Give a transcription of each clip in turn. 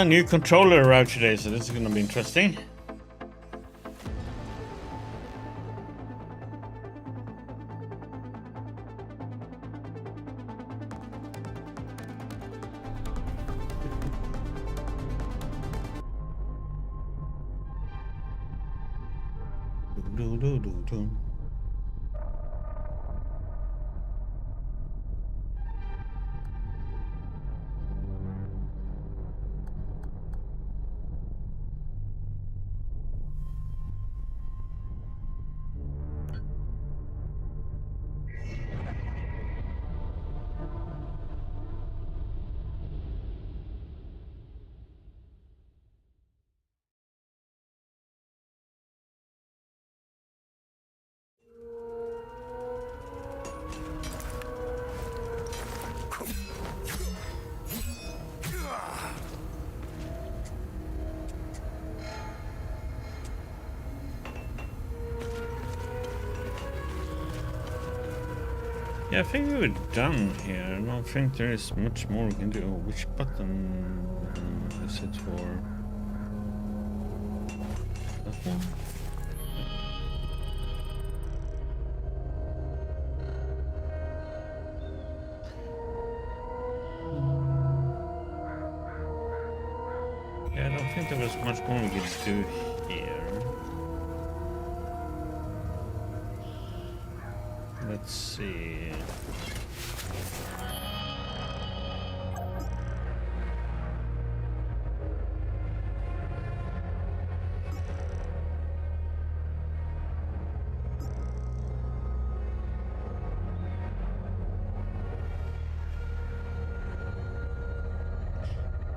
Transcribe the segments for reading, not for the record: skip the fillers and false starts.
New controller arrived today, so this is gonna be interesting. Yeah, I think we were done here. I don't think there is much more we can do. Oh, which button is it for? That one? Yeah, I don't think there was much more we could do here. Let's see.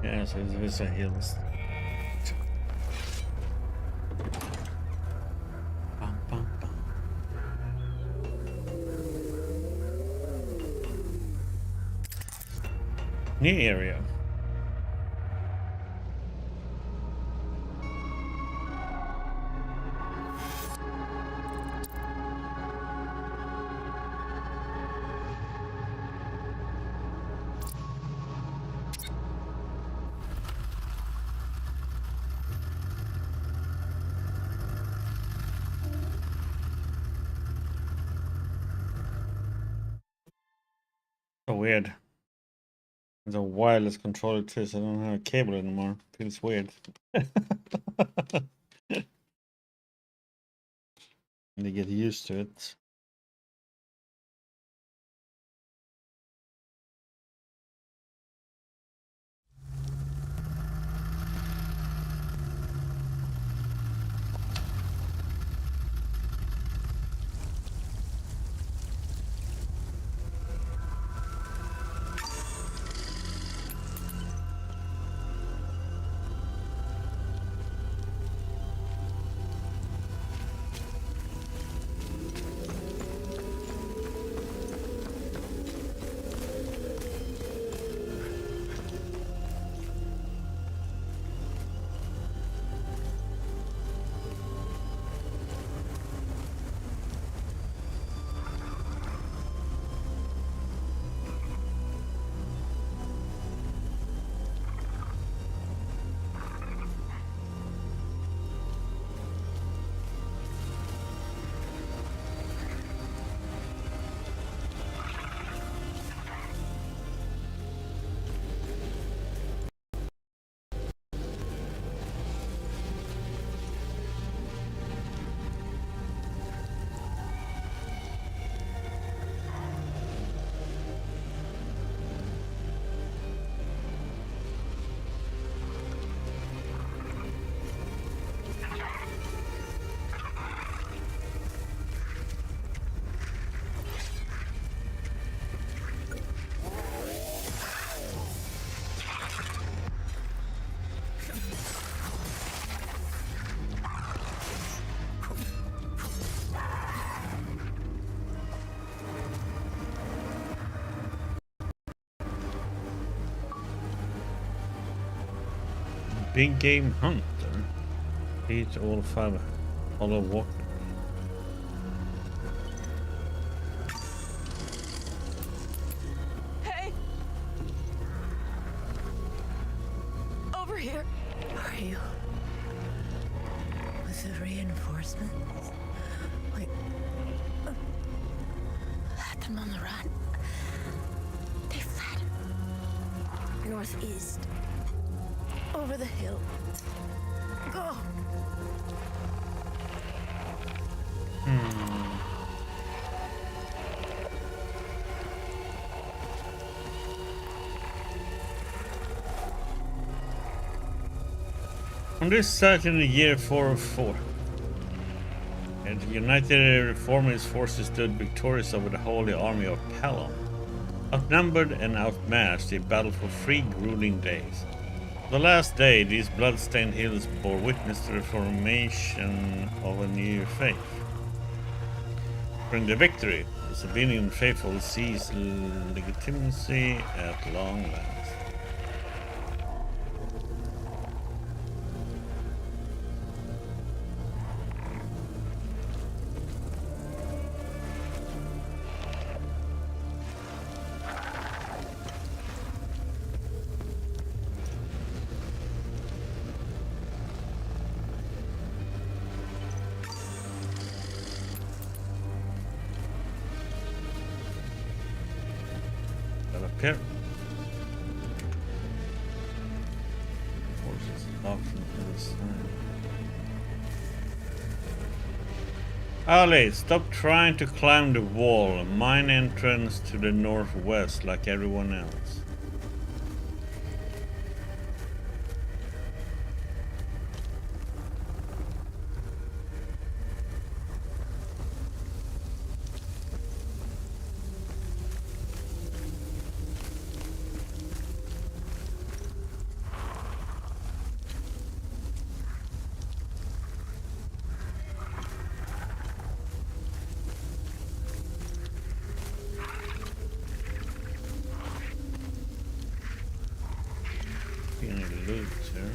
Yeah, so there's a hills. Bum, bum, bum. New area. So weird. It's a wireless controller too, so I don't have a cable anymore. Feels weird. They get used to it. Big game hunter. Eat all 5 hollow walkers. Hey! Over here! Are you? With the reinforcements? Wait. Let them on the run. They fled. Northeast. Over the hill. Go! On this site in the year 404, and the United Reformist forces stood victorious over the Holy Army of Palom. Outnumbered and outmatched, they battled for 3 grueling days. The last day, these blood-stained hills bore witness to the formation of a new faith. During the victory, the civilian faithful seized legitimacy at long last. Up here. Forces off to the side. Ali, stop trying to climb the wall. Mine entrance to the northwest like everyone else. Any loot here?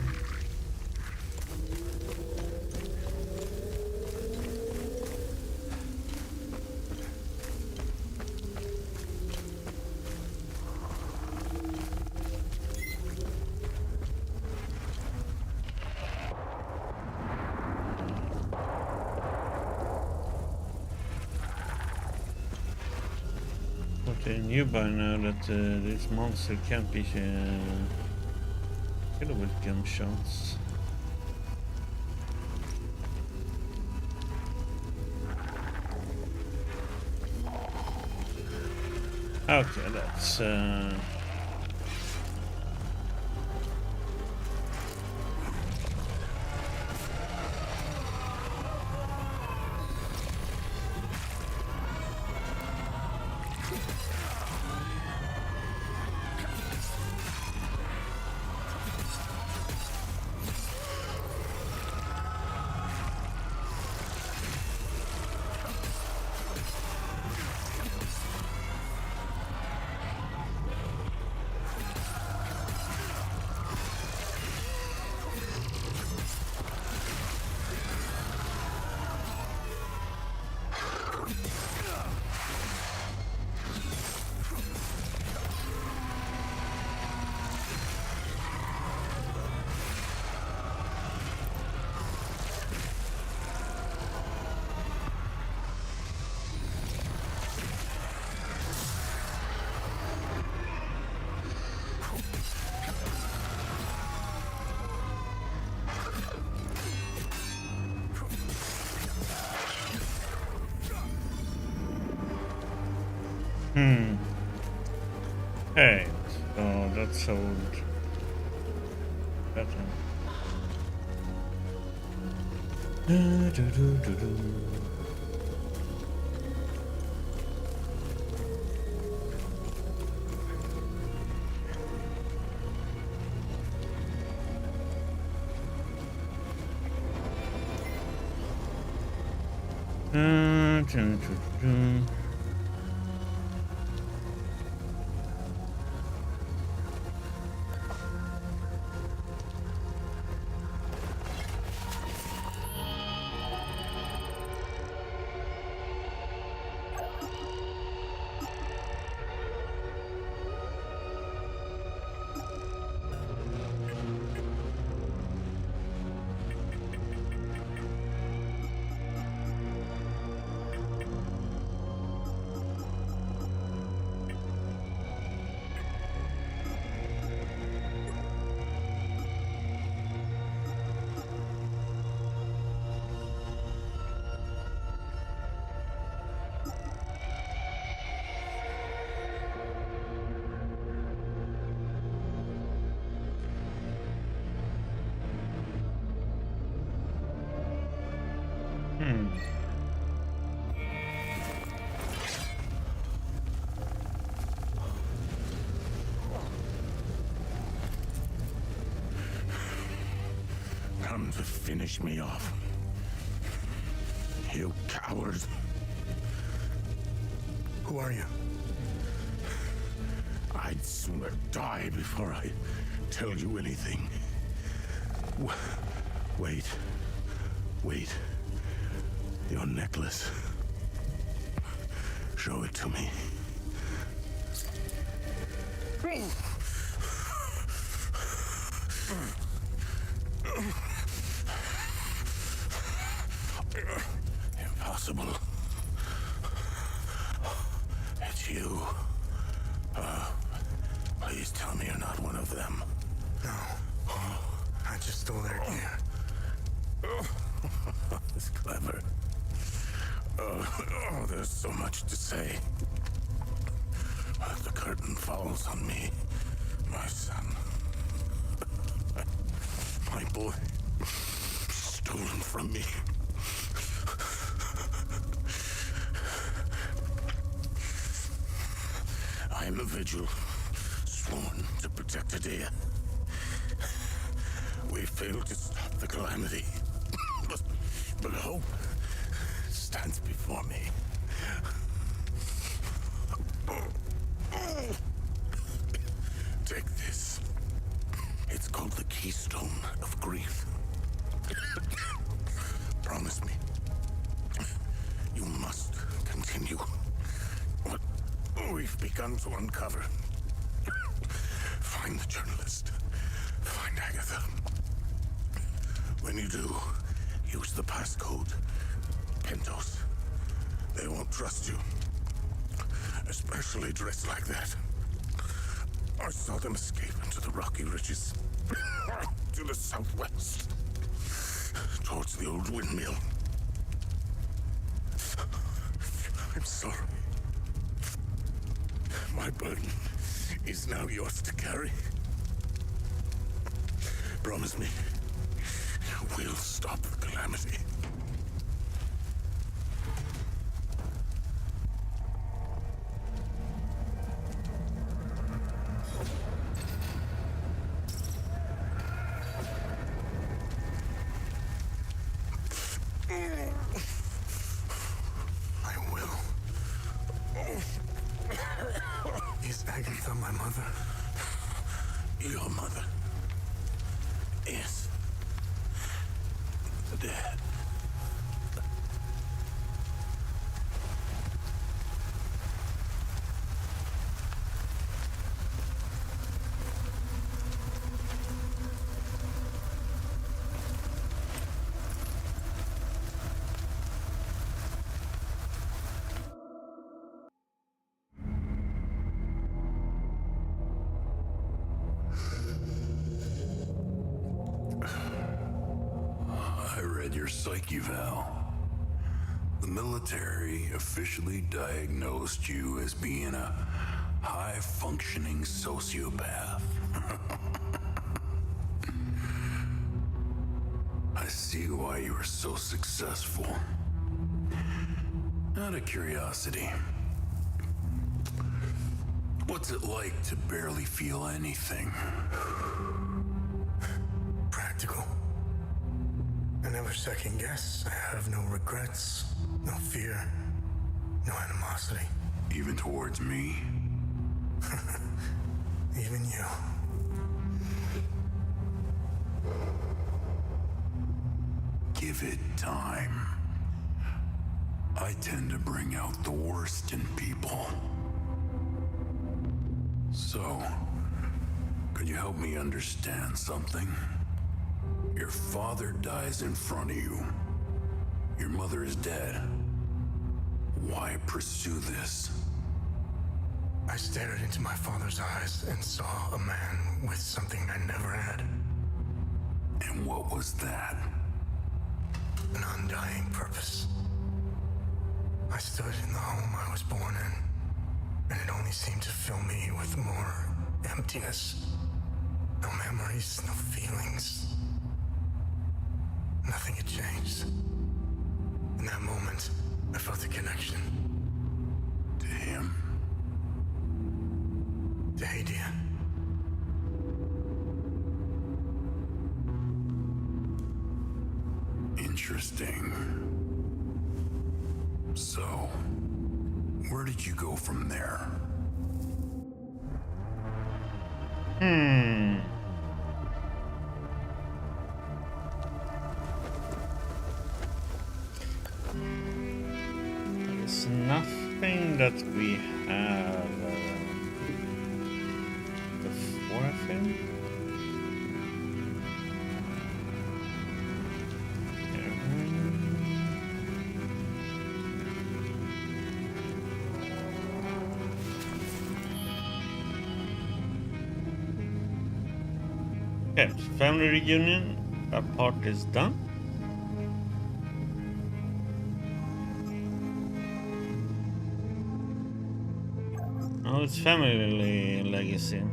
But they knew by now that this monster can't be killed with gunshots. Okay, that's Hey, so that's sold better. come to finish me off. You coward. Who are you? I'd sooner die before I tell you anything. Wait. Wait. Your necklace. Show it to me. Impossible. It's you. Please tell me you're not one of them. No. I just stole their gear. It's clever. Oh, there's so much to say. The curtain falls on me, my son. My boy, stolen from me. I am a vigil, sworn to protect Adia. We failed to stop the calamity, but hope stands before me. Take this. It's called the Keystone of Grief. Promise me. You must continue what we've begun to uncover. Find the journalist. Find Agatha. When you do, use the passcode. Pentos. They won't trust you. Especially dressed like that. I saw them escape into the rocky ridges. To the southwest. Towards the old windmill. I'm sorry. My burden is now yours to carry. Promise me, we'll stop the calamity. I will. Is Agatha my mother? Your mother is dead. Psyche Val. The military officially diagnosed you as being a high-functioning sociopath. I see why you were so successful. Out of curiosity, what's it like to barely feel anything? Practical. I never second guess. I have no regrets, no fear, no animosity. Even towards me? Even you. Give it time. I tend to bring out the worst in people. So, could you help me understand something? Your father dies in front of you. Your mother is dead. Why pursue this? I stared into my father's eyes and saw a man with something I never had. And what was that? An undying purpose. I stood in the home I was born in, and it only seemed to fill me with more emptiness. No memories, no feelings. Nothing had changed. In that moment, I felt a connection. To him? To Hadia. Interesting. So, where did you go from there? There's nothing that we have before, I think. Okay, family reunion. That part is done. Oh, it's family legacy.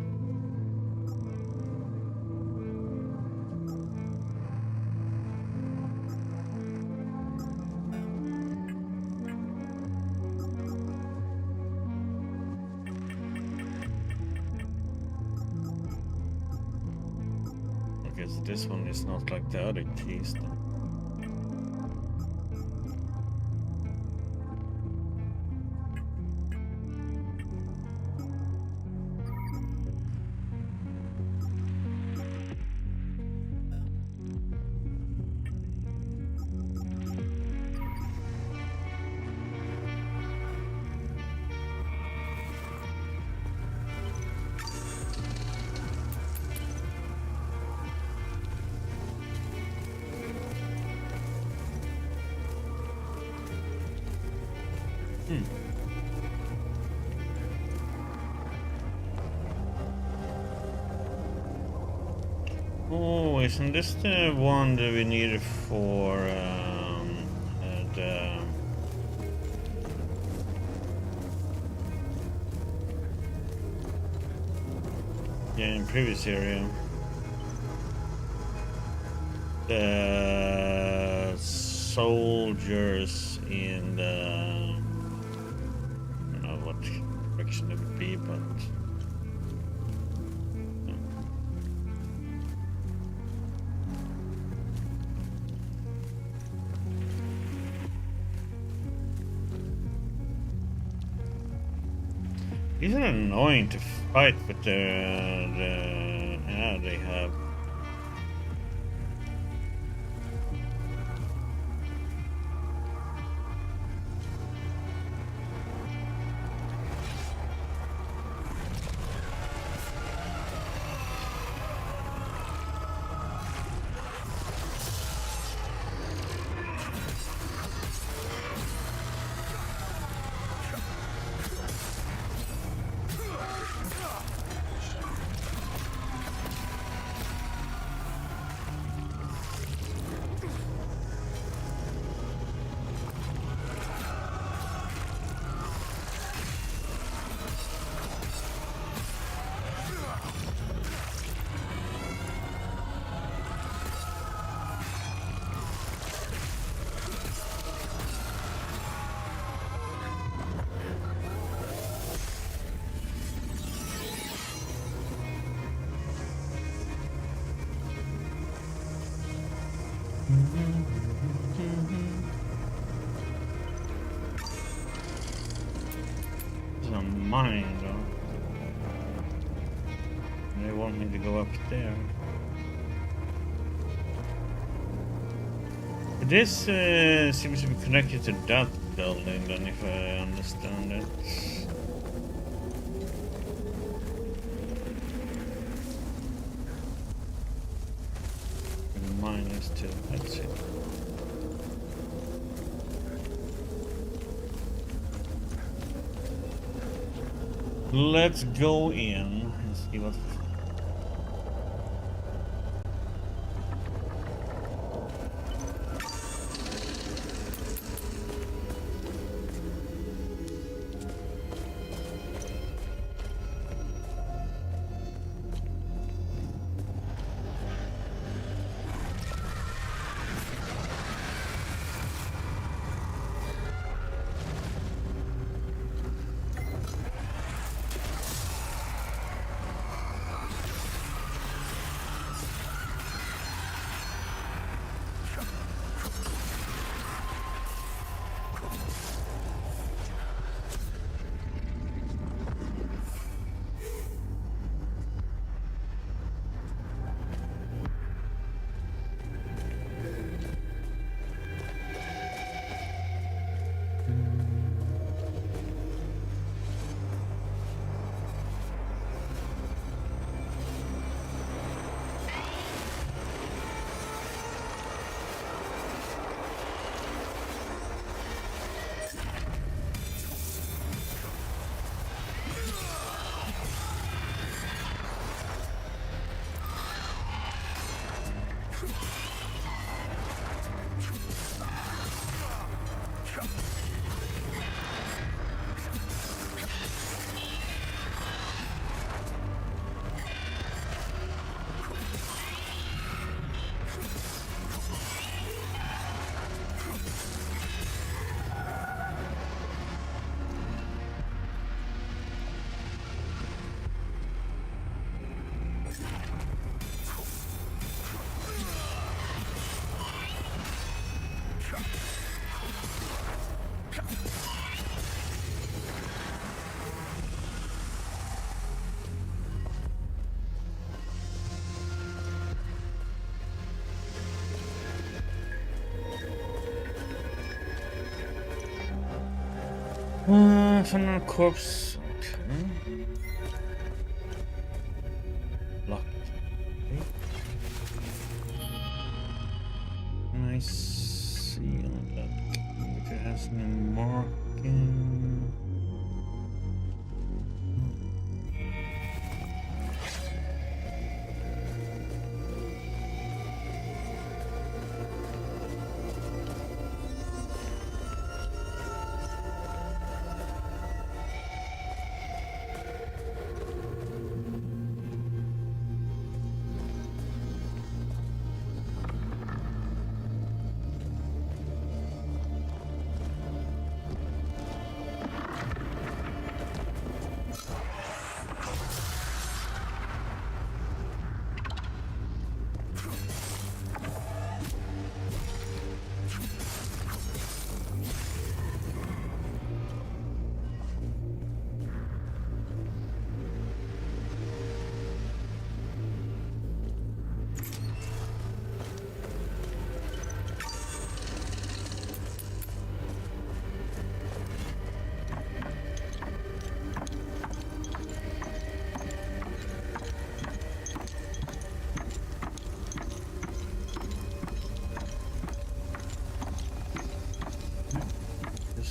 Okay, so this one is not like the other keys then. Oh, isn't this the one that we needed for the in previous area? The soldiers in the I don't know what direction it would be, but these are annoying to fight with the they have. It's not mine though. They want me to go up there. This seems to be connected to that building then, if I understand it. And mine is too. Let's see. Let's go in and see what. Found a corpse. Okay. Locked. Okay. Can I see on that if it has any marking?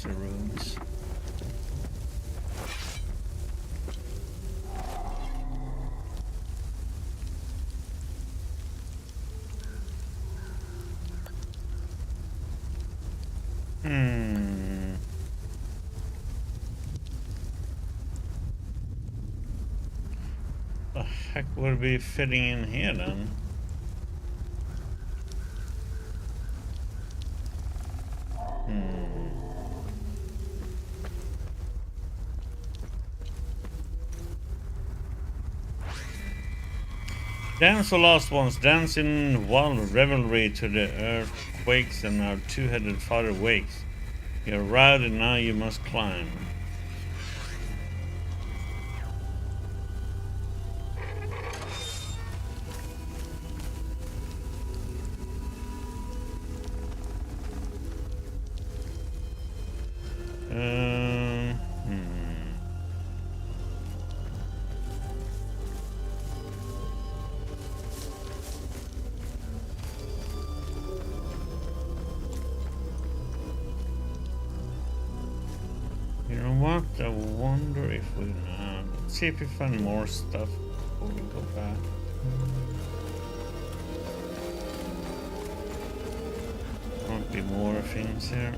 The rooms. The heck would be fitting in here then? Dance for lost ones, dance in wild revelry to the earthquakes and our two-headed father wakes. You're right and now you must climb. You know what? I wonder if we let's see if we find more stuff before we go back. Might be more things here.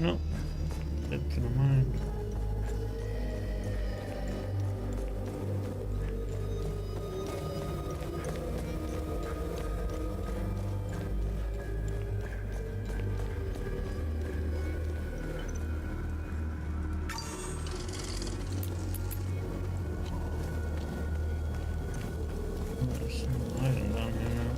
No, get to the mine. There's some item down here now.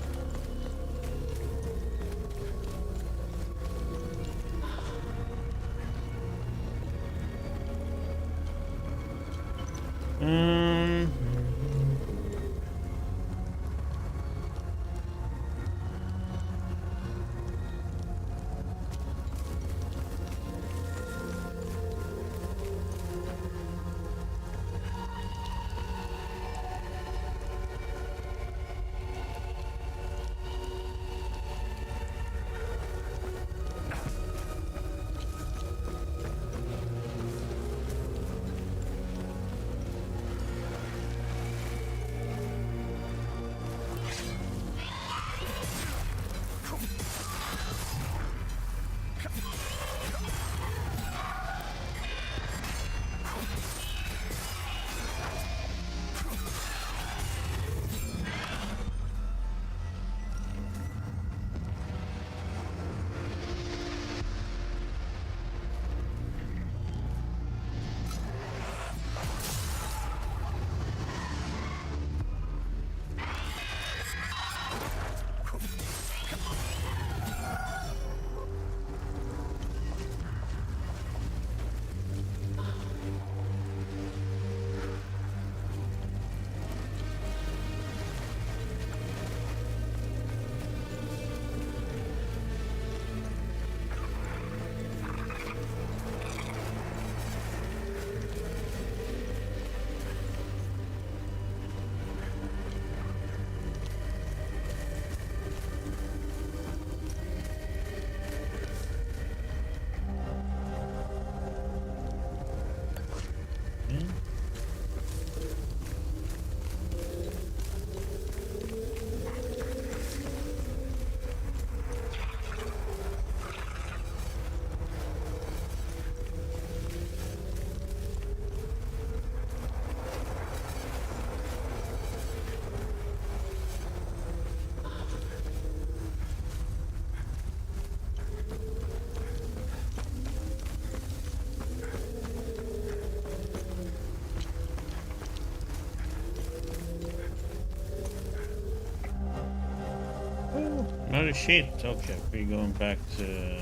Holy shit. Okay, we're going back to...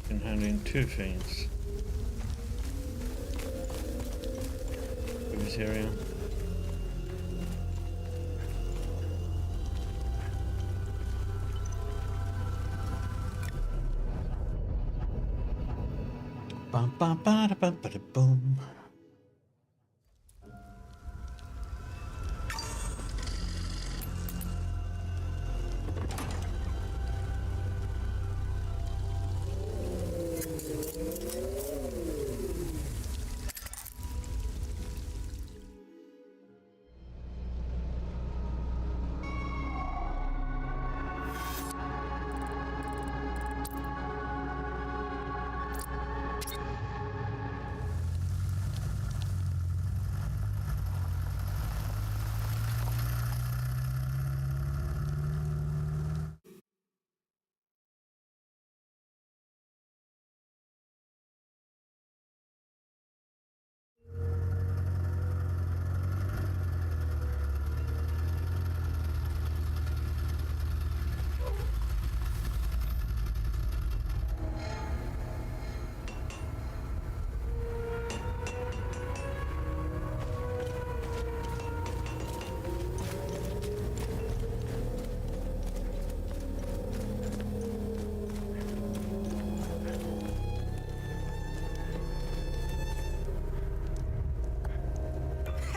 Can hand in 2 things. Previous area. Bum bum ba da bum ba da boom.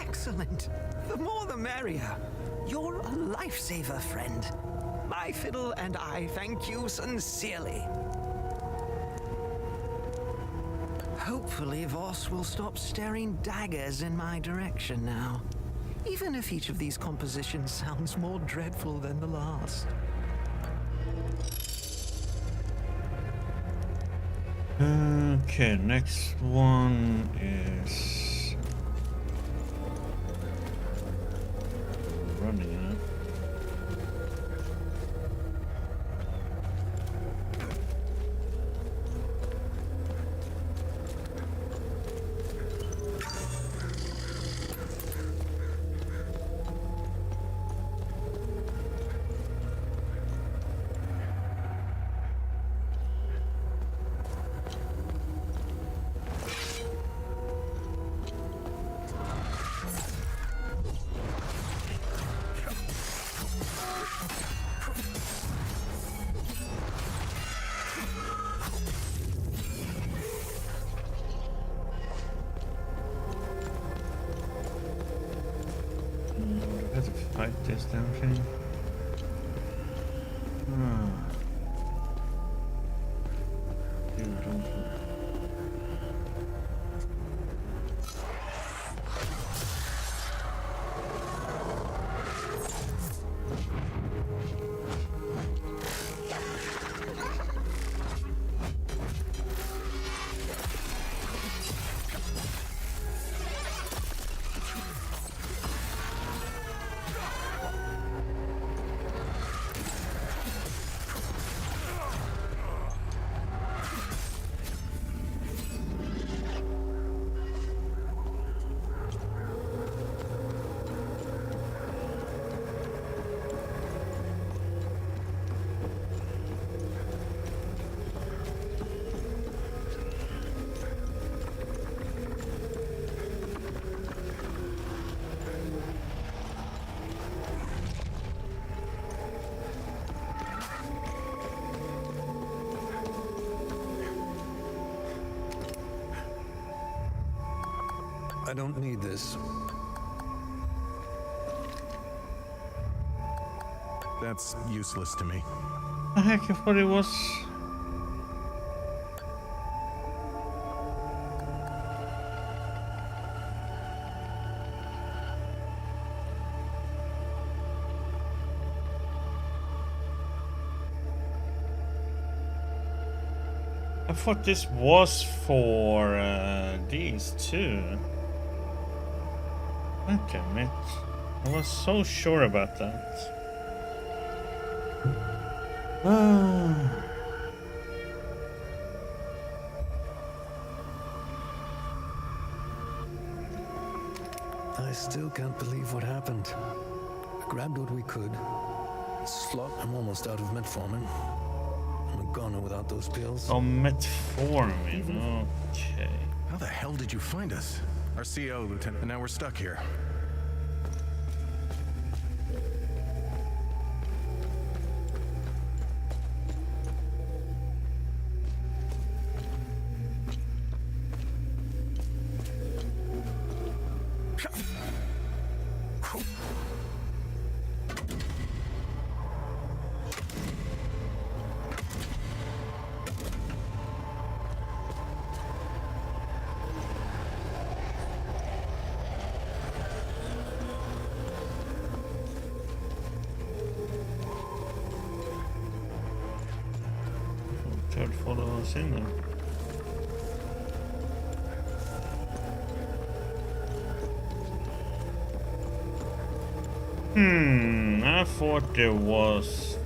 Excellent. The more the merrier. You're a lifesaver, friend. My fiddle and I thank you sincerely. Hopefully Voss will stop staring daggers in my direction now. Even if each of these compositions sounds more dreadful than the last. Okay, next one is running, huh? I have to fight this damn thing. Dude, don't... I don't need this. That's useless to me. The heck, I thought it was... I thought this was for these two. God damn it. I was so sure about that. I still can't believe what happened. Grabbed what we could. Slot, I'm almost out of metformin. I'm a goner without those pills. Oh, metformin. Okay. How the hell did you find us? Our CO, Lieutenant, and now we're stuck here. Third follow us in then. I thought there was.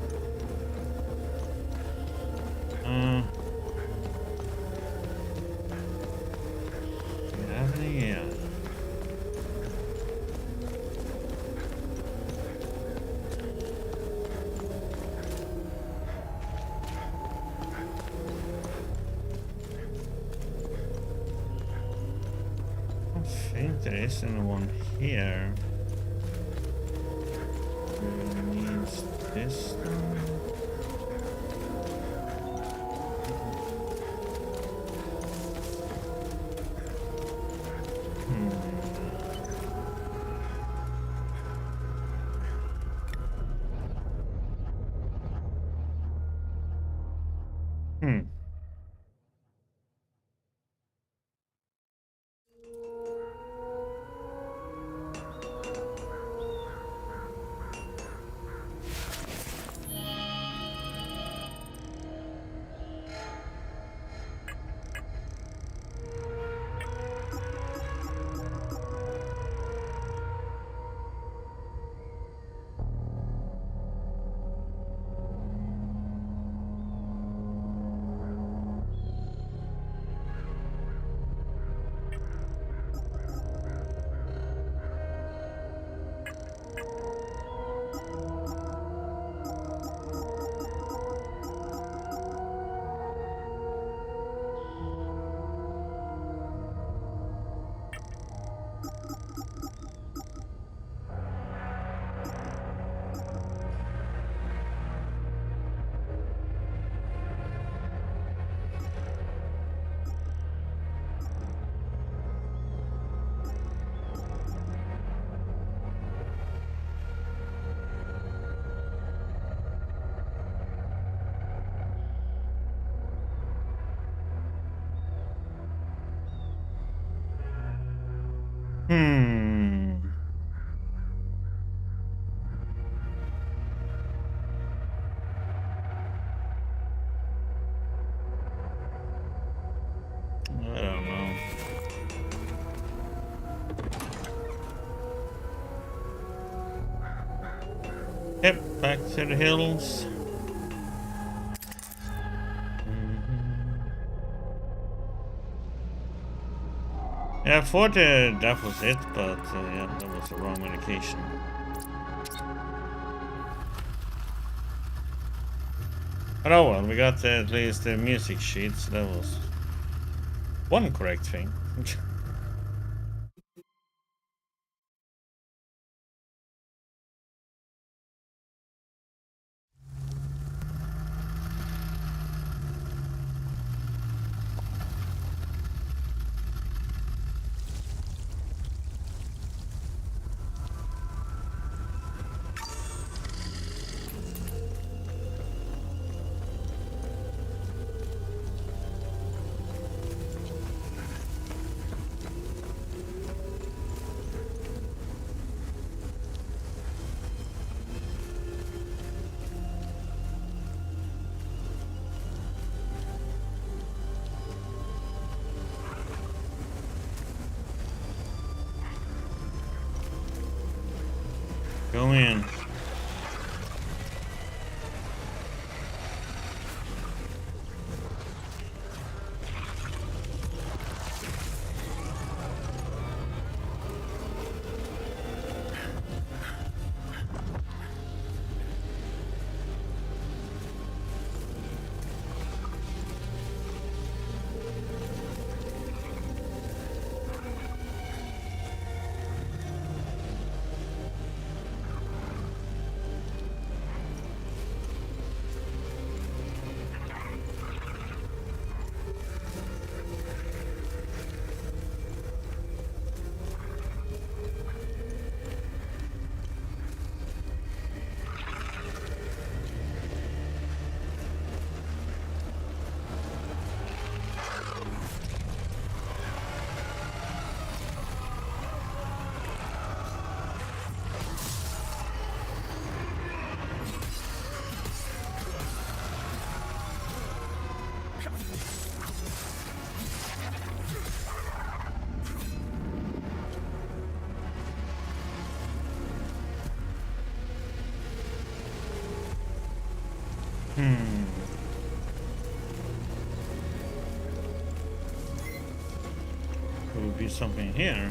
Yeah. I think there isn't one here. Needs this one. I don't know. Yep, back to the hills. Yeah, I thought that was it, but yeah, that was the wrong medication. But oh well, we got at least the music sheet, so that was one correct thing. Go in. There would be something here.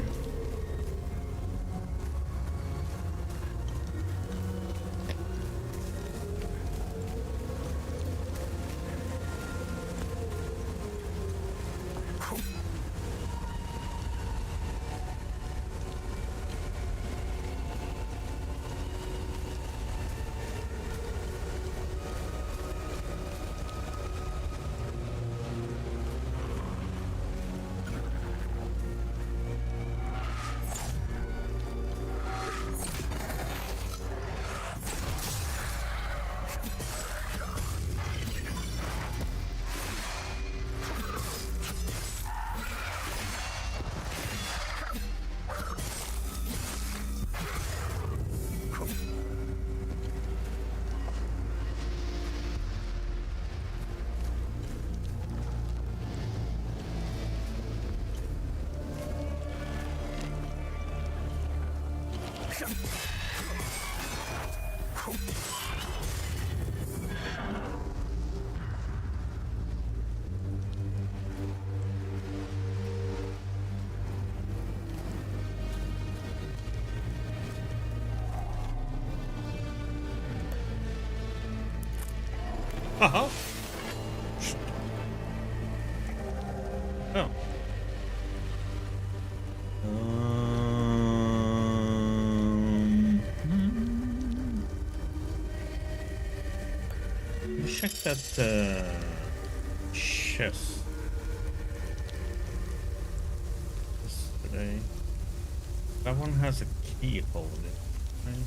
Uh-huh. Oh. Check that chest. Yesterday. That one has a keyhole in it, right?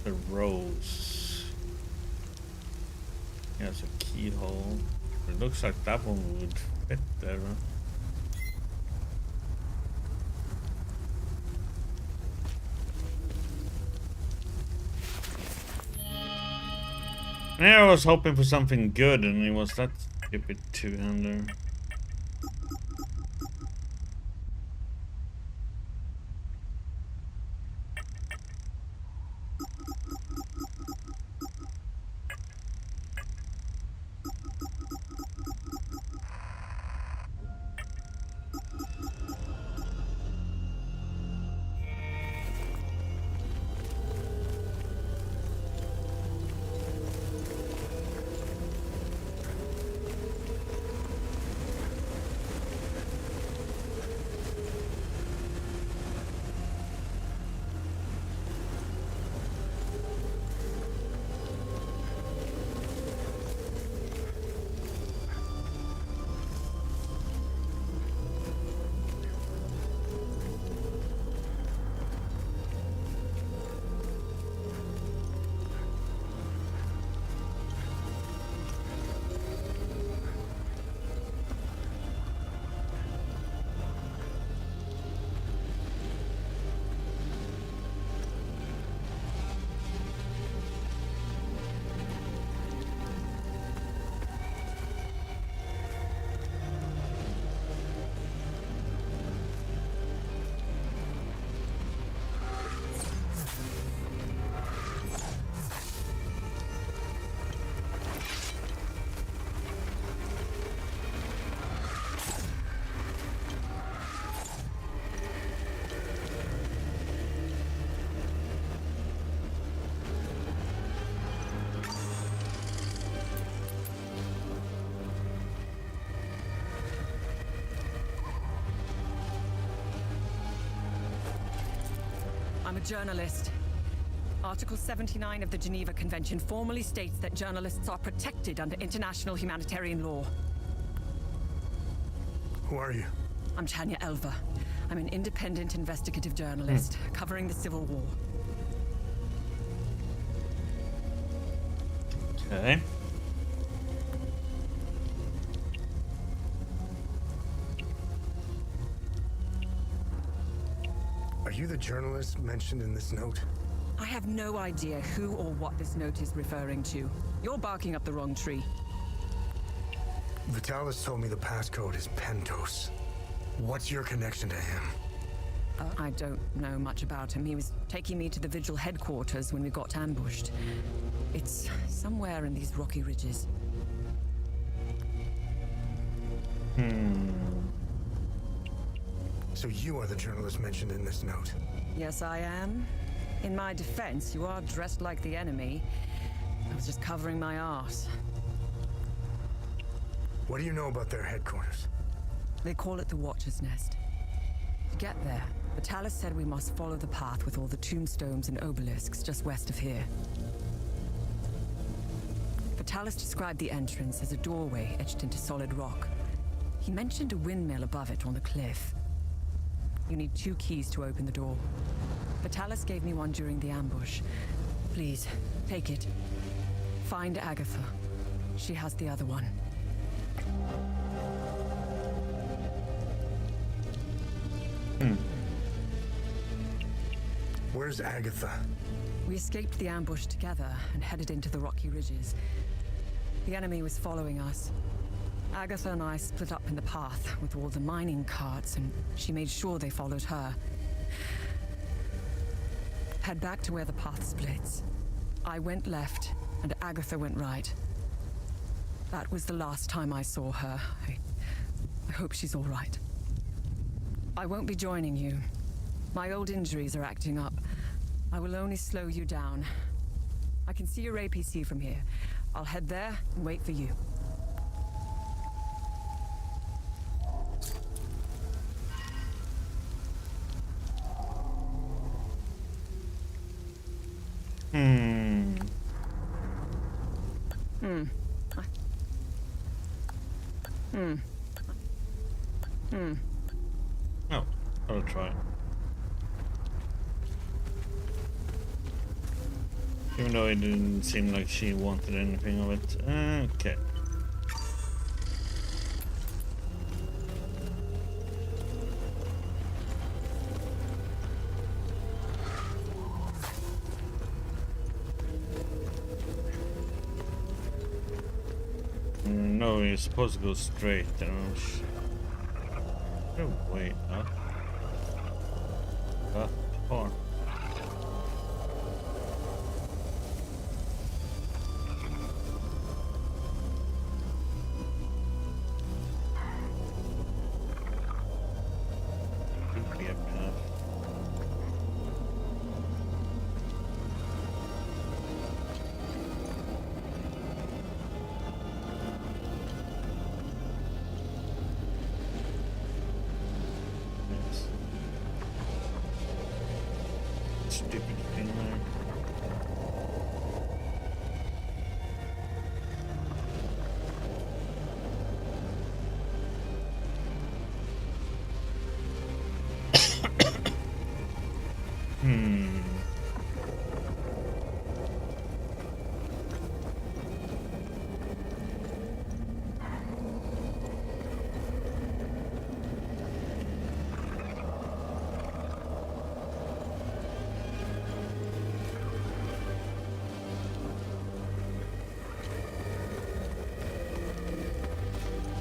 The rose. Yeah, it's a keyhole. It looks like that one would fit there. Huh? Yeah, I was hoping for something good, and it was that stupid two-hander. I'm a journalist. Article 79 of the Geneva Convention formally states that journalists are protected under international humanitarian law. Who are you? I'm Tanya Elva. I'm an independent investigative journalist covering the Civil War. Okay. Are you the journalist mentioned in this note? I have no idea who or what this note is referring to. You're barking up the wrong tree. Vitalis told me the passcode is Pentos. What's your connection to him? I don't know much about him. He was taking me to the Vigil headquarters when we got ambushed. It's somewhere in these rocky ridges. So you are the journalist mentioned in this note. Yes, I am. In my defense, you are dressed like the enemy. I was just covering my arse. What do you know about their headquarters? They call it the Watcher's Nest. To get there, Vitalis said we must follow the path with all the tombstones and obelisks just west of here. Vitalis described the entrance as a doorway etched into solid rock. He mentioned a windmill above it on the cliff. You need 2 keys to open the door. Vitalis gave me one during the ambush. Please, take it. Find Agatha. She has the other one. Where's Agatha? We escaped the ambush together and headed into the rocky ridges. The enemy was following us. Agatha and I split up in the path with all the mining carts, and she made sure they followed her. Head back to where the path splits. I went left, and Agatha went right. That was the last time I saw her. I hope she's all right. I won't be joining you. My old injuries are acting up. I will only slow you down. I can see your APC from here. I'll head there and wait for you. Oh, I'll try. Even though it didn't seem like she wanted anything of it. Okay. No, you're supposed to go straight. Oh, wait, up. Up, far. Could be a path. Stupid thing there.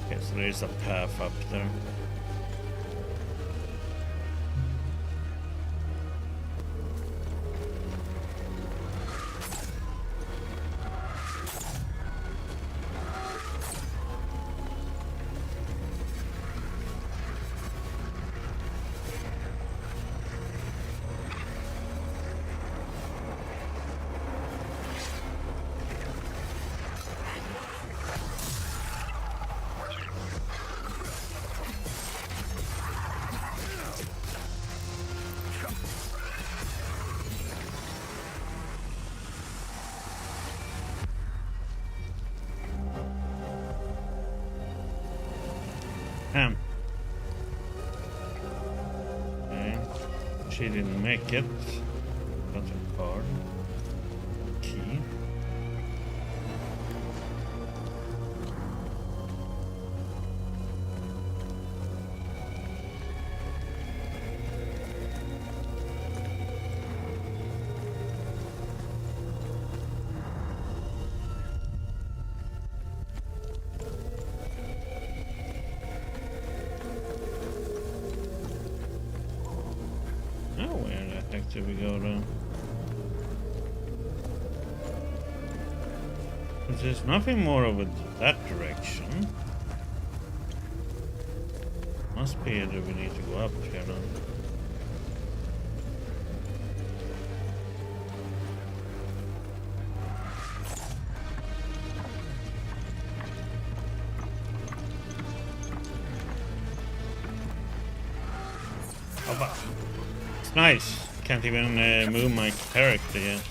Okay, so there's a path up there. Okay. She didn't make it. Got a card. Key. Oh, where the heck did we go to? There's nothing more over that direction. Must be that we need to go up here then. Oh, it's nice. Can't even move my character yet.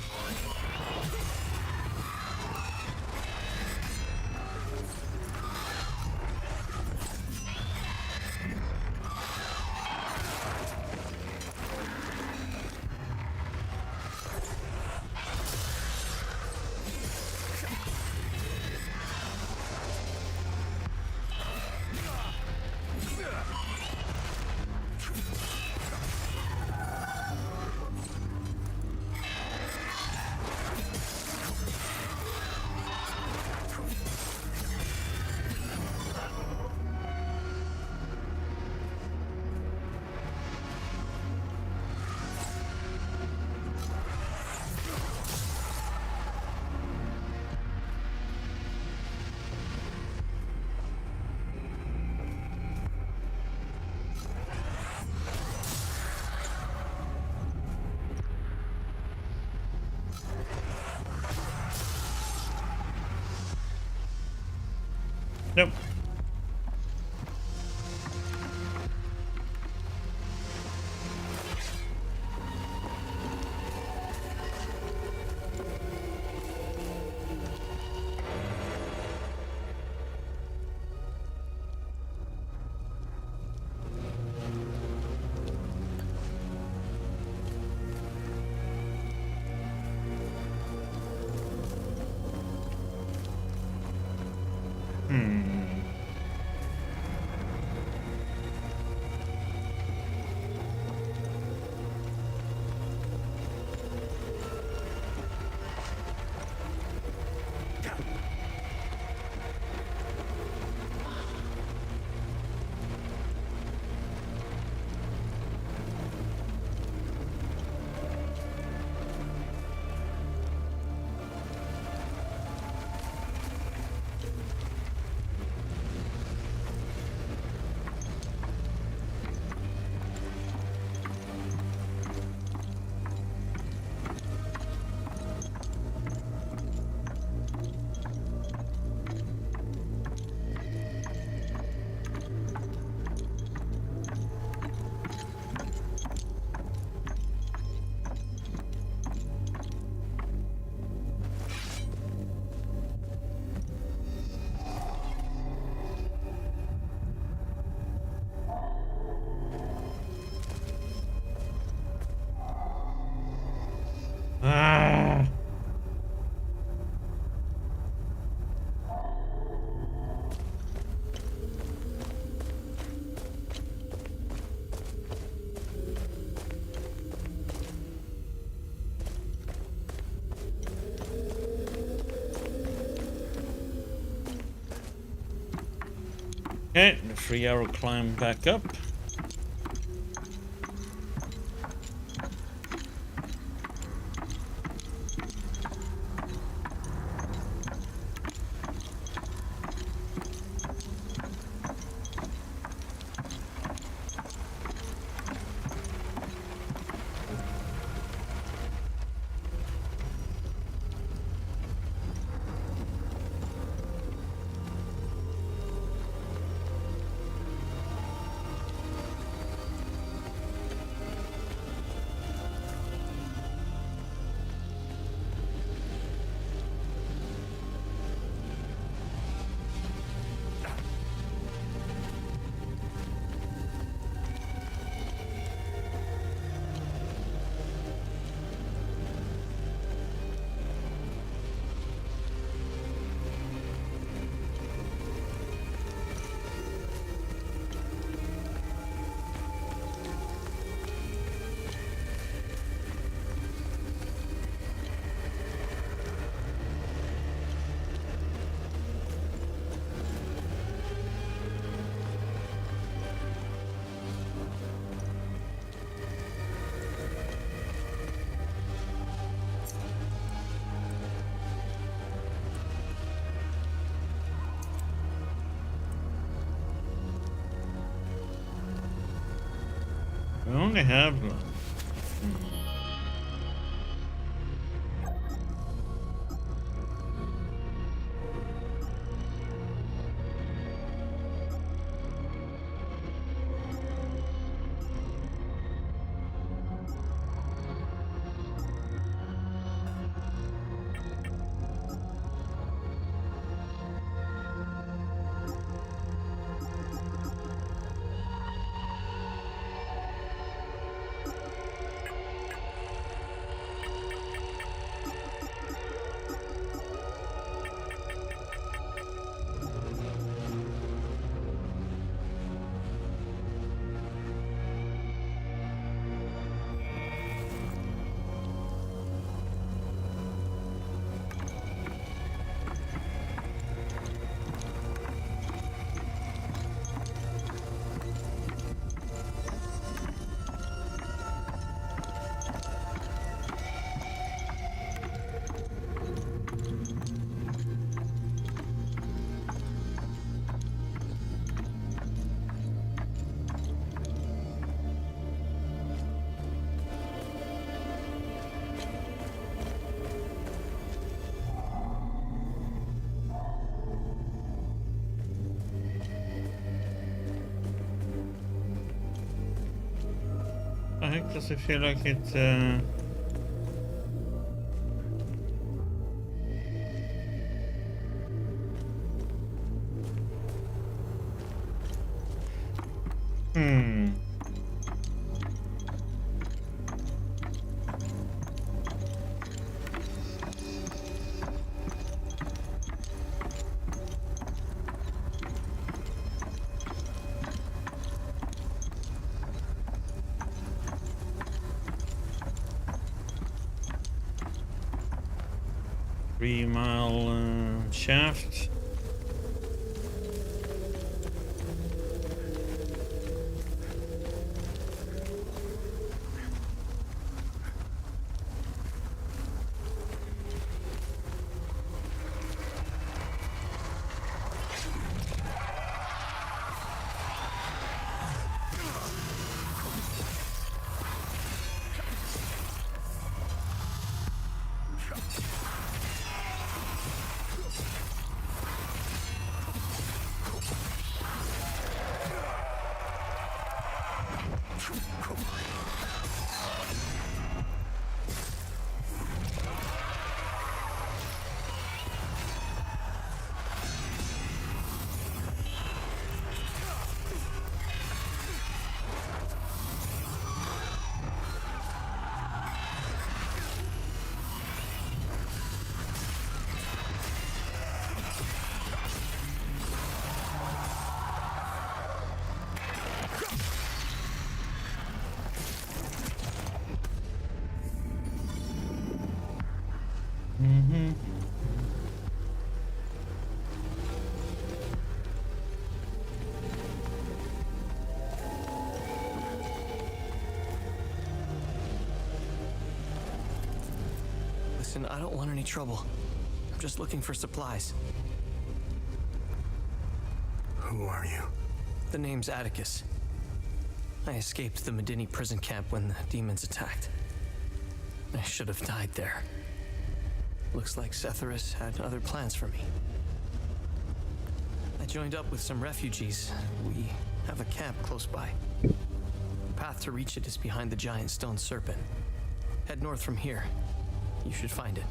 Nope. Ah. Okay, the 3 arrow climb back up. We only have. The heck does it feel like it? Three-mile shaft. Listen, I don't want any trouble. I'm just looking for supplies. Who are you? The name's Atticus. I escaped the Medini prison camp when the demons attacked. I should have died there. Looks like Setharus had other plans for me. I joined up with some refugees. We have a camp close by. The path to reach it is behind the giant stone serpent. Head north from here. You should find it.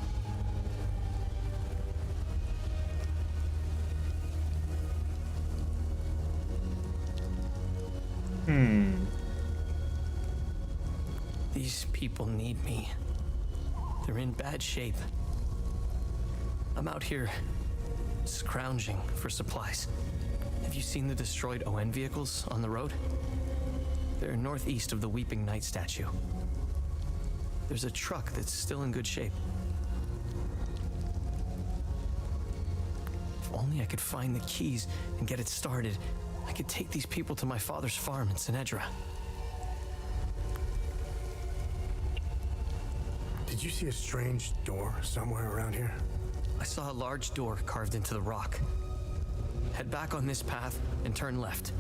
These people need me. They're in bad shape. I'm out here scrounging for supplies. Have you seen the destroyed ON vehicles on the road? They're northeast of the Weeping Knight statue. There's a truck that's still in good shape. If only I could find the keys and get it started, I could take these people to my father's farm in Sinedra. Did you see a strange door somewhere around here? I saw a large door carved into the rock. Head back on this path and turn left.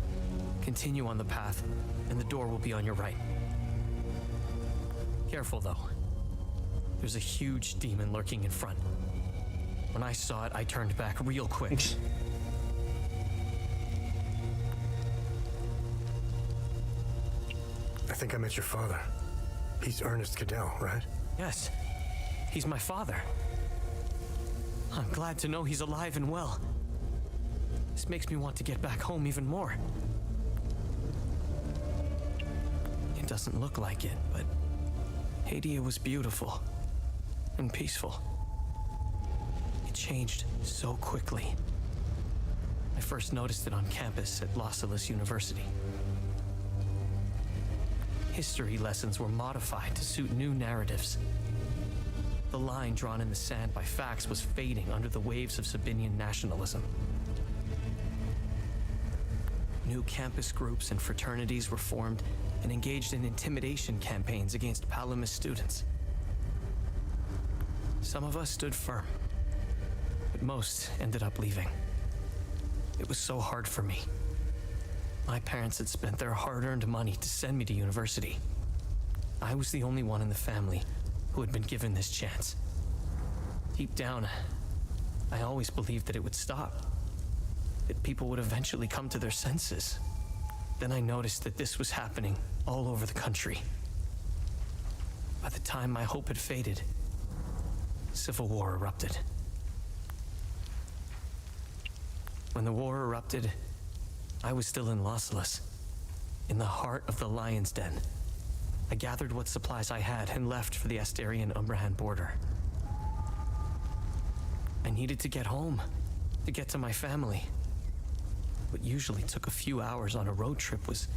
Continue on the path, and the door will be on your right. Careful, though. There's a huge demon lurking in front. When I saw it, I turned back real quick. I think I met your father. He's Ernest Cadell, right? Yes, he's my father. I'm glad to know he's alive and well. This makes me want to get back home even more. It doesn't look like it, but Hadia was beautiful and peaceful. It changed so quickly. I first noticed it on campus at Los Angeles University. History lessons were modified to suit new narratives. The line drawn in the sand by facts was fading under the waves of Sabinian nationalism. New campus groups and fraternities were formed and engaged in intimidation campaigns against Palamist students. Some of us stood firm, but most ended up leaving. It was so hard for me. My parents had spent their hard-earned money to send me to university. I was the only one in the family who had been given this chance. Deep down, I always believed that it would stop, that people would eventually come to their senses. Then I noticed that this was happening all over the country. By the time my hope had faded, civil war erupted. When the war erupted, I was still in Los Angeles, in the heart of the Lion's Den. I gathered what supplies I had and left for the Astarian-Umbrahan border. I needed to get home, to get to my family. What usually took a few hours on a road trip was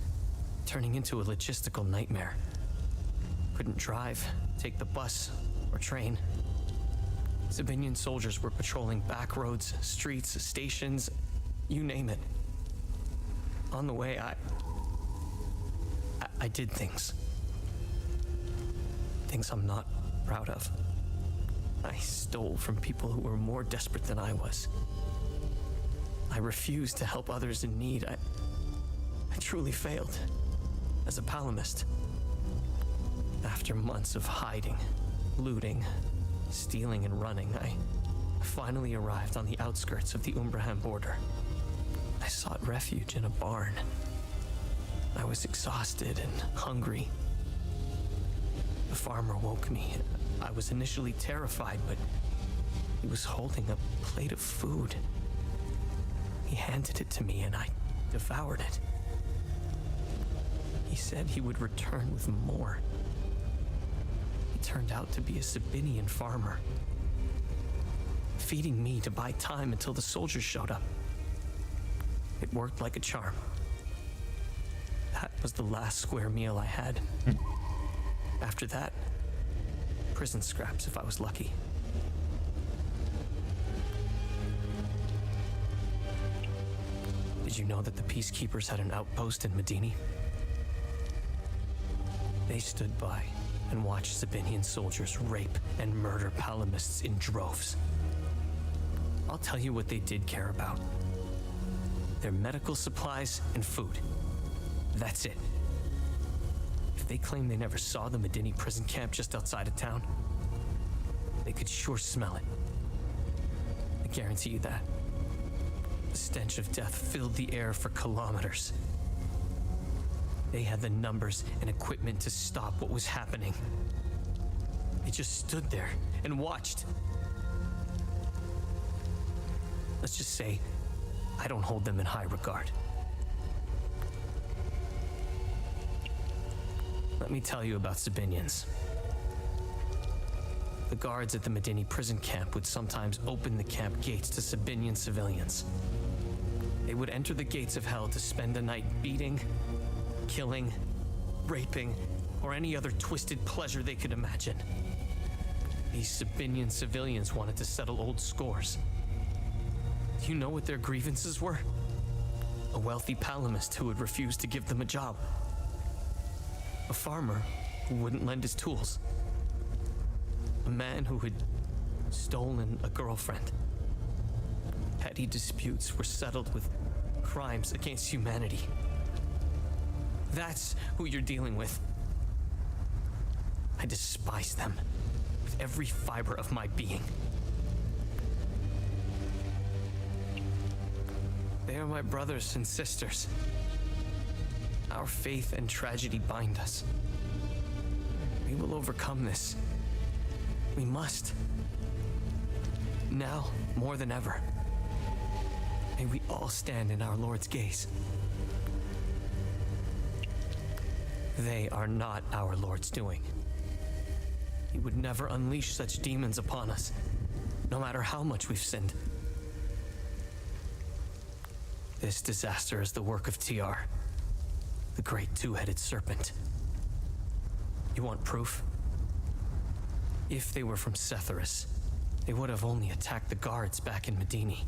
turning into a logistical nightmare. Couldn't drive, take the bus, or train. Sabinian soldiers were patrolling back roads, streets, stations, you name it. On the way, I did things. Things I'm not proud of. I stole from people who were more desperate than I was. I refused to help others in need. I truly failed as a Palamist. After months of hiding, looting, stealing, and running, I finally arrived on the outskirts of the Umbrahan border. I sought refuge in a barn. I was exhausted and hungry. The farmer woke me. I was initially terrified, but he was holding a plate of food. He handed it to me and I devoured it. He said he would return with more. He turned out to be a Sabinian farmer, feeding me to buy time until the soldiers showed up. It worked like a charm. That was the last square meal I had. After that, prison scraps if I was lucky. Did you know that the Peacekeepers had an outpost in Medini? They stood by and watched Sabinian soldiers rape and murder Palamists in droves. I'll tell you what they did care about. Their medical supplies and food. That's it. If they claim they never saw the Medini prison camp just outside of town, they could sure smell it. I guarantee you that. The stench of death filled the air for kilometers. They had the numbers and equipment to stop what was happening. They just stood there and watched. Let's just say, I don't hold them in high regard. Let me tell you about Sabinians. The guards at the Medini prison camp would sometimes open the camp gates to Sabinian civilians. They would enter the gates of hell to spend a night beating, killing, raping, or any other twisted pleasure they could imagine. These Sabinian civilians wanted to settle old scores. Do you know what their grievances were? A wealthy Palamist who would refuse to give them a job. A farmer who wouldn't lend his tools. A man who had stolen a girlfriend. Petty disputes were settled with crimes against humanity. That's who you're dealing with. I despise them with every fiber of my being. They are my brothers and sisters. Our faith and tragedy bind us. We will overcome this. We must. Now, more than ever. May we all stand in our Lord's gaze. They are not our Lord's doing. He would never unleash such demons upon us, no matter how much we've sinned. This disaster is the work of TR, the great two-headed serpent. You want proof? If they were from Setharus, they would have only attacked the guards back in Medini.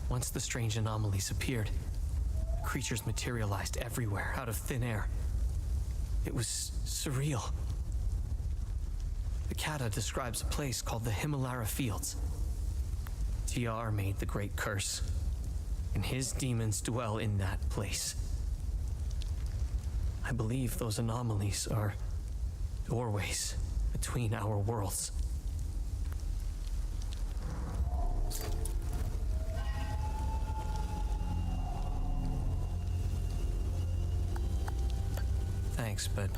Once the strange anomalies appeared, creatures materialized everywhere out of thin air. It was surreal. The Kata describes a place called the Himalara Fields. TR made the great curse, and his demons dwell in that place. I believe those anomalies are doorways between our worlds. Thanks, but...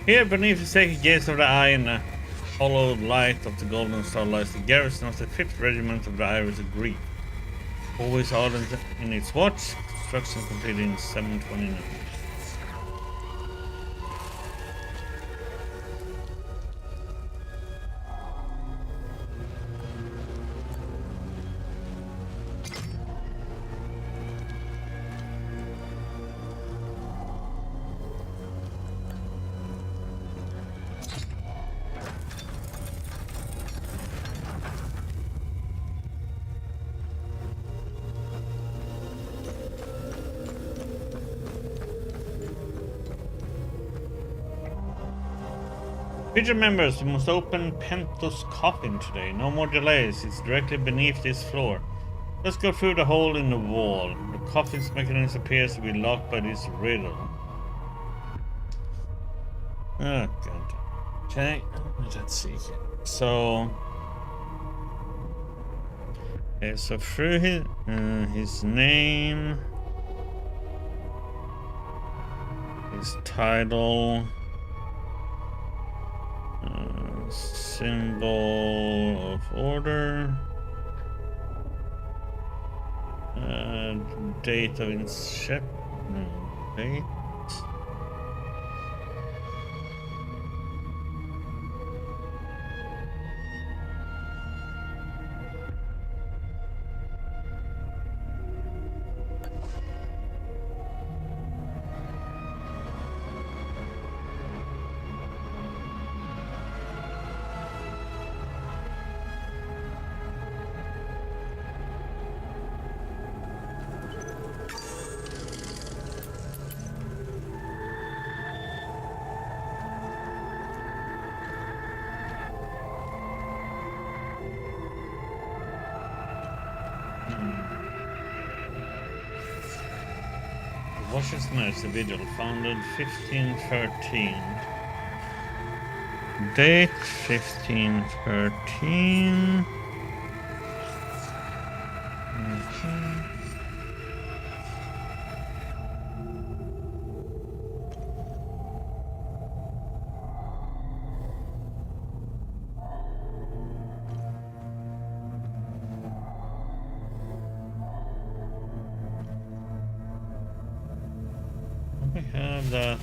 Here beneath the sacred gates of the eye in the hollow light of the golden star lies the garrison of the 5th Regiment of the Iris of Grief. Always ardent in its watch, construction completed in 729. Future members, we must open Pentos' coffin today. No more delays. It's directly beneath this floor. Let's go through the hole in the wall. The coffin's mechanism appears to be locked by this riddle. Oh god. Okay, let's see. So through his name, his title, symbol of order, date of inception, date. Washington as Vigil, founded 1513. Date 1513. We have that.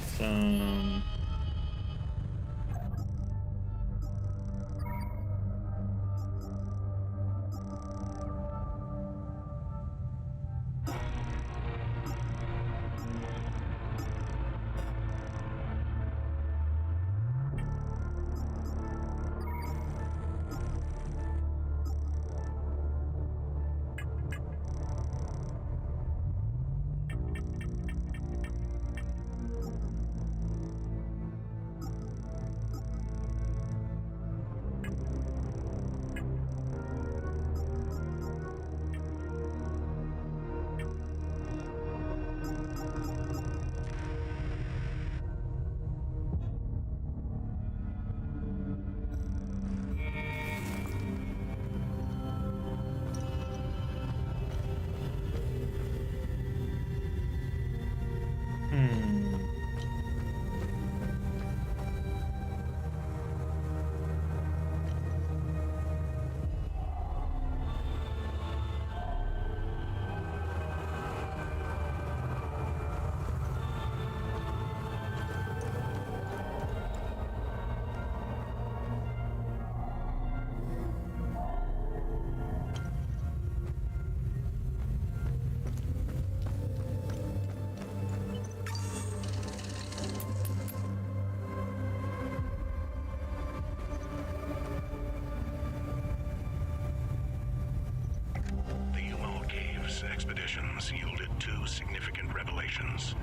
Expeditions yielded two significant revelations.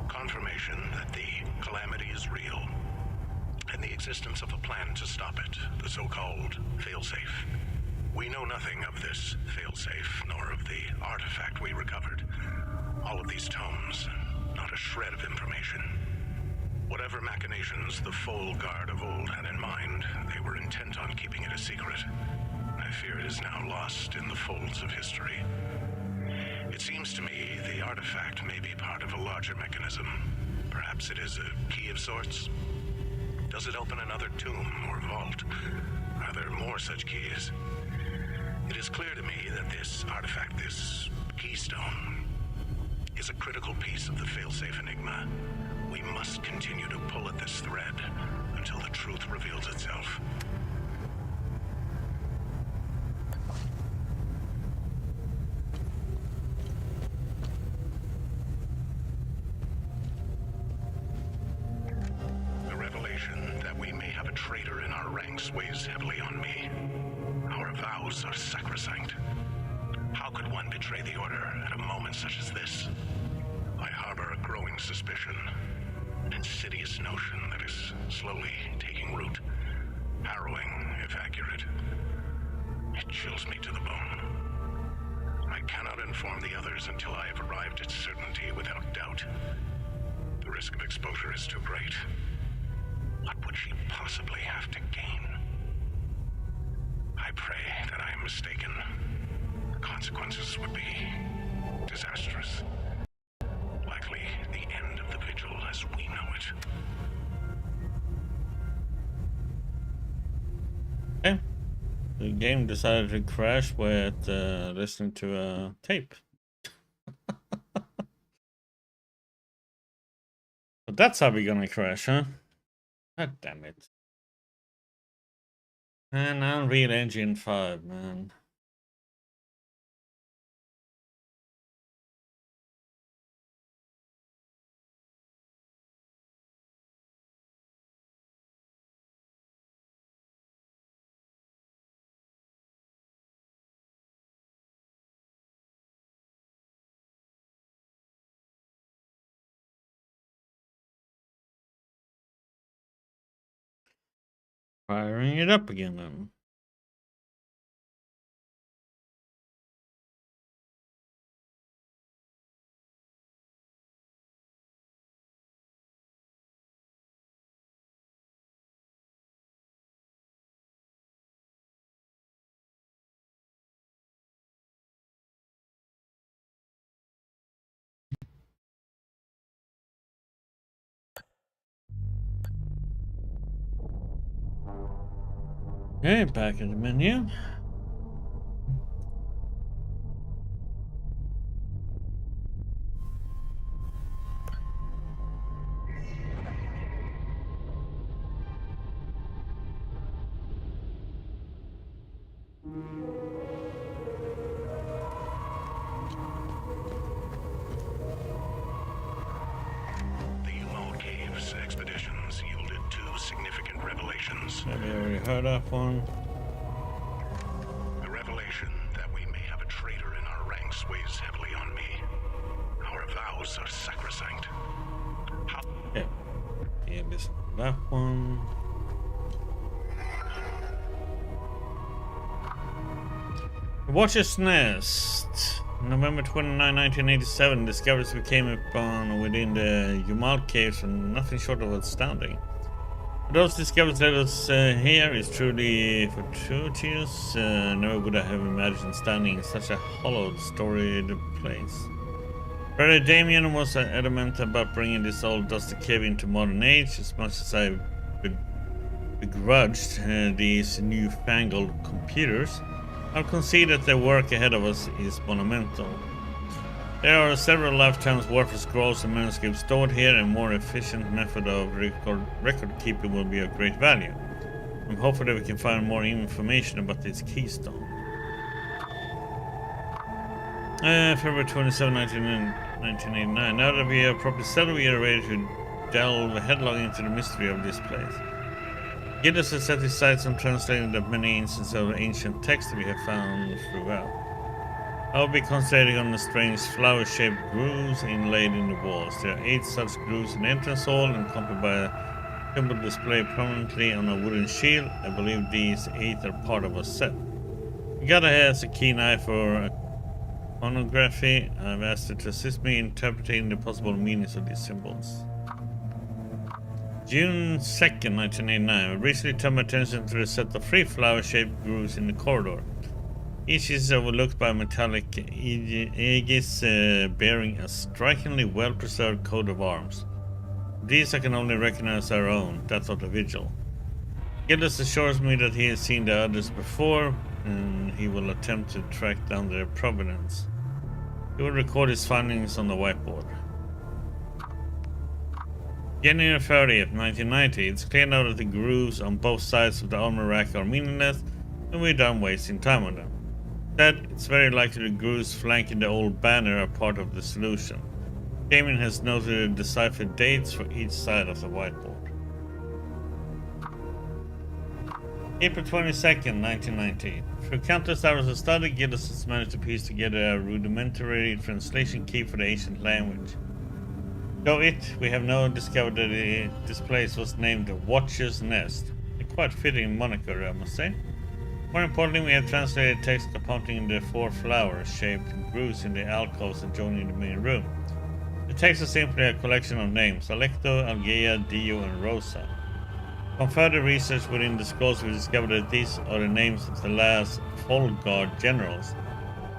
Confirmation that the calamity is real, and the existence of a plan to stop it, the so-called failsafe. We know nothing of this failsafe, nor of the artifact we recovered. All of these tomes, not a shred of information. Whatever machinations the Foal Guard of old had in mind, they were intent on keeping it a secret. I fear it is now lost in the folds of history. It seems to me the artifact may be part of a larger mechanism. Perhaps it is a key of sorts. Does it open another tomb or vault? Are there more such keys? It is clear to me that this artifact, this keystone, is a critical piece of the failsafe enigma. We must continue to pull at this thread until the truth reveals itself. Weighs heavily on me. Our vows are sacrosanct. How could one betray the Order at a moment such as this? I harbor a growing suspicion, an insidious notion that is slowly taking root. Harrowing, if accurate. It chills me to the bone. I cannot inform the others until I have arrived at certainty without doubt. The risk of exposure is too great. What would she possibly have to gain? I pray that I am mistaken. The consequences would be disastrous. Likely the end of the Vigil as we know it. Okay. The game decided to crash with listening to a tape. But that's how we're gonna crash, huh? God damn it. And Unreal Engine 5, man. Firing it up again then. Okay, back in the menu. The Umal Caves expeditions yielded 2 significant revelations. Have you already heard that one? The revelation that we may have a traitor in our ranks weighs heavily on me. Our vows are sacrosanct. How Yeah. Yeah, listen to that one. Watcher's Nest. November 29, 1987. Discoveries we came upon within the Umal Caves and nothing short of astounding. Those discoveries led us here is truly fortuitous. Never would I have imagined standing in such a hollowed, storied place. Brother Damien was adamant about bringing this old dusty cave into modern age, as much as I begrudged these newfangled computers. I'll concede that the work ahead of us is monumental. There are several lifetimes worth of scrolls and manuscripts stored here, and more efficient method of record keeping will be of great value. I'm hopeful that we can find more information about this keystone. February 27, 1989. Now that we have probably settled, we are ready to delve headlong into the mystery of this place. Gildas has set his sights on translating the many instances of ancient texts we have found throughout. I will be concentrating on the strange flower-shaped grooves inlaid in the walls. There are 8 such grooves in the entrance hall, accompanied by a symbol displayed prominently on a wooden shield. I believe these 8 are part of a set. Gada has a keen eye for iconography. I've asked her to assist me in interpreting the possible meanings of these symbols. June 2nd, 1989. I recently turned my attention to the set of 3 flower-shaped grooves in the corridor. Each is overlooked by a metallic aegis bearing a strikingly well-preserved coat of arms. These I can only recognize our own, that of the Vigil. Gildas assures me that he has seen the others before, and he will attempt to track down their provenance. He will record his findings on the whiteboard. January 30th, 1990. It's clear now that the grooves on both sides of the armor rack are meaningless, and we're done wasting time on them. Instead, it's very likely the grooves flanking the old banner are part of the solution. Damien has noted the deciphered dates for each side of the whiteboard. April 22nd, 1990. Through countless hours of study, Gildas has managed to piece together a rudimentary translation key for the ancient language. Though we have now discovered that this place was named the Watcher's Nest. A quite fitting moniker, I must say. More importantly, we have translated text accompanying the 4 flower-shaped grooves in the alcoves adjoining the main room. The text is simply a collection of names: Alecto, Algea, Dio, and Rosa. From further research within the scrolls, we discovered that these are the names of the last Folguard generals,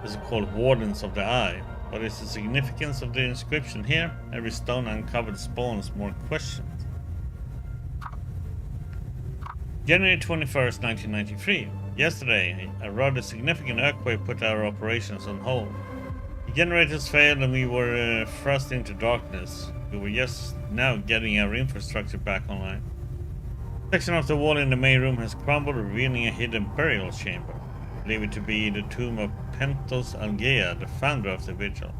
as called Wardens of the Eye. What is the significance of the inscription here? Every stone uncovered spawns more questions. January 21st, 1993. Yesterday, a rather significant earthquake put our operations on hold. The generators failed and we were thrust into darkness. We were just now getting our infrastructure back online. A section of the wall in the main room has crumbled, revealing a hidden burial chamber. Believe it to be the tomb of Pentos Algea, the founder of the Vigil.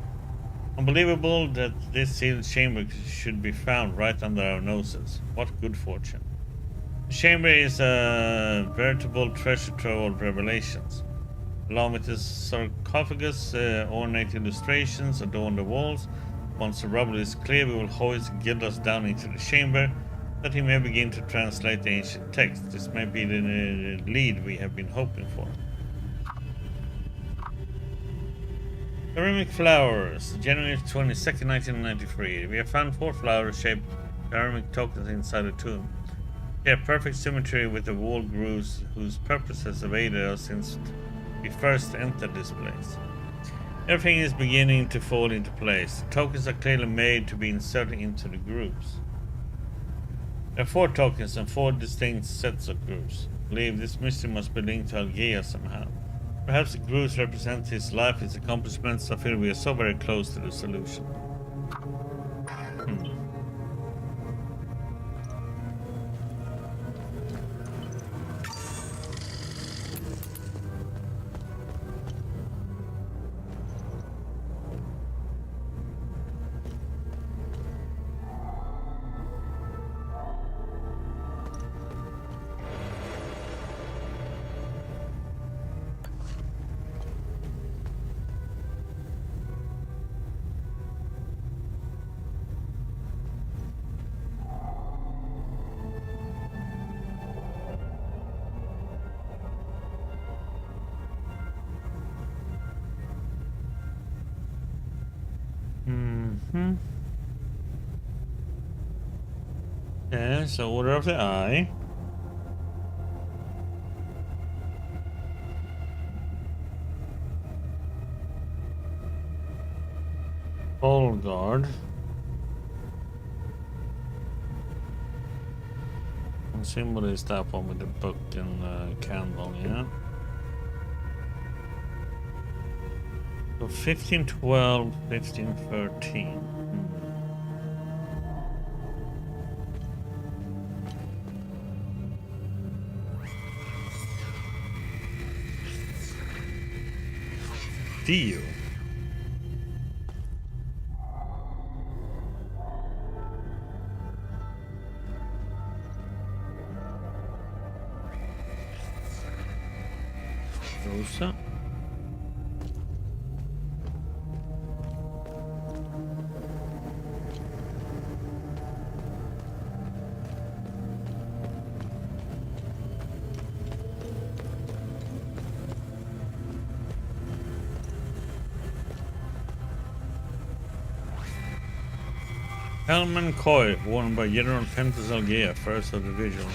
Unbelievable that this sealed chamber should be found right under our noses. What good fortune. The chamber is a veritable treasure trove of revelations. Along with the sarcophagus, ornate illustrations adorn the walls. Once the rubble is clear, we will hoist Gildas down into the chamber, that he may begin to translate the ancient text. This may be the lead we have been hoping for. Ceramic flowers, January 22nd, 1993. We have found 4 flower-shaped ceramic tokens inside the tomb. They have perfect symmetry with the wall grooves whose purpose has evaded us since we first entered this place. Everything is beginning to fall into place. The tokens are clearly made to be inserted into the grooves. There are 4 tokens and 4 distinct sets of grooves. I believe this mystery must be linked to Algea somehow. Perhaps the grooves represent his life, his accomplishments. I feel we are so very close to the solution. Yeah, so Order of the Eye. Guard. What symbol is that one with the book and candle, yeah? So 1512, 1513. Dio. Rosa. Helman Koi, worn by General Pentas Algea, first of the division.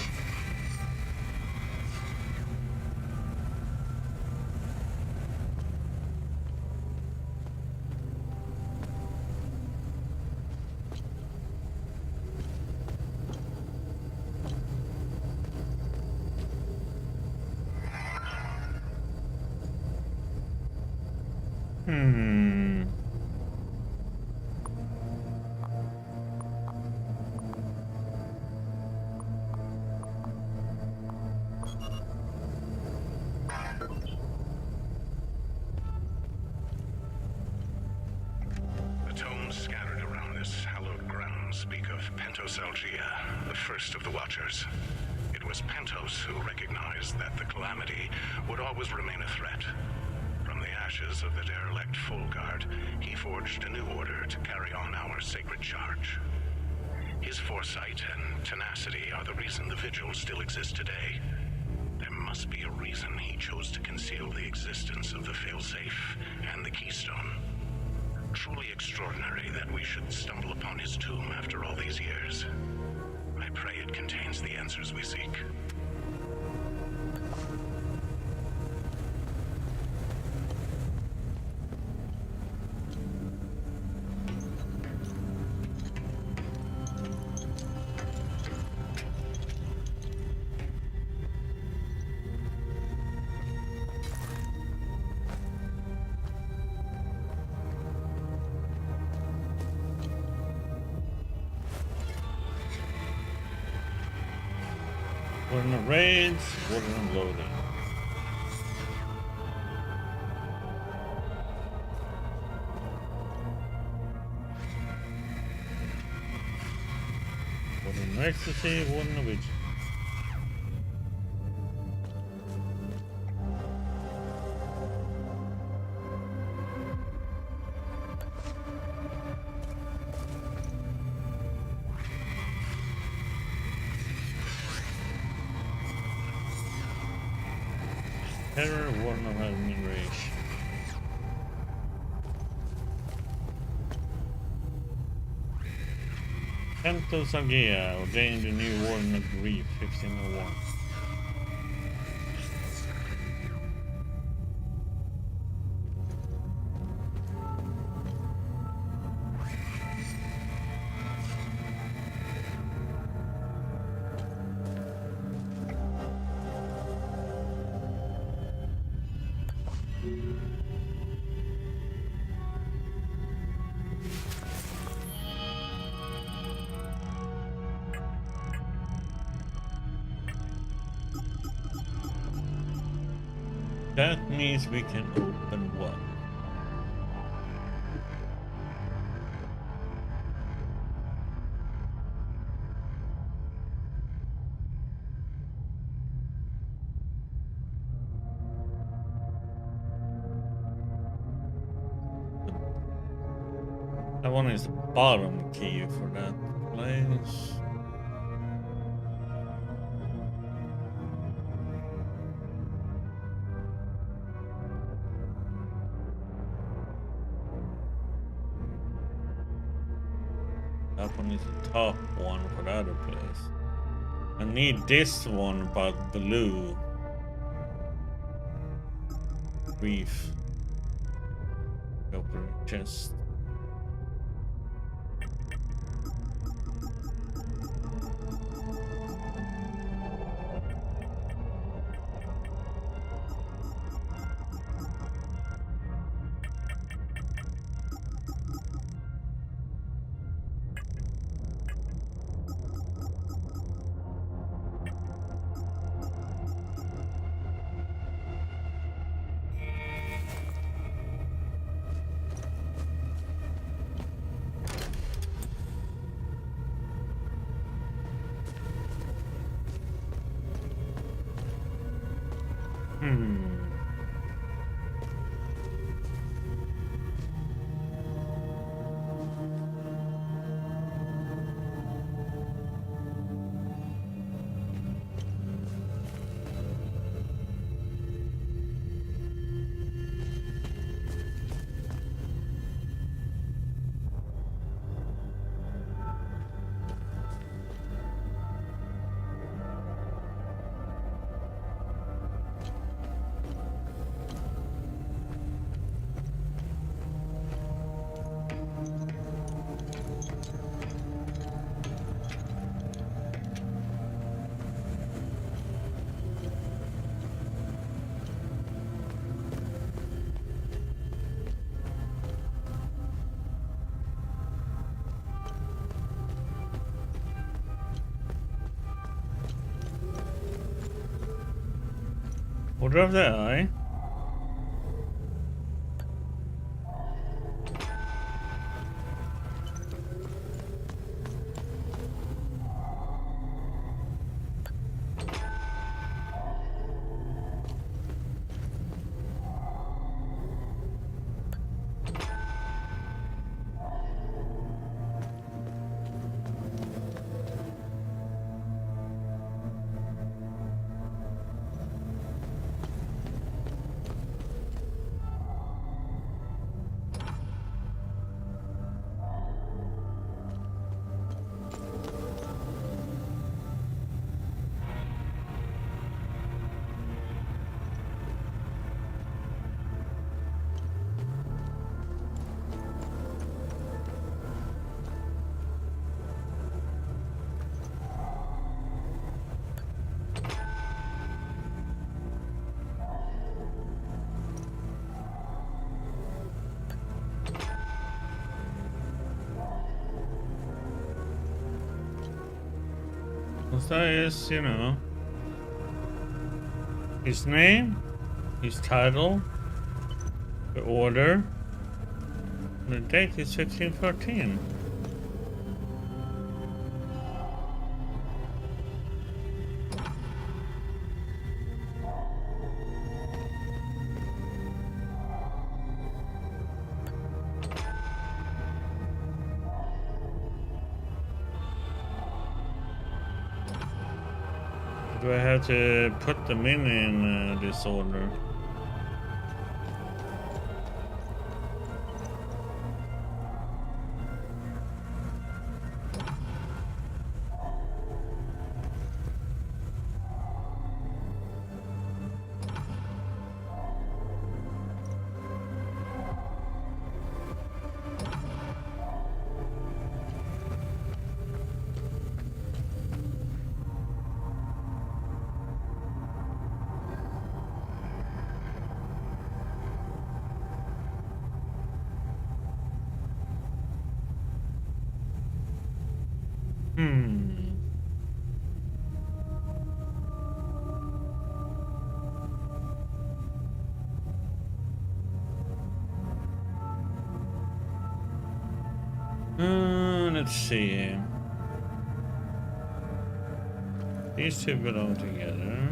Warden raids, Warden unloading. Warden ecstasy, Warden of Egypt. Terror, Warden of Admiration. Pentos Algea ordained the new Warden of Grief, 1501. That means we can open what? That one is the bottom key for that place. That one is the top one for the other place. I need this one, but blue. Reef. Open chest. Order of the Eye. That is, you know, his name, his title, the order, and the date is 1514. Do I have to put them in this order? Let's see. These two belong together.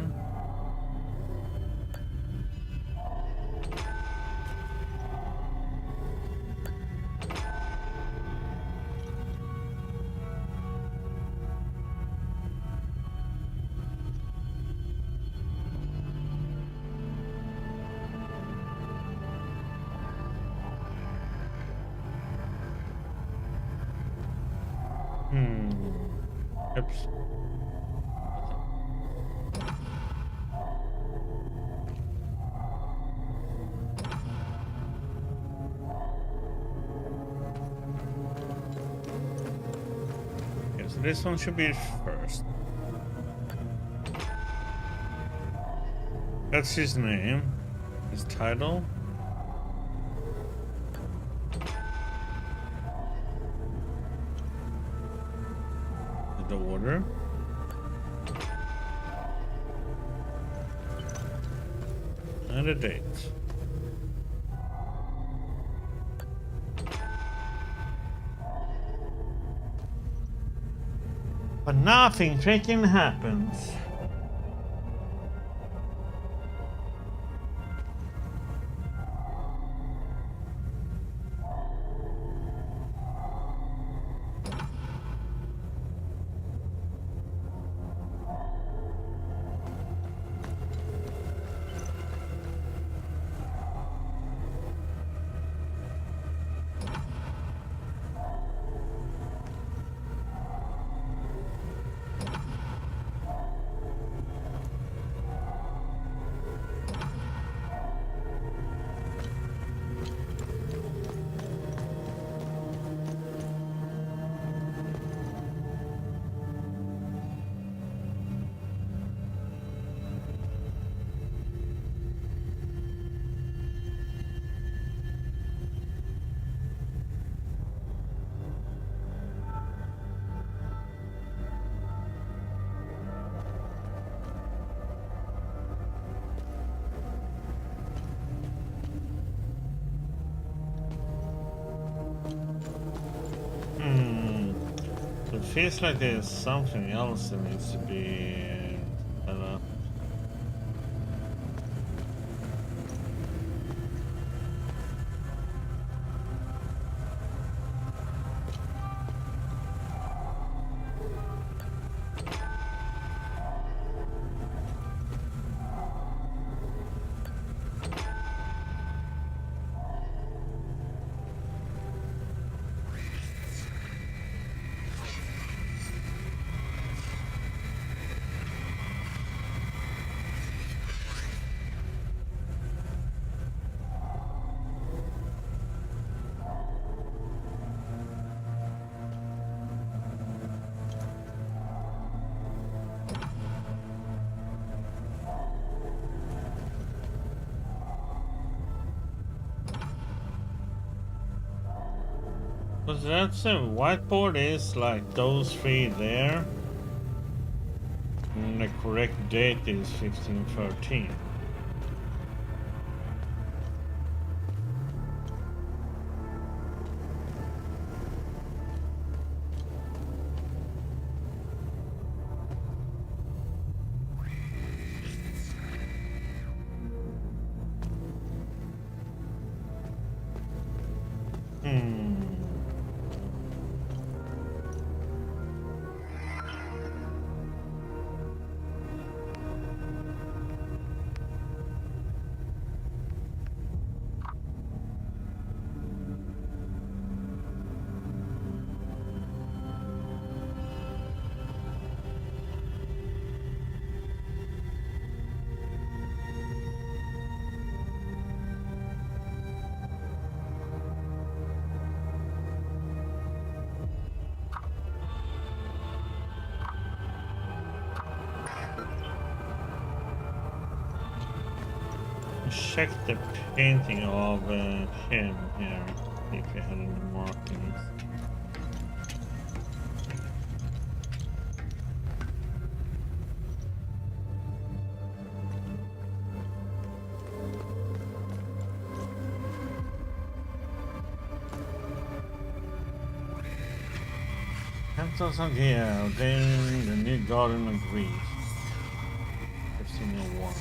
Oops. Okay, so this one should be first. That's his name. His title. The order. And a date. But nothing freaking happens. It feels like there's something else that needs to be Because that's a whiteboard is like those three there. And the correct date is 1513. Check the painting of him here, if you had any markings. Pentos and here, ordaining the new Garden of Greece. 1501.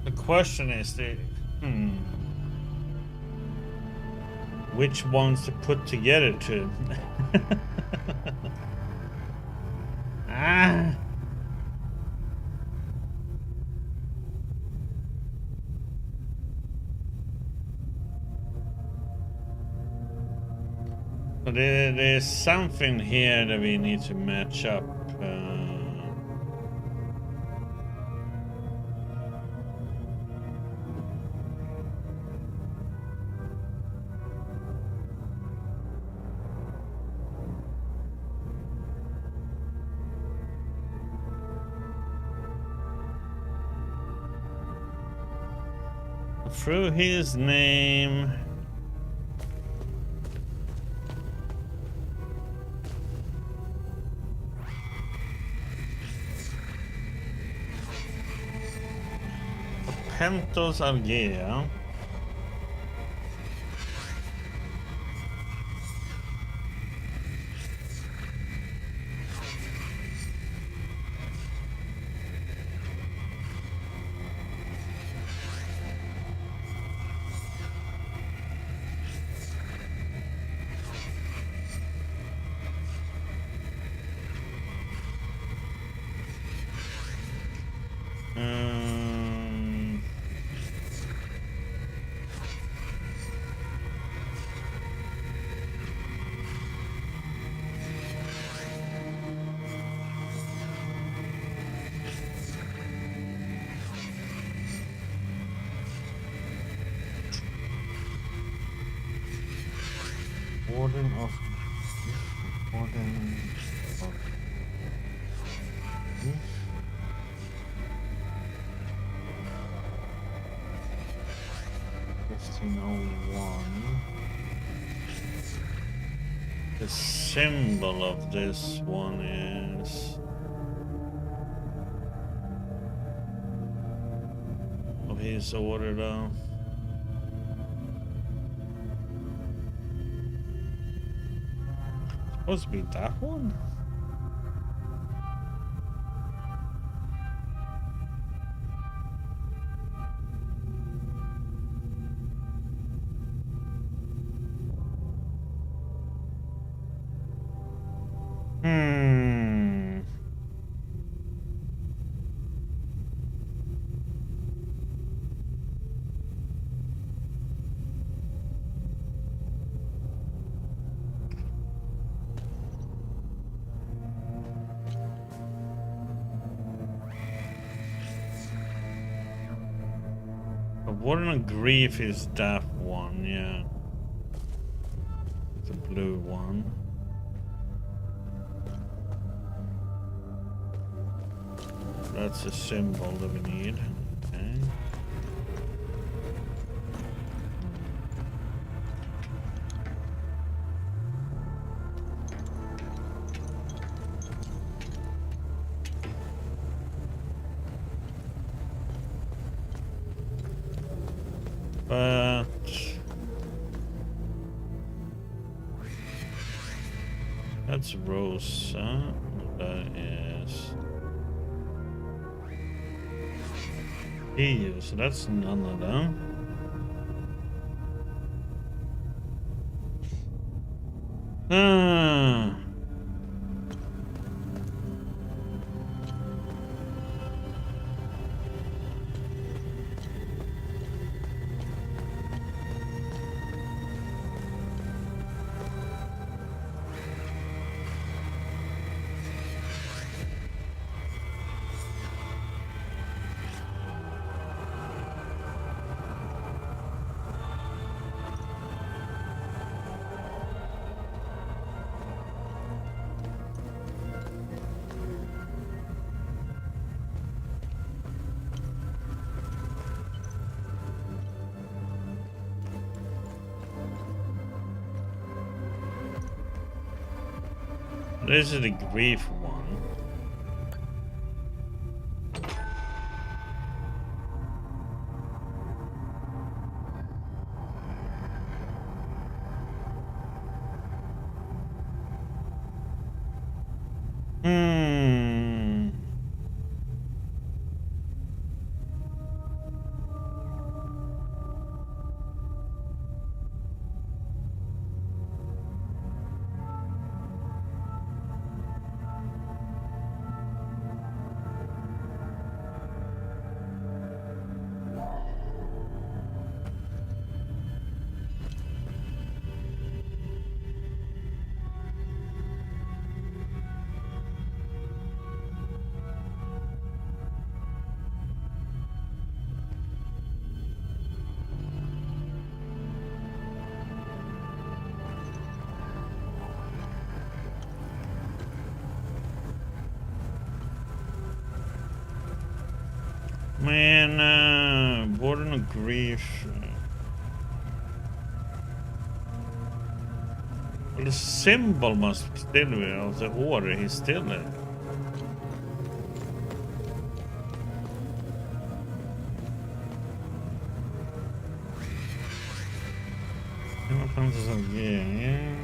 The question is which ones to put together to? Ah. But there's something here that we need to match up. Through his name. Pentos Argea. Warden of 1501. The symbol of this one is of his order though. Supposed to be that one? Warden of Grief is that one, yeah. The blue one. That's a symbol that we need. Okay. But that's Rosa. That is EU, so that's none of them. This is the grief one. Man, Warden of Grief. Well, the symbol must still be of the order he's still in. Yeah.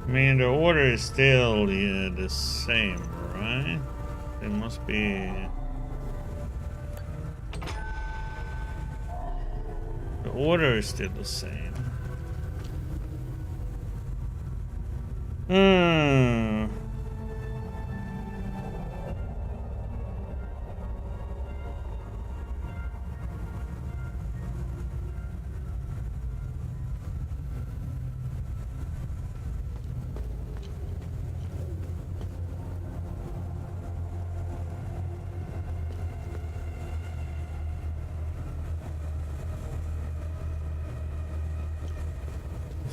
I mean, the order is still the same, right? It must be... The order is still the same.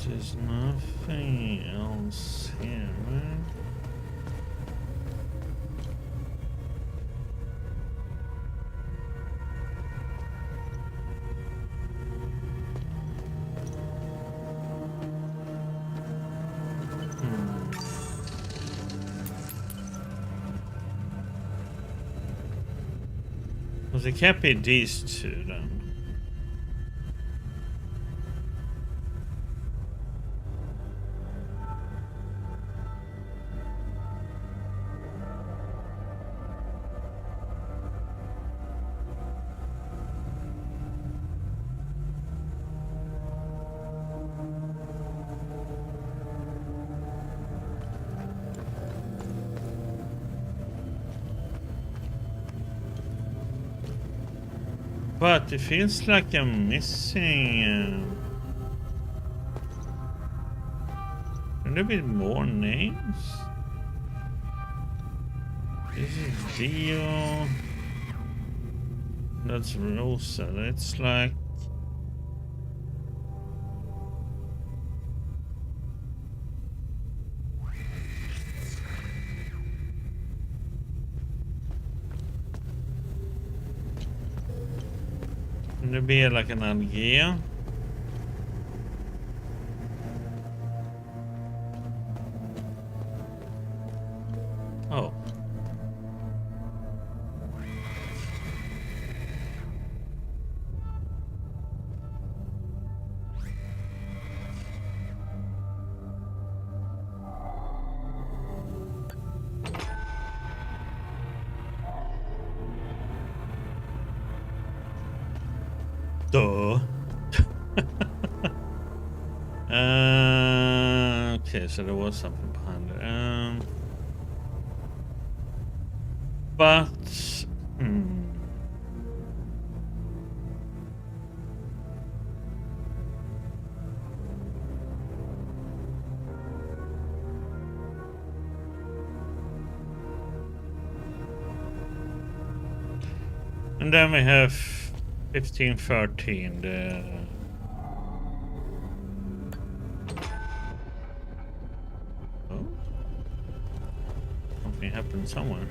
There's nothing else here, right? Well, it can't be these two then. But it feels like I'm missing... Can there be more names? This is Dio. That's Rosa. That's like... Can there be like an Algea? Oh. Duh. Okay, so there was something behind it. But and then we have 1513, oh, something happened somewhere.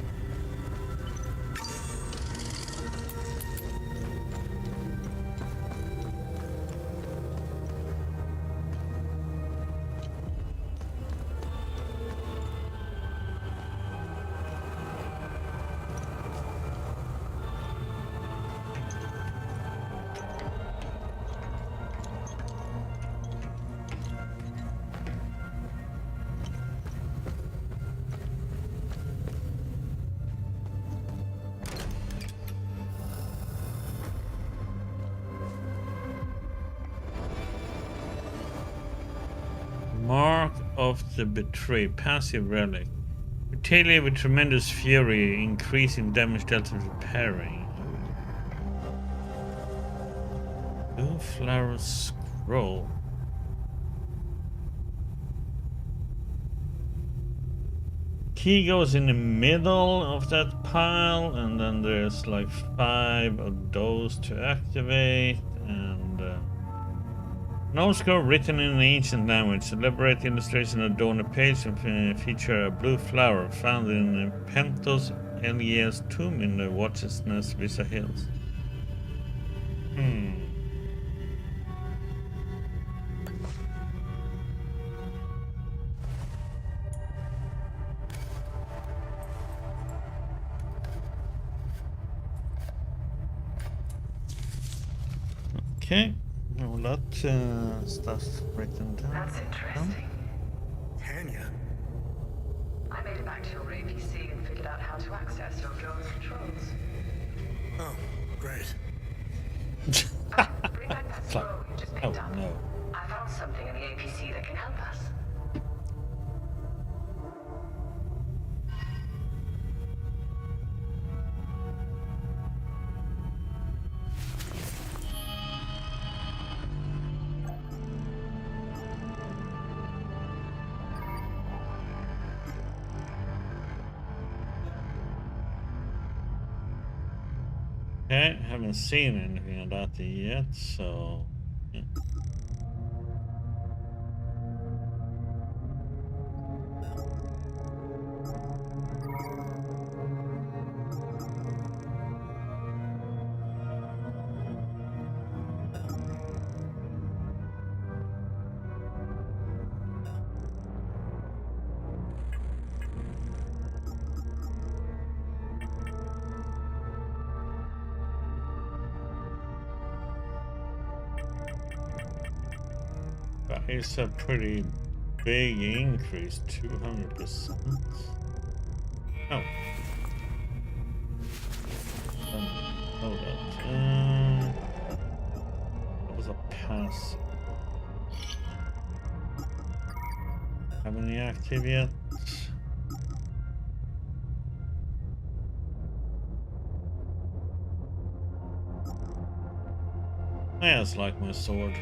of the betrayed. Passive relic. Retaliate with tremendous fury, increasing damage dealt and repairing. Blue flower scroll. Key goes in the middle of that pile, and then there's like 5 of those to activate, and no scroll written in ancient language. Elaborate illustration adorn a page and feature a blue flower found in Pentos Eliel's tomb in the Watcher's Nest, Visa Hills. Okay, a lot stuff written down. That's interesting. Tanya. I made it back to your APC and figured out how to access your drone's controls. Oh, great. Bring back that scroll you just picked up. No. I found something in the APC that can help us. Okay, haven't seen anything of that yet, so yeah. That is a pretty big increase, 200%. Oh. Hold on. That was a pass. Have any active yet? Yeah, it's like my sword.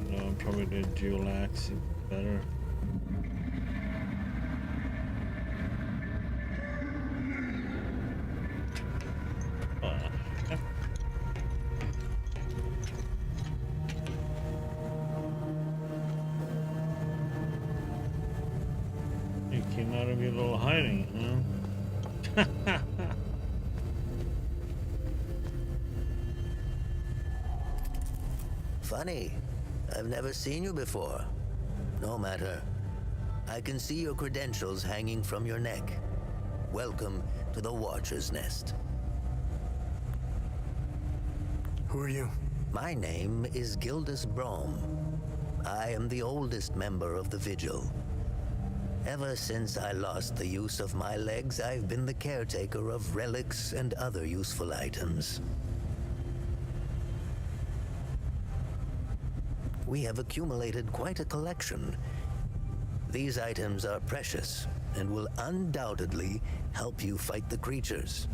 No, probably the dual axe better. Okay. You came out of your little hiding, huh? Funny. I've never seen you before. No matter. I can see your credentials hanging from your neck. Welcome to the Watcher's Nest. Who are you? My name is Gildas Brom. I am the oldest member of the Vigil. Ever since I lost the use of my legs, I've been the caretaker of relics and other useful items. We have accumulated quite a collection. These items are precious and will undoubtedly help you fight the creatures.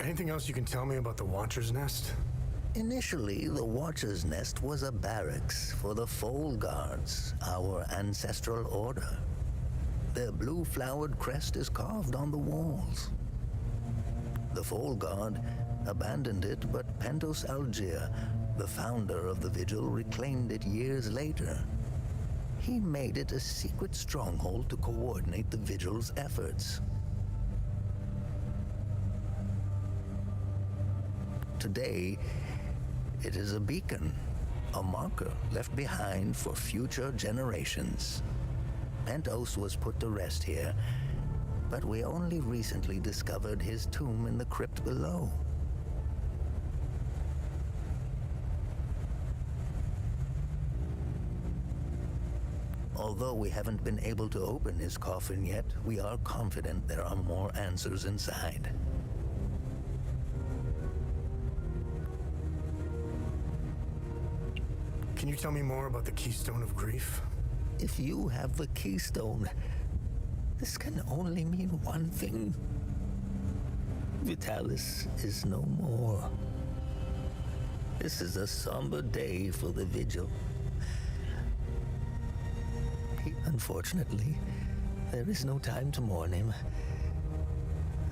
Anything else you can tell me about the Watcher's Nest? Initially, the Watcher's Nest was a barracks for the Foal Guards, our ancestral order. Their blue-flowered crest is carved on the walls. The Foal Guard abandoned it, but Pentos Algier, the founder of the Vigil, reclaimed it years later. He made it a secret stronghold to coordinate the Vigil's efforts. Today, it is a beacon, a marker left behind for future generations. Pentos was put to rest here, but we only recently discovered his tomb in the crypt below. Although we haven't been able to open his coffin yet, we are confident there are more answers inside. Can you tell me more about the Keystone of Grief? If you have the keystone, this can only mean one thing. Vitalis is no more. This is a somber day for the Vigil. Unfortunately, there is no time to mourn him.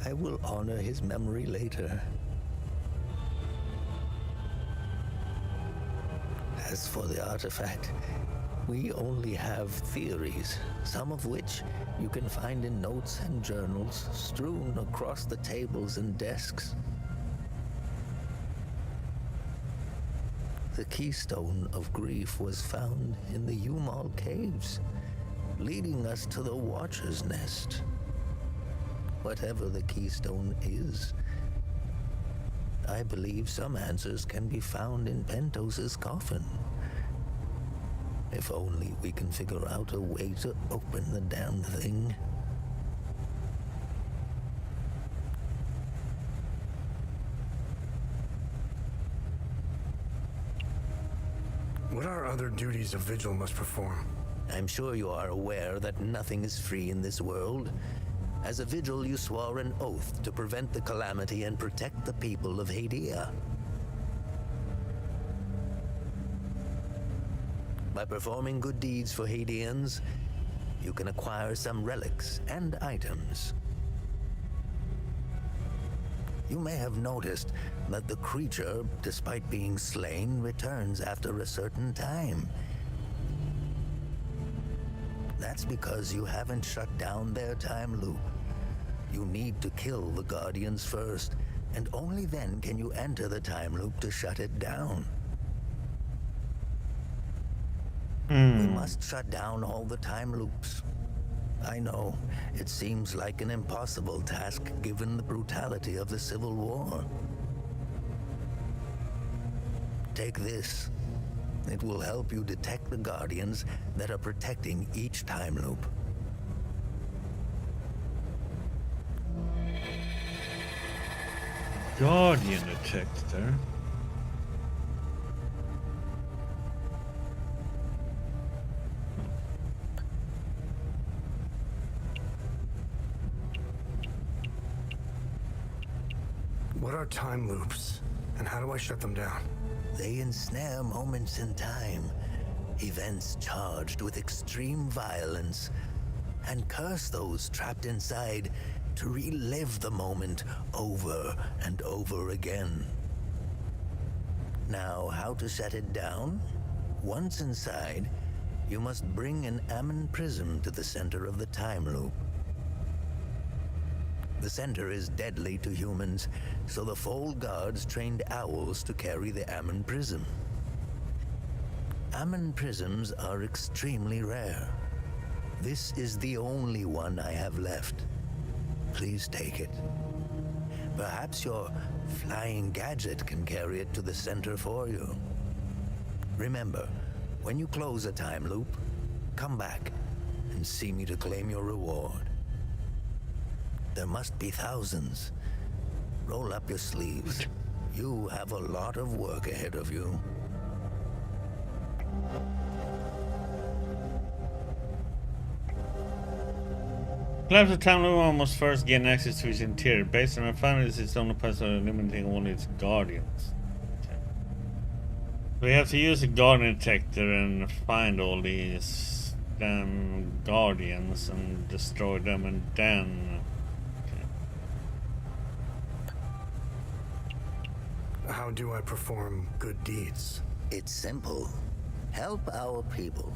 I will honor his memory later. As for the artifact, we only have theories, some of which you can find in notes and journals strewn across the tables and desks. The Keystone of Grief was found in the Umal Caves, leading us to the Watcher's Nest. Whatever the Keystone is, I believe some answers can be found in Pentos's coffin. If only we can figure out a way to open the damn thing. What are other duties a Vigil must perform? I'm sure you are aware that nothing is free in this world. As a Vigil, you swore an oath to prevent the calamity and protect the people of Hadia. By performing good deeds for Hadians, you can acquire some relics and items. You may have noticed that the creature, despite being slain, returns after a certain time. That's because you haven't shut down their time loop. You need to kill the Guardians first, and only then can you enter the time loop to shut it down. We must shut down all the time loops. I know, it seems like an impossible task given the brutality of the Civil War. Take this. It will help you detect the Guardians that are protecting each time loop. Guardian detector. What are time loops, and how do I shut them down? They ensnare moments in time, events charged with extreme violence, and curse those trapped inside to relive the moment over and over again. Now, how to shut it down? Once inside, you must bring an Ammon prism to the center of the time loop. The center is deadly to humans, so the Fold Guards trained owls to carry the Ammon prism. Ammon prisms are extremely rare. This is the only one I have left. Please take it. Perhaps your flying gadget can carry it to the center for you. Remember, when you close a time loop, come back and see me to claim your reward. There must be thousands. Roll up your sleeves. You have a lot of work ahead of you. Collapse of time loop must first gain access to its interior. Based on our findings, it's only possible limiting only its guardians. Okay. We have to use a guardian detector and find all these damn guardians and destroy them, and then How do I perform good deeds? It's simple. Help our people.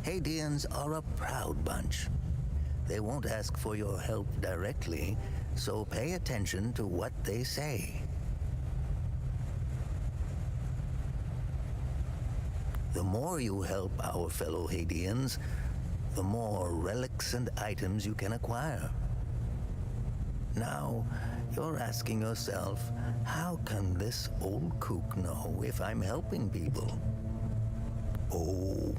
Hadians are a proud bunch. They won't ask for your help directly, so pay attention to what they say. The more you help our fellow Hadians, the more relics and items you can acquire. Now, you're asking yourself, how can this old kook know if I'm helping people? Oh,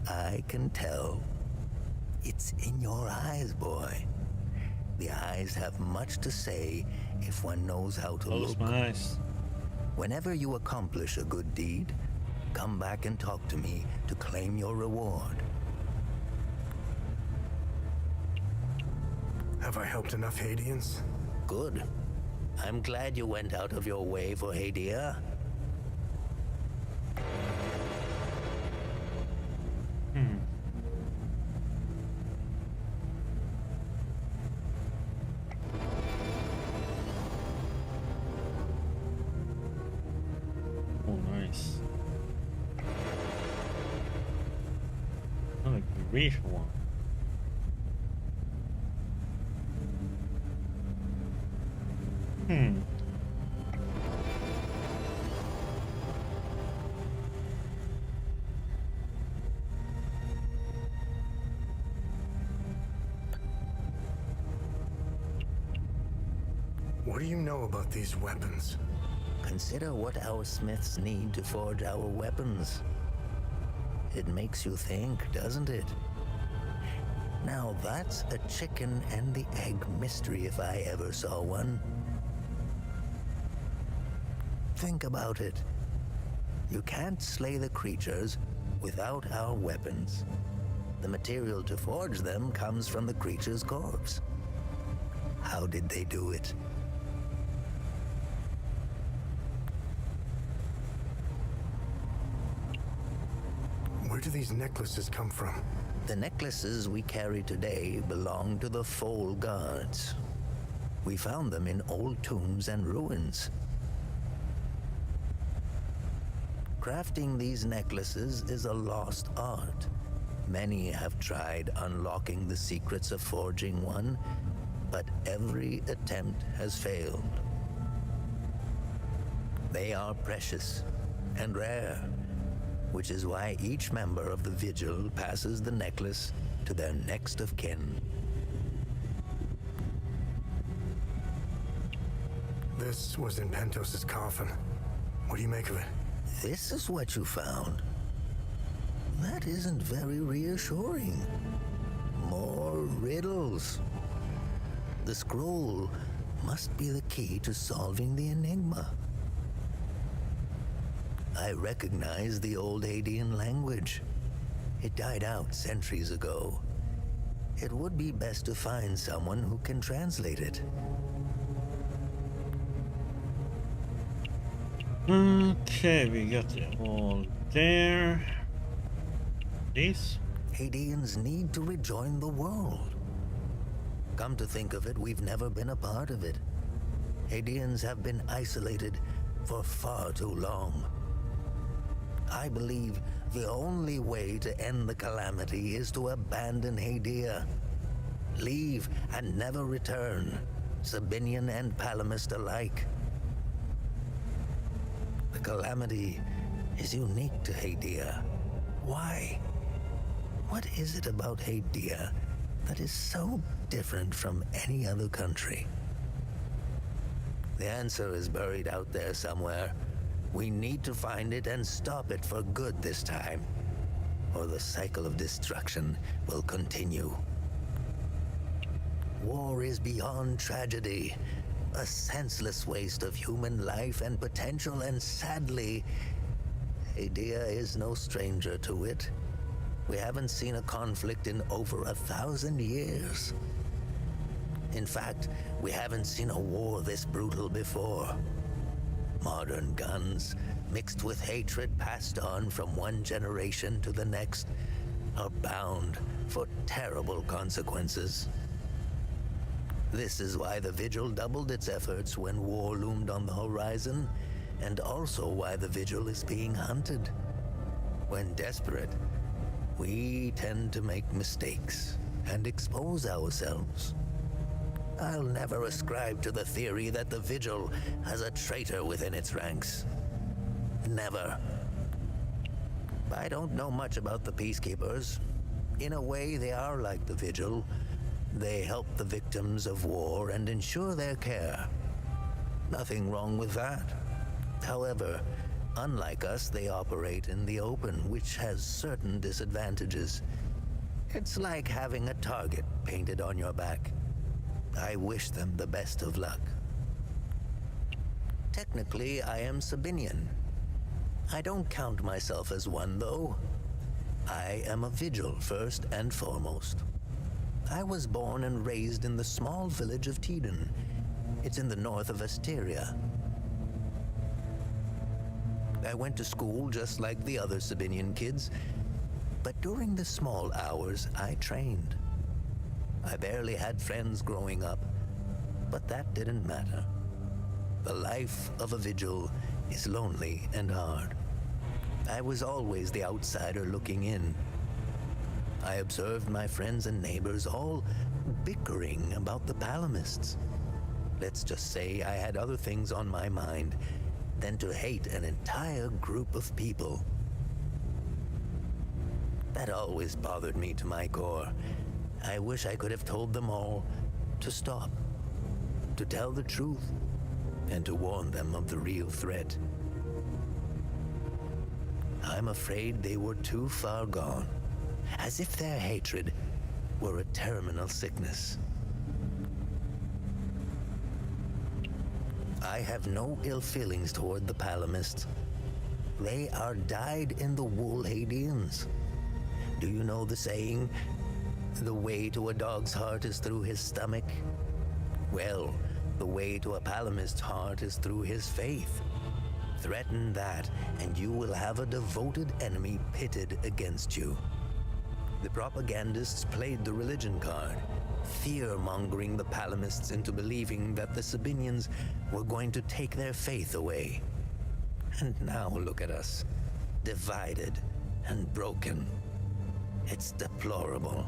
I can tell. It's in your eyes, boy. The eyes have much to say if one knows how to Close look. my eyes. Whenever you accomplish a good deed, come back and talk to me to claim your reward. Have I helped enough Hadeans? Good. I'm glad you went out of your way for Hadia. Oh, nice. Another great one. What do you know about these weapons? Consider what our smiths need to forge our weapons. It makes you think, doesn't it? Now that's a chicken and the egg mystery if I ever saw one. Think about it. You can't slay the creatures without our weapons. The material to forge them comes from the creature's corpse. How did they do it? Where do these necklaces come from? The necklaces we carry today belong to the Foal Guards. We found them in old tombs and ruins. Crafting these necklaces is a lost art. Many have tried unlocking the secrets of forging one, but every attempt has failed. They are precious and rare, which is why each member of the Vigil passes the necklace to their next of kin. This was in Pentos's coffin. What do you make of it? This is what you found. That isn't very reassuring. More riddles. The scroll must be the key to solving the enigma. I recognize the old Hadean language. It died out centuries ago. It would be best to find someone who can translate it. Okay, we got it all there. These? Hadeans need to rejoin the world. Come to think of it, we've never been a part of it. Hadeans have been isolated for far too long. I believe the only way to end the calamity is to abandon Hadia. Leave and never return, Sabinian and Palamist alike. The calamity is unique to Hadia. Why? What is it about Hadia that is so different from any other country? The answer is buried out there somewhere. We need to find it and stop it for good this time, or the cycle of destruction will continue. War is beyond tragedy, a senseless waste of human life and potential, and sadly, Hadia is no stranger to it. We haven't seen a conflict in over 1,000 years. In fact, we haven't seen a war this brutal before. Modern guns, mixed with hatred passed on from one generation to the next, are bound for terrible consequences. This is why the Vigil doubled its efforts when war loomed on the horizon, and also why the Vigil is being hunted. When desperate, we tend to make mistakes and expose ourselves. I'll never ascribe to the theory that the Vigil has a traitor within its ranks. Never. I don't know much about the Peacekeepers. In a way, they are like the Vigil. They help the victims of war and ensure their care. Nothing wrong with that. However, Unlike us, they operate in the open, which has certain disadvantages. It's like having a target painted on your back. I wish them the best of luck. Technically, I am Sabinian. I don't count myself as one, though. I am a Vigil, first and foremost. I was born and raised in the small village of Teden. It's in the north of Asteria. I went to school just like the other Sabinian kids, but during the small hours, I trained. I barely had friends growing up, but that didn't matter. The life of a Vigil is lonely and hard. I was always the outsider looking in. I observed my friends and neighbors all bickering about the Palamists. Let's just say I had other things on my mind than to hate an entire group of people. That always bothered me to my core. I wish I could have told them all to stop, to tell the truth, and to warn them of the real threat. I'm afraid they were too far gone, as if their hatred were a terminal sickness. I have no ill feelings toward the Palamists. They are dyed-in-the-wool Hadeans. Do you know the saying, the way to a dog's heart is through his stomach? Well, the way to a Palamist's heart is through his faith. Threaten that, and you will have a devoted enemy pitted against you. The propagandists played the religion card, fear-mongering the Palamists into believing that the Sabinians were going to take their faith away. And now look at us, divided and broken. It's deplorable.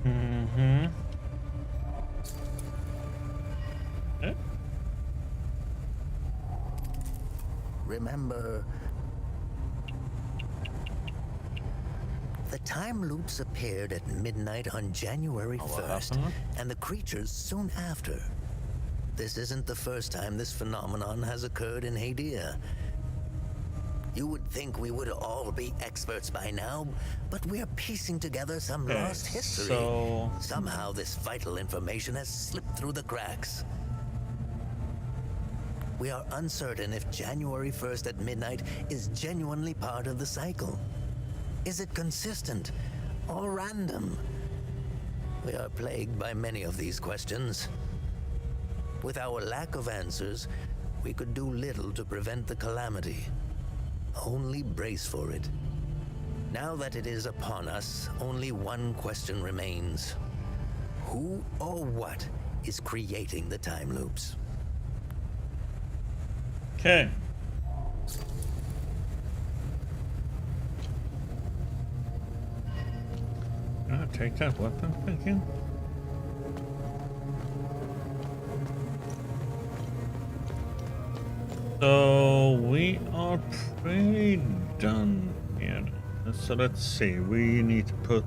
Mm-hmm. Eh? Remember, the time loops appeared at midnight on January 1st, and the creatures soon after. This isn't the first time this phenomenon has occurred in Hadia. You would think we would all be experts by now, but we're piecing together some lost history. So Somehow this vital information has slipped through the cracks. We are uncertain if January 1st at midnight is genuinely part of the cycle. Is it consistent or random? We are plagued by many of these questions. With our lack of answers, we could do little to prevent the calamity. Only brace for it. Now that it is upon us, only one question remains. Who or what is creating the time loops? okay. Take that weapon, thank you. So we are pretty done here. So let's see. We need to put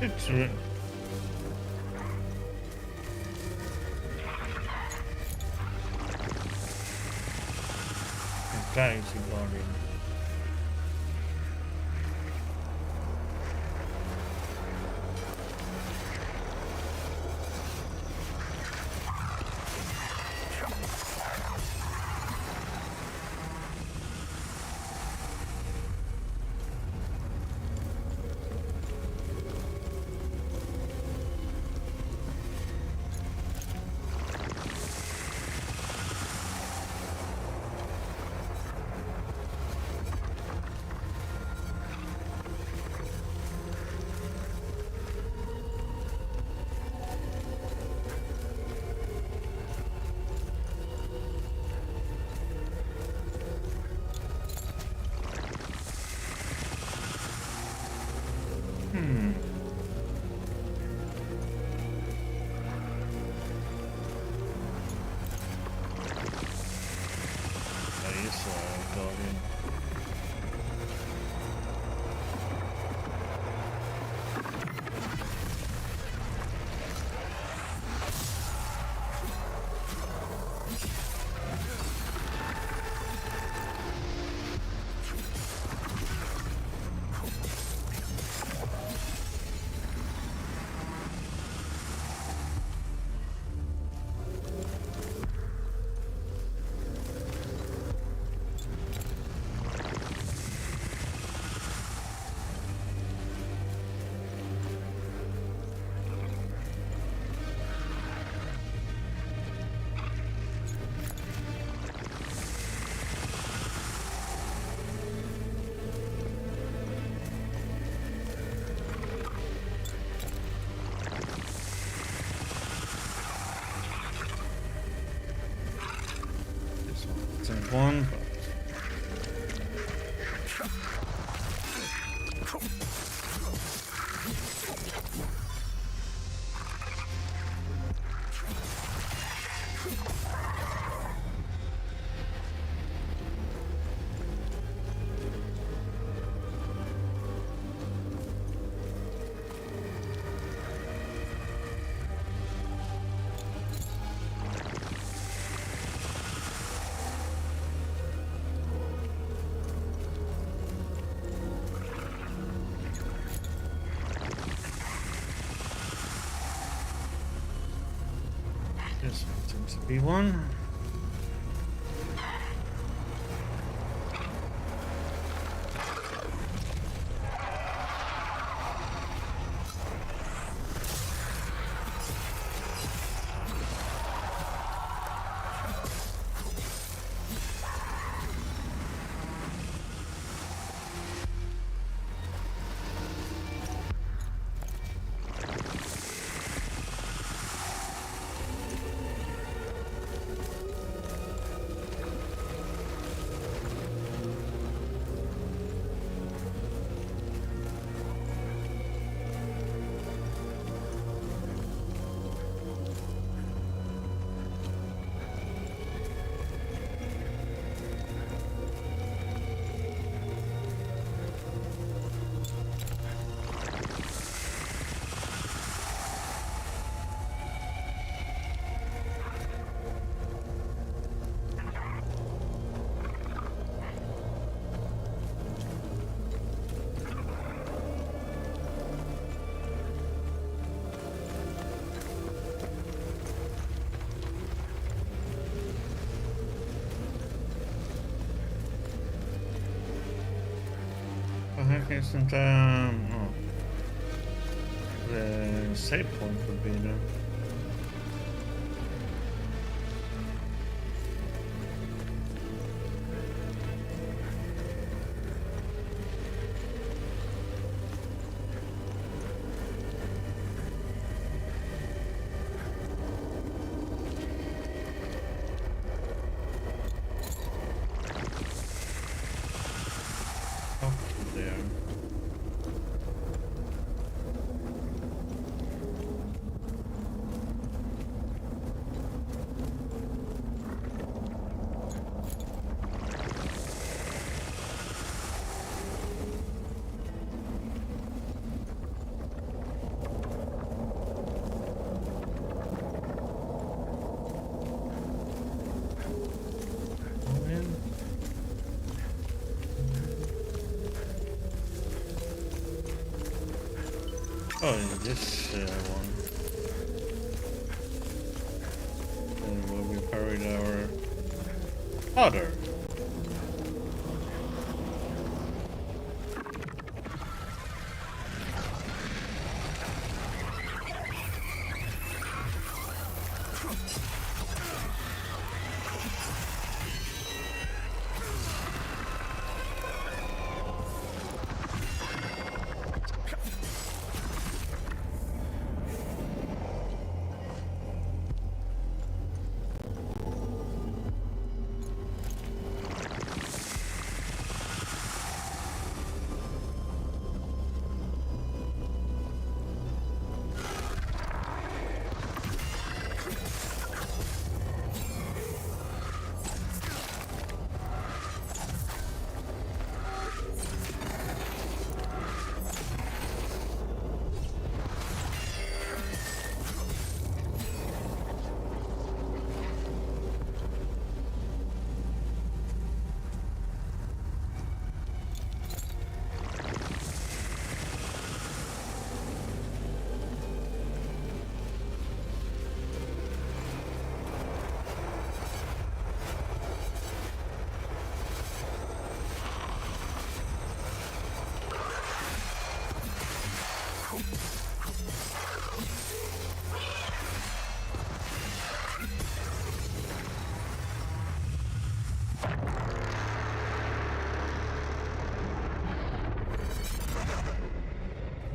It's Galaxy Guardian. Guardian. One. This one seems to be one. Heck isn't oh. The save point would be there. Oh, in this one. And where we buried our father.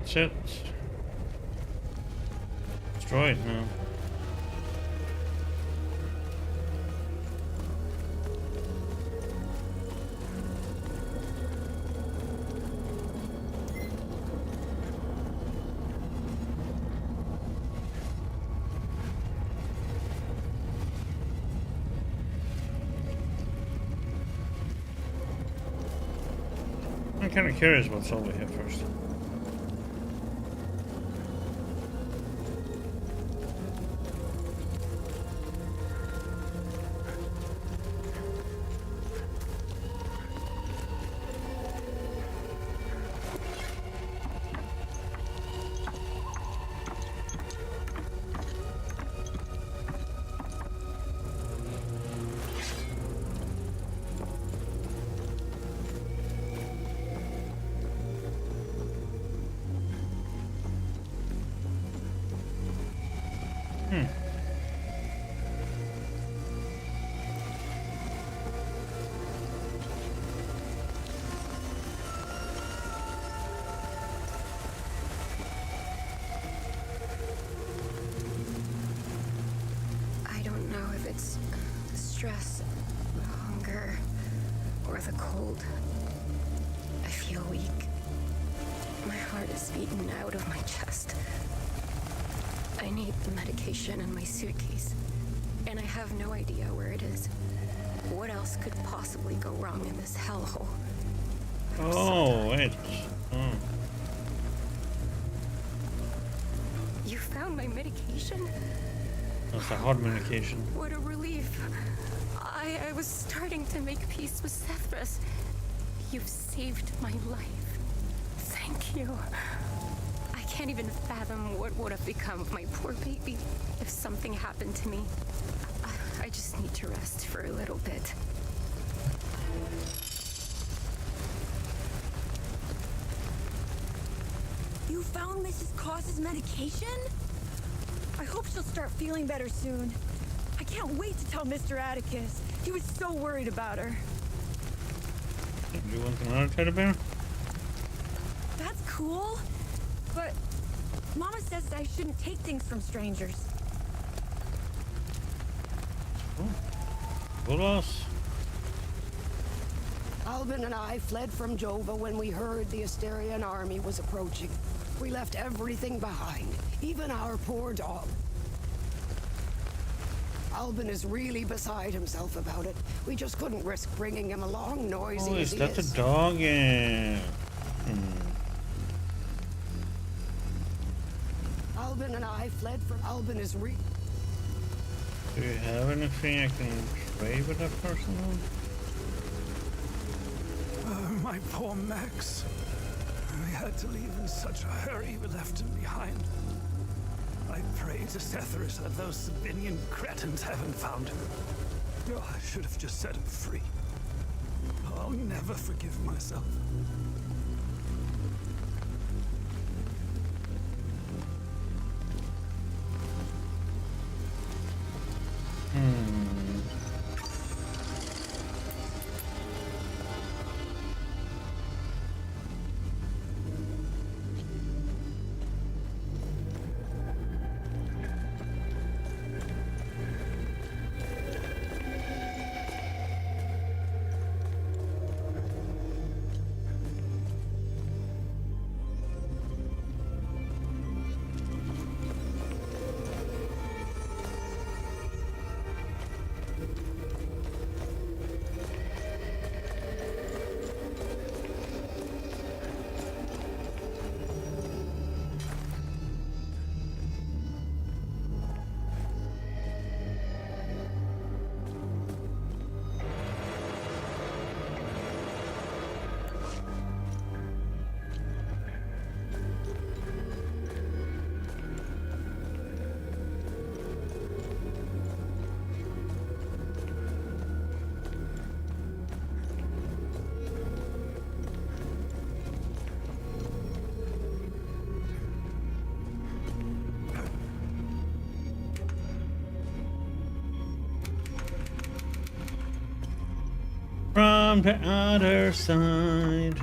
That's it. Destroy it now. I'm kind of curious what's over here first. I don't know if it's the stress, the hunger, or the cold. I feel weak. My heart is beaten out of my chest. I need the medication in my suitcase, and I have no idea where it is. What else could possibly go wrong in this hellhole? Oh, wait. Oh. You found my medication? That's a hard medication. What a relief. I was starting to make peace with Sethras. You've saved my life. Thank you. I can't even fathom what would have become of my poor baby if something happened to me. I just need to rest for a little bit. You found Mrs. Cross's medication? I hope she'll start feeling better soon. I can't wait to tell Mr. Atticus. He was so worried about her. Do you want another teddy bear? That's cool, but Mama says I shouldn't take things from strangers. What else? Albin and I fled from Jova when we heard the Asterian army was approaching. We left everything behind, even our poor dog. Albin is really beside himself about it. We just couldn't risk bringing him along, noisy as he is. Oh, is that the dog? Yeah. Albin and I fled from... Albin is Do you have anything I can trade with that person? My poor Max. had to leave in such a hurry we left him behind. I pray to Sethris that those Sabinian cretins haven't found him. Oh, I should have just set him free. I'll never forgive myself. From the other side.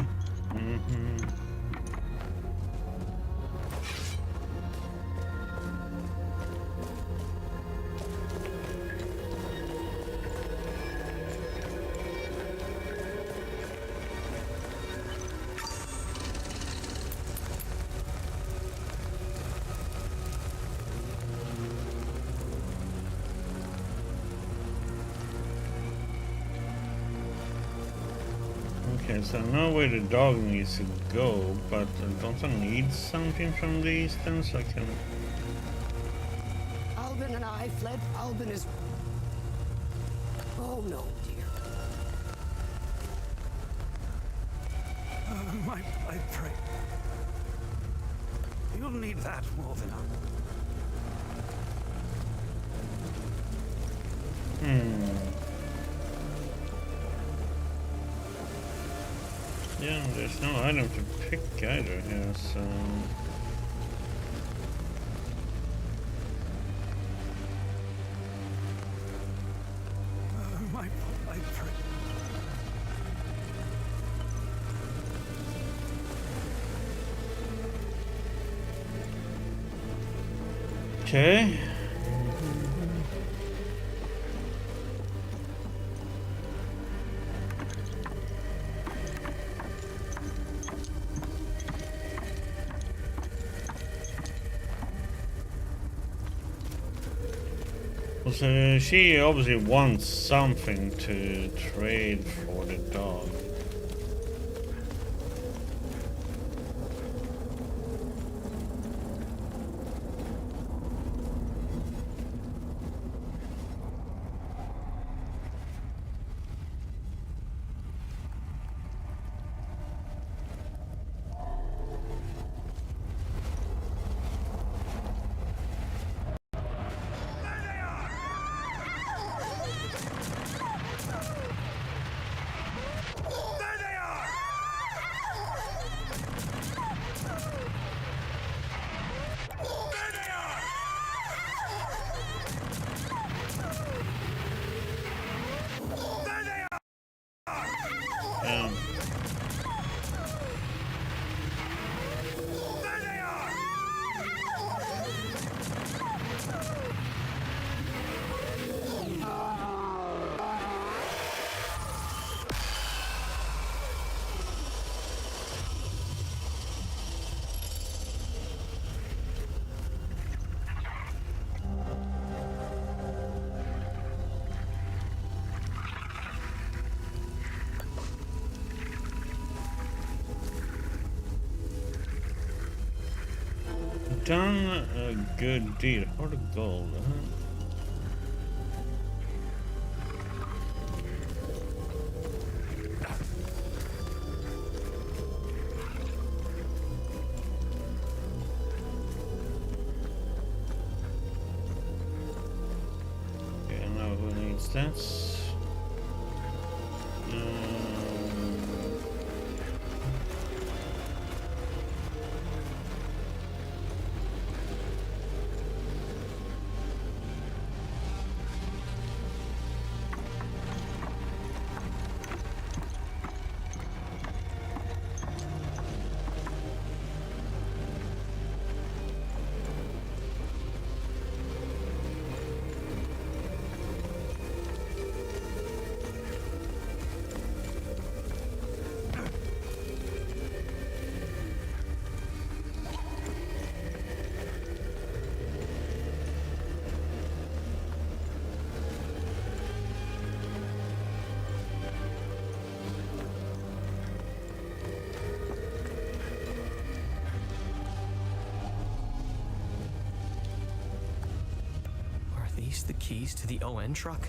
Okay, so I know where the dog needs to go, but don't I need something from these then so I can... Albin and I fled. Albin is... Oh no, dear. I pray. You'll need that more than Yeah, there's no item to pick either here, so... I pray. Okay. So she obviously wants something to trade for the dog. Done a good deed. Heart of gold, huh? That's... The keys to the ON truck?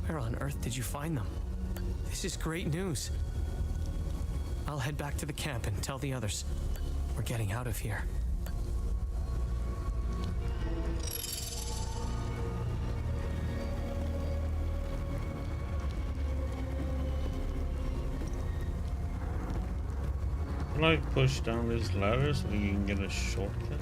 Where on earth did you find them? This is great news. I'll head back to the camp and tell the others. We're getting out of here. Can I push down these ladders so we can get a shortcut?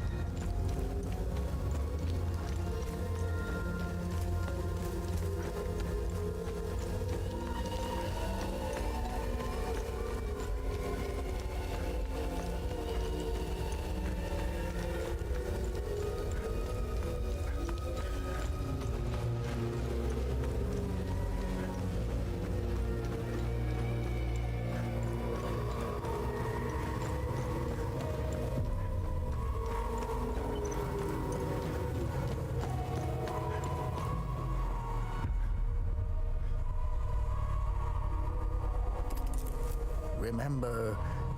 Remember,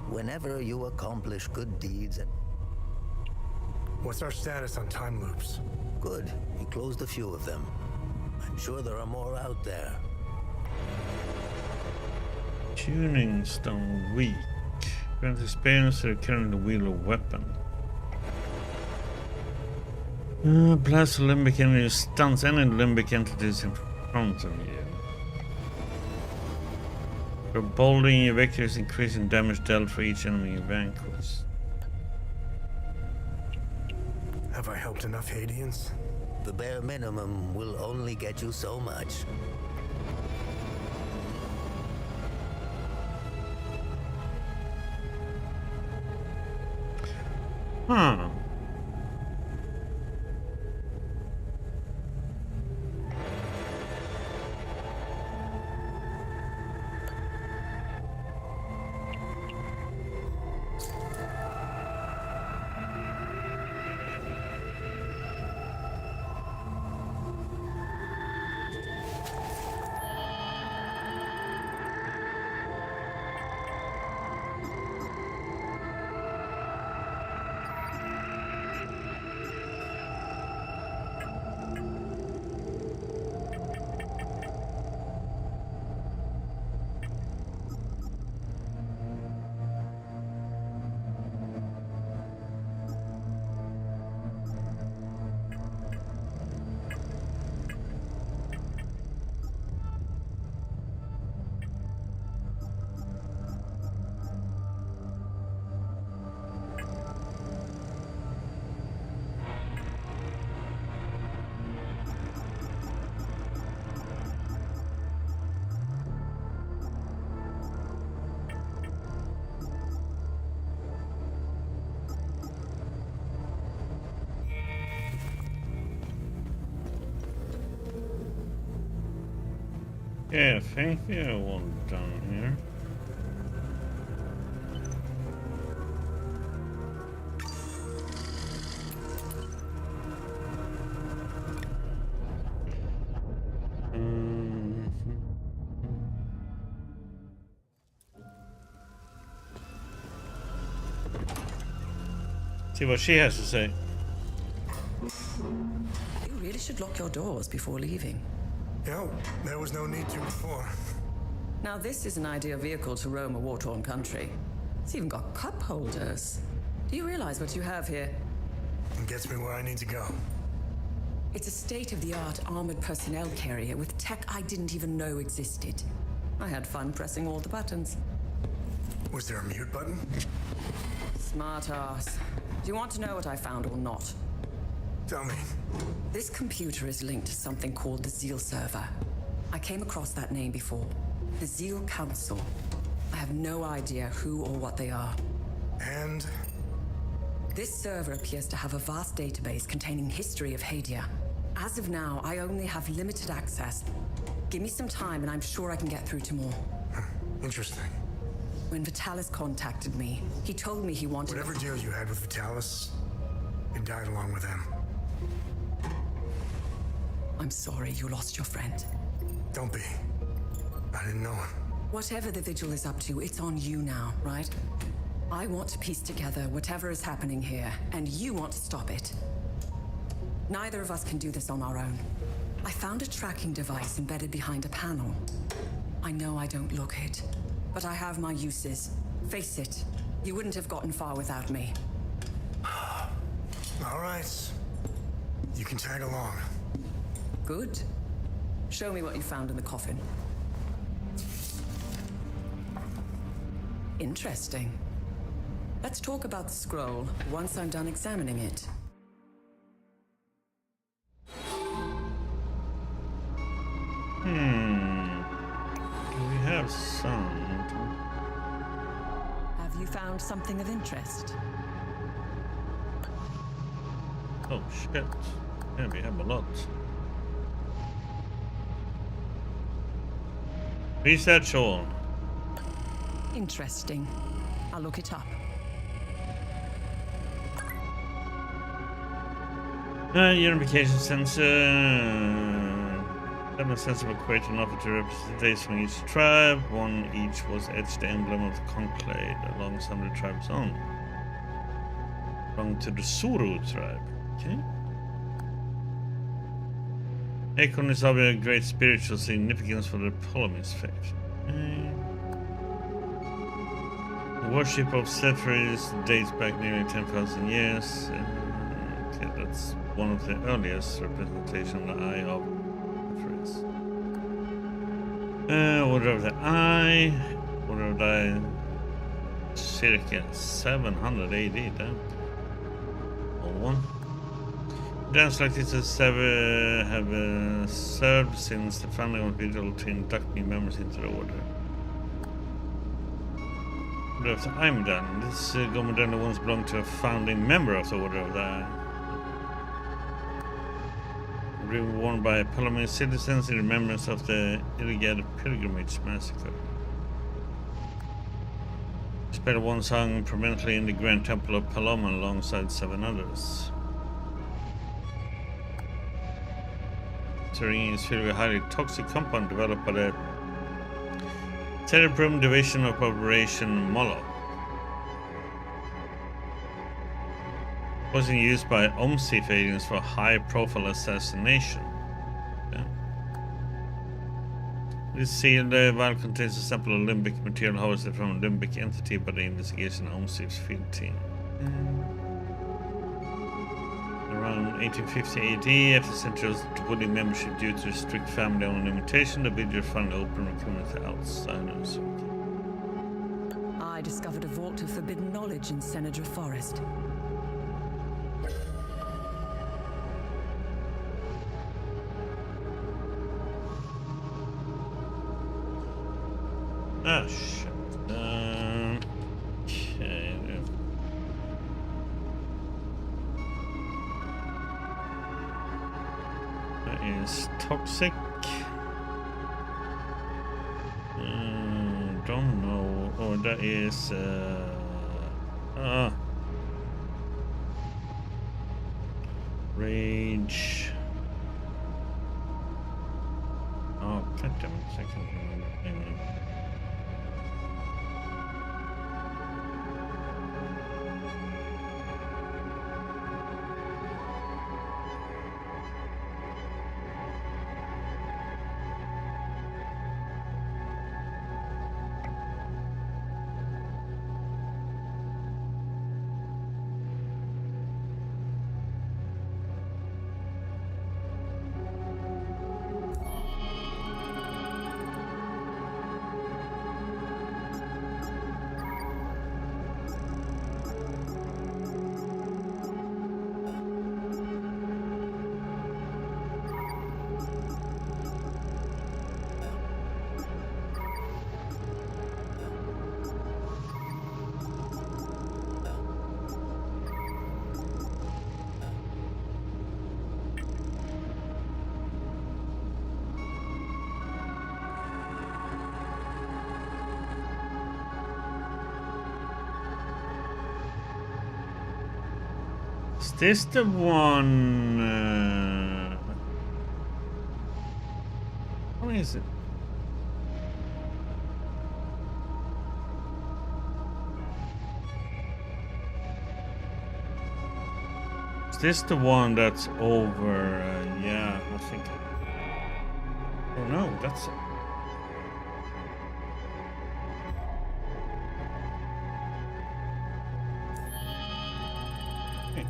whenever you accomplish good deeds and... What's our status on time loops? Good. You closed a few of them. I'm sure there are more out there. Tuning stone weak. Grants experience to carrying the wheel of weapon. Blast limbic energy stuns any limbic entities in front of you. For bouldering, your victory is increasing damage dealt for each enemy you vanquish. Have I helped enough Hadeans? The bare minimum will only get you so much. Huh. Yeah, I think we have one down here. See what she has to say. You really should lock your doors before leaving. No, there was no need to before. Now this is an ideal vehicle to roam a war-torn country. It's even got cup holders. Do you realize what you have here? It gets me where I need to go. It's a state-of-the-art armored personnel carrier with tech I didn't even know existed. I had fun pressing all the buttons. Was there a mute button? Smart ass. Do you want to know what I found or not? Tell me. This computer is linked to something called the Zeal server. I came across that name before. The Zeal Council. I have no idea who or what they are. And? This server appears to have a vast database containing history of Hadia. As of now, I only have limited access. Give me some time and I'm sure I can get through to more. Interesting. When Vitalis contacted me, he told me he wanted... Whatever deal you had with Vitalis, it died along with him. I'm sorry you lost your friend. Don't be. I didn't know him. Whatever the Vigil is up to, it's on you now, right? I want to piece together whatever is happening here, and you want to stop it. Neither of us can do this on our own. I found a tracking device embedded behind a panel. I know I don't look it, but I have my uses. Face it, you wouldn't have gotten far without me. All right. You can tag along. Good. Show me what you found in the coffin. Interesting. Let's talk about the scroll once I'm done examining it. We have some. Have you found something of interest? Oh shit. Yeah, we have a lot. Research all. Interesting. I'll look it up. Unification sensor. 7 sensors were created and offered to representatives from each tribe. One each was etched the emblem of the conclave alongside the tribe's own. Belonged to the Suru tribe. Okay. Acorn is of a great spiritual significance for the Ptolemy's faith. The worship of Cephirus dates back nearly 10,000 years. Okay, that's one of the earliest representations of the Eye of Cephirus. Order of the Eye. Order of the Eye. Circa 700 AD, damn. Old one. Dance like this have served since the founding of Vigil to induct new members into the order. Order of the Imdan. This Gomodana once belonged to a founding member of the Order of the Eye. Worn by Ptolemaic citizens in remembrance of the Iliad pilgrimage massacre. Spell one sung prominently in the Grand Temple of Paloma alongside 7 others. Syringe is filled with a highly toxic compound developed by the Cerebrum Division of Operation Molo. Was used by OMSIF agents for high-profile assassination. Yeah. This sealed vial contains a sample of limbic material harvested from a limbic entity by the investigation OMSIF's field team. Around 1850 AD, after centuries of wooding membership due to strict family-owned limitation, the Vigil finally opened recruitment to outsiders. I discovered a vault of forbidden knowledge in Senator Forest. Ah, shit. Okay. That is toxic. Don't know. Oh, that is. Rage. Oh, goddammit. I can't remember the name. this the one? What is it? Is this the one that's over? Yeah, I think. Oh no, that's.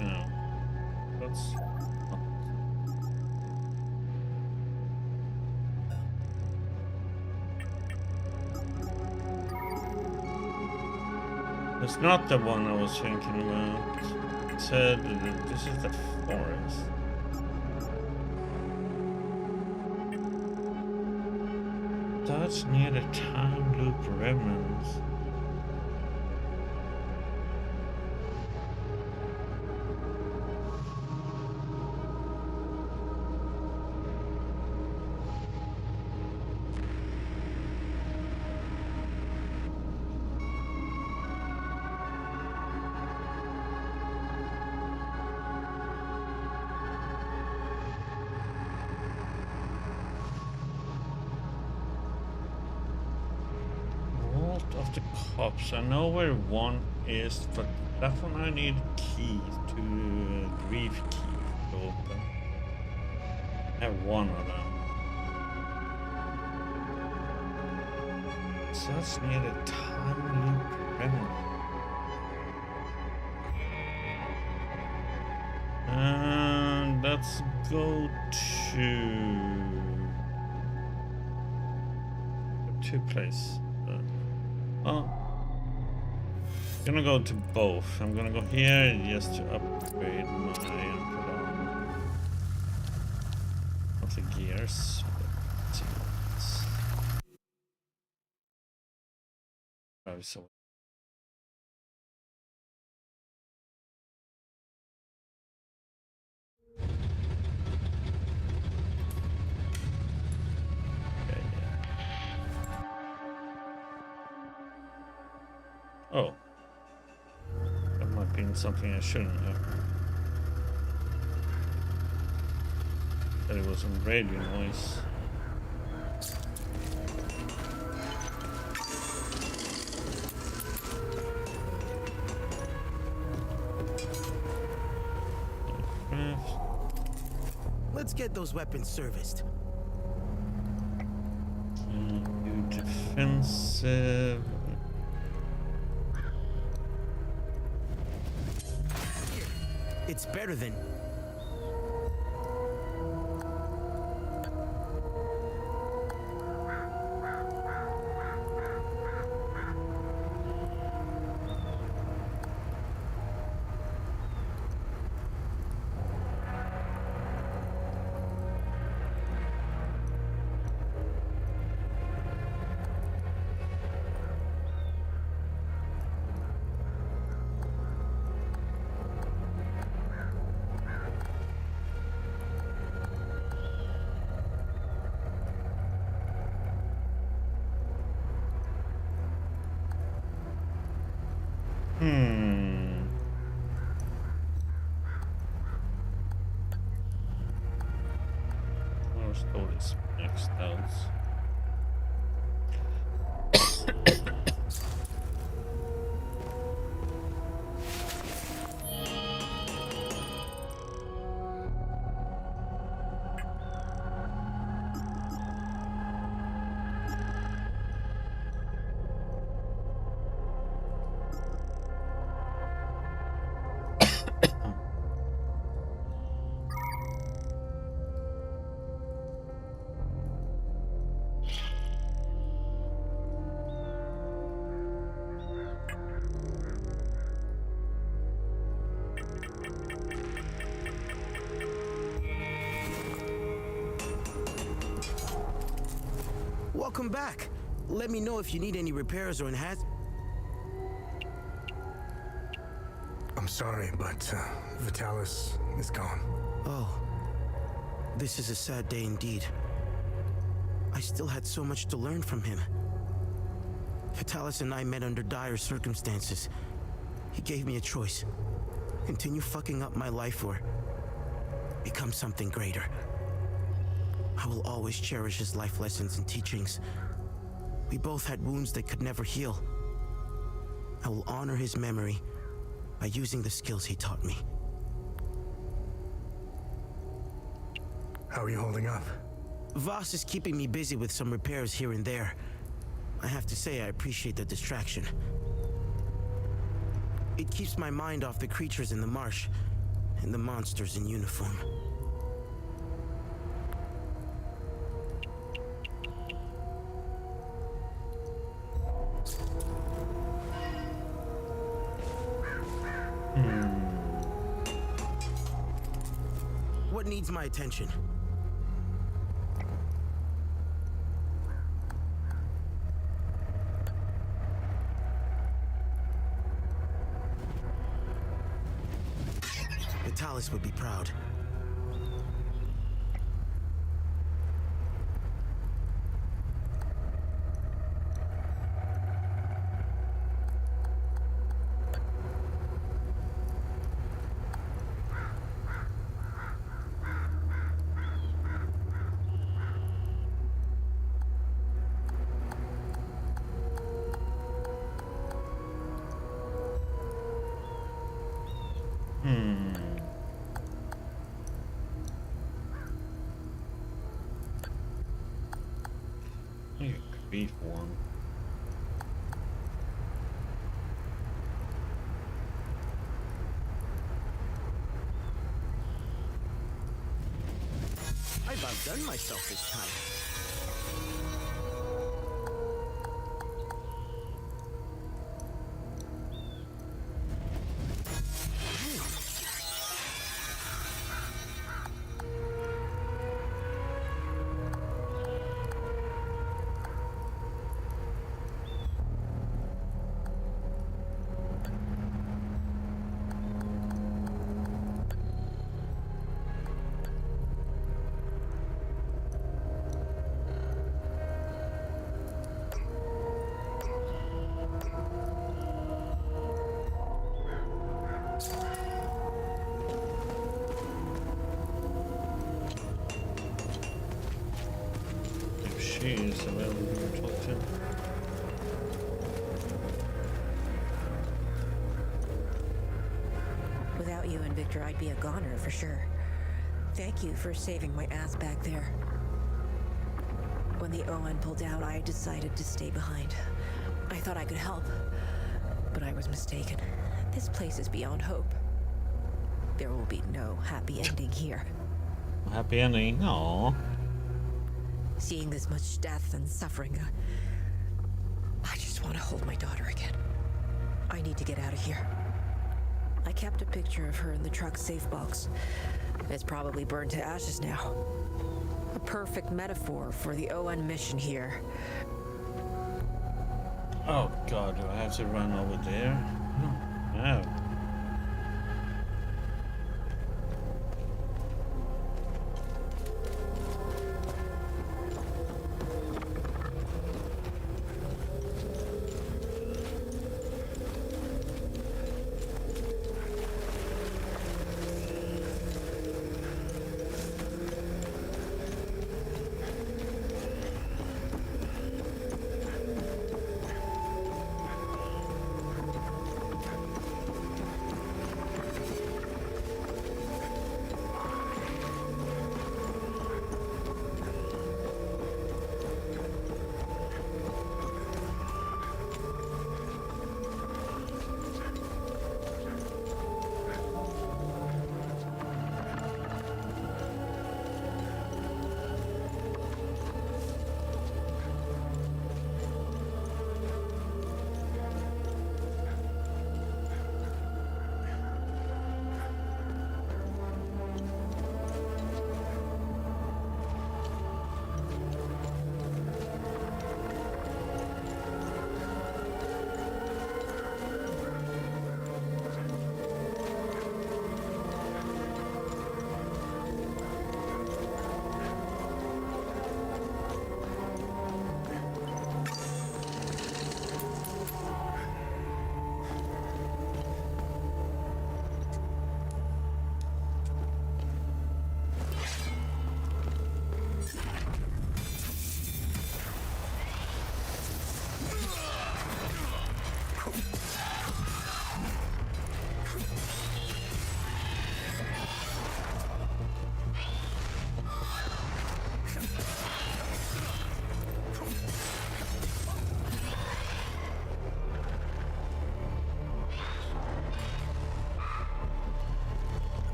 No, that's. It's not the one I was thinking about. It said this is the forest. That's near the time loop remnants. Of the cops. I know where one is, but that one I need key to grief key to open. I have one of them. So that's near the time loop remnant. And let's go to two places. Oh, I'm gonna go to both. I'm gonna go here just to upgrade my input on of the gears. So oh, that might be something I shouldn't have. That it was some radio noise. Let's get those weapons serviced. New defensive. It's better than... Where's all this next else? Welcome back. Let me know if you need any repairs or enhance... I'm sorry, but Vitalis is gone. Oh. This is a sad day indeed. I still had so much to learn from him. Vitalis and I met under dire circumstances. He gave me a choice. continue fucking up my life or become something greater. I will always cherish his life lessons and teachings. We both had wounds that could never heal. I will honor his memory by using the skills he taught me. How are you holding up? Voss is keeping me busy with some repairs here and there. I have to say I appreciate the distraction. It keeps my mind off the creatures in the marsh and the monsters in uniform. What needs my attention? Vitalis would be proud. You could beat one. I've outdone myself this time. If she is available to talk to. Without you and Victor, I'd be a goner for sure. Thank you for saving my ass back there. When the ON pulled out, I decided to stay behind. I thought I could help, but I was mistaken. This place is beyond hope. There will be no happy ending here. Happy ending? No. Seeing this much death and suffering, I just want to hold my daughter again. I need to get out of here. I kept a picture of her in the truck's safe box. It's probably burned to ashes now. A perfect metaphor for the ON mission here. Oh god, do I have to run over there? No.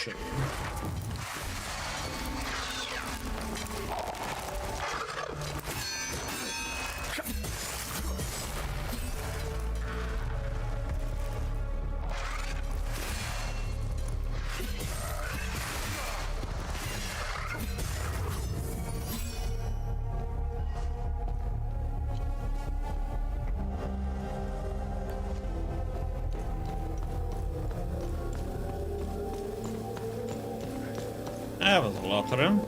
shit. That was a lot of them.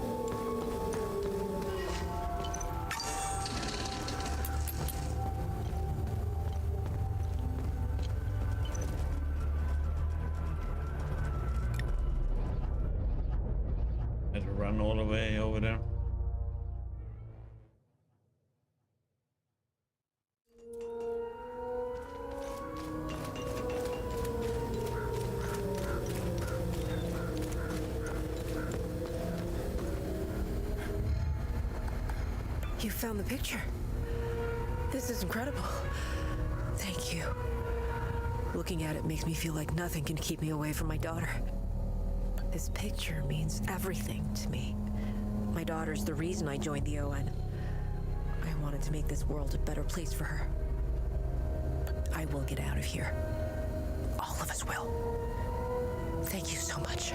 Had to run all the way over there. You found the picture. This is incredible. Thank you. Looking at it makes me feel like nothing can keep me away from my daughter. This picture means everything to me. My daughter's the reason I joined the ON. I wanted to make this world a better place for her. I will get out of here. All of us will. Thank you so much.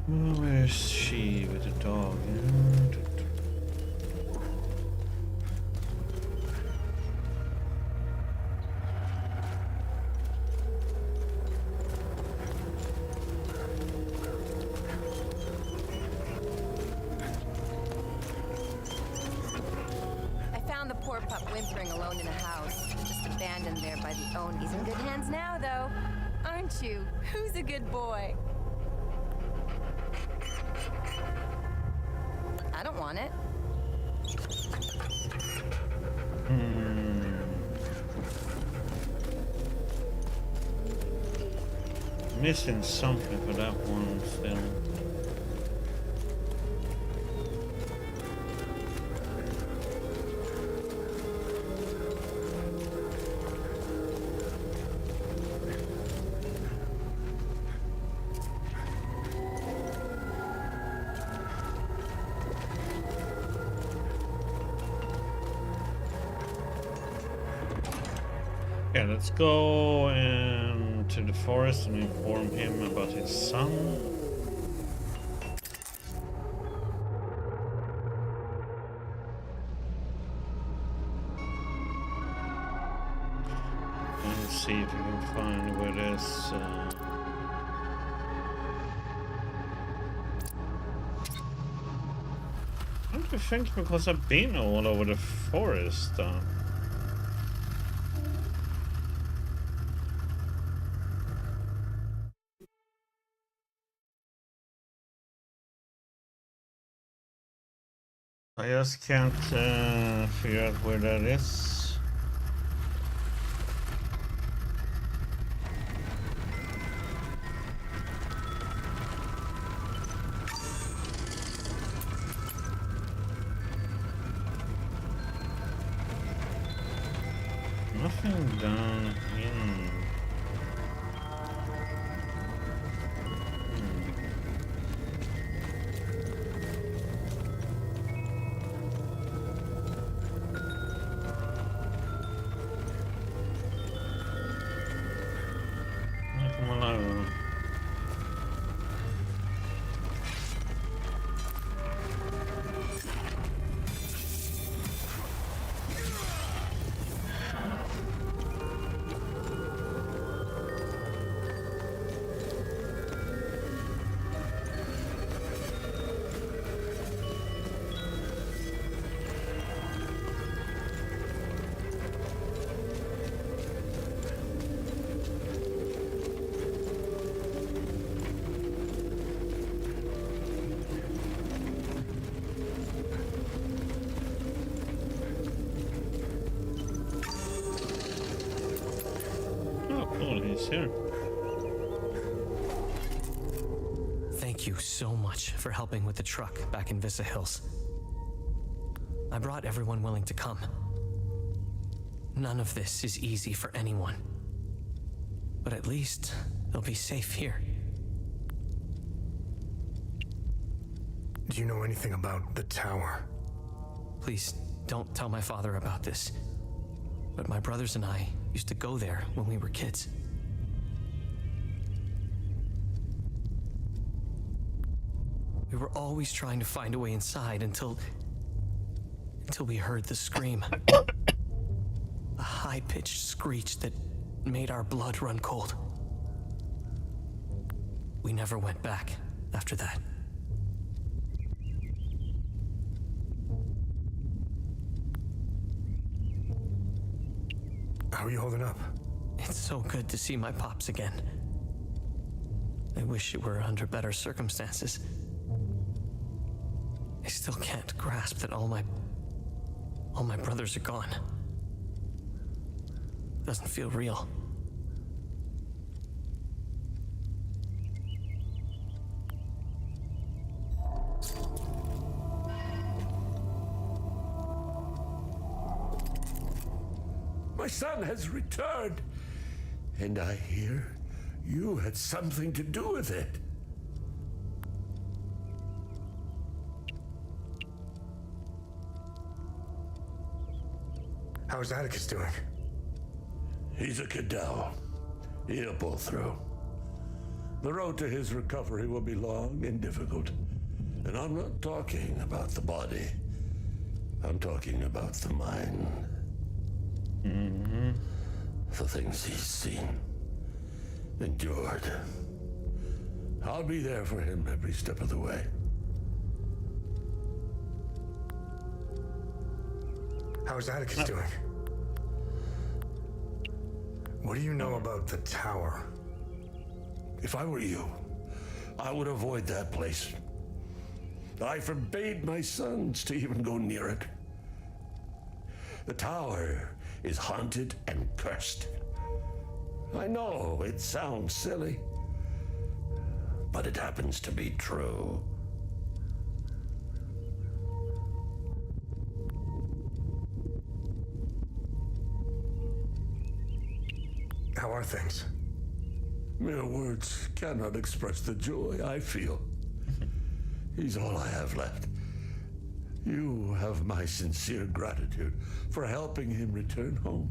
Where's she with the dog? I found the poor pup whimpering alone in a house, just abandoned there by the own. He's in good hands now, though, aren't you? Who's a good boy? I don't want it. Missing something for that one still. Yeah, let's go to the forest and inform him about his son. And see if we can find where this. I don't think because I've been all over the forest. I just can't figure out where that is. Nothing down in. here. Thank you so much for helping with the truck back in Vista Hills. I brought everyone willing to come. None of this is easy for anyone. But at least they'll be safe here. Do you know anything about the tower? Please don't tell my father about this. But my brothers and I used to go there when we were kids. We were always trying to find a way inside until we heard the scream. A high-pitched screech that made our blood run cold. We never went back after that. How are you holding up? It's so good to see my pops again. I wish it were under better circumstances. I still can't grasp that all my brothers are gone. Doesn't feel real. My son has returned, and I hear you had something to do with it. How's Atticus doing? He's a Cadell. He'll pull through. The road to his recovery will be long and difficult. And I'm not talking about the body. I'm talking about the mind. The things he's seen, endured. I'll be there for him every step of the way. How's Atticus doing? What do you know about the tower? If I were you, I would avoid that place. I forbade my sons to even go near it. The tower is haunted and cursed. I know it sounds silly, but it happens to be true. How are things? Mere words cannot express the joy I feel. He's all I have left. You have my sincere gratitude for helping him return home.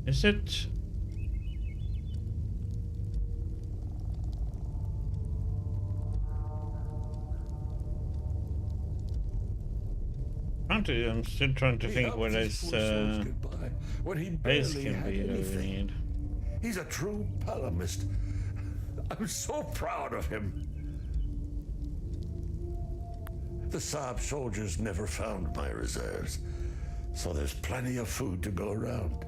Is it? I'm still trying to think what his base can be that we need. He's a true Palamist. I'm so proud of him. The Saab soldiers never found my reserves, so there's plenty of food to go around.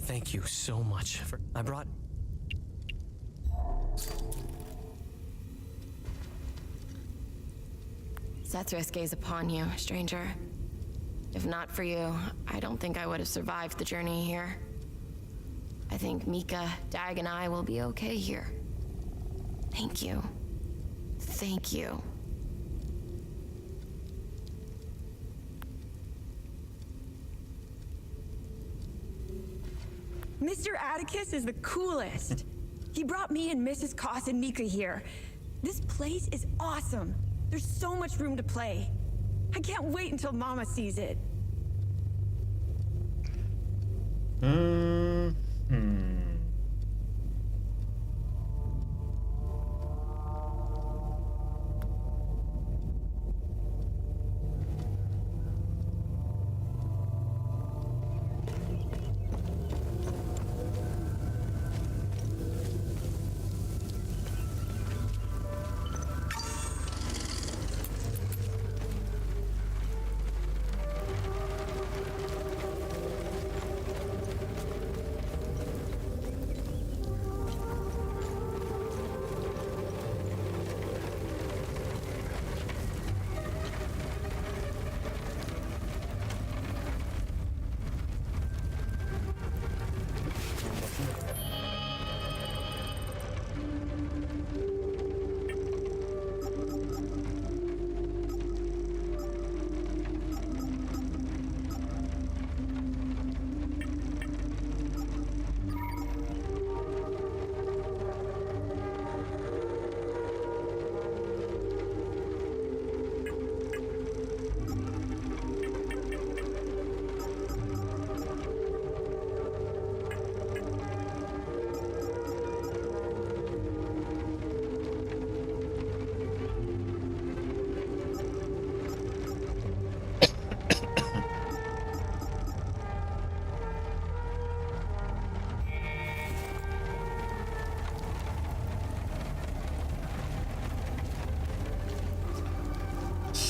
Thank you so much for... I brought... Sethris gaze upon you, stranger. If not for you, I don't think I would have survived the journey here. I think Mika, Dag, and I will be okay here. Thank you. Thank you. Mr. Atticus is the coolest. He brought me and Mrs. Koss and Mika here. This place is awesome. There's so much room to play. I can't wait until Mama sees it.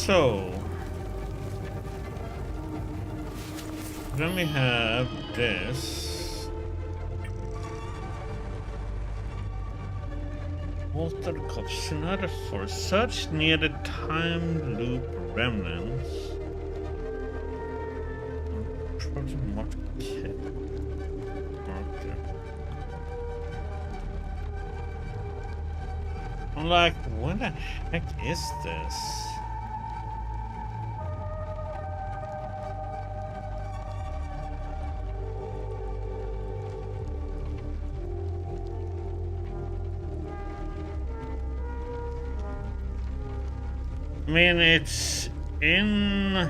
So then we have this. Alter of Synod for search near the time loop remnants. Project market. Marker. I'm like, what the heck is this? I mean, it's in...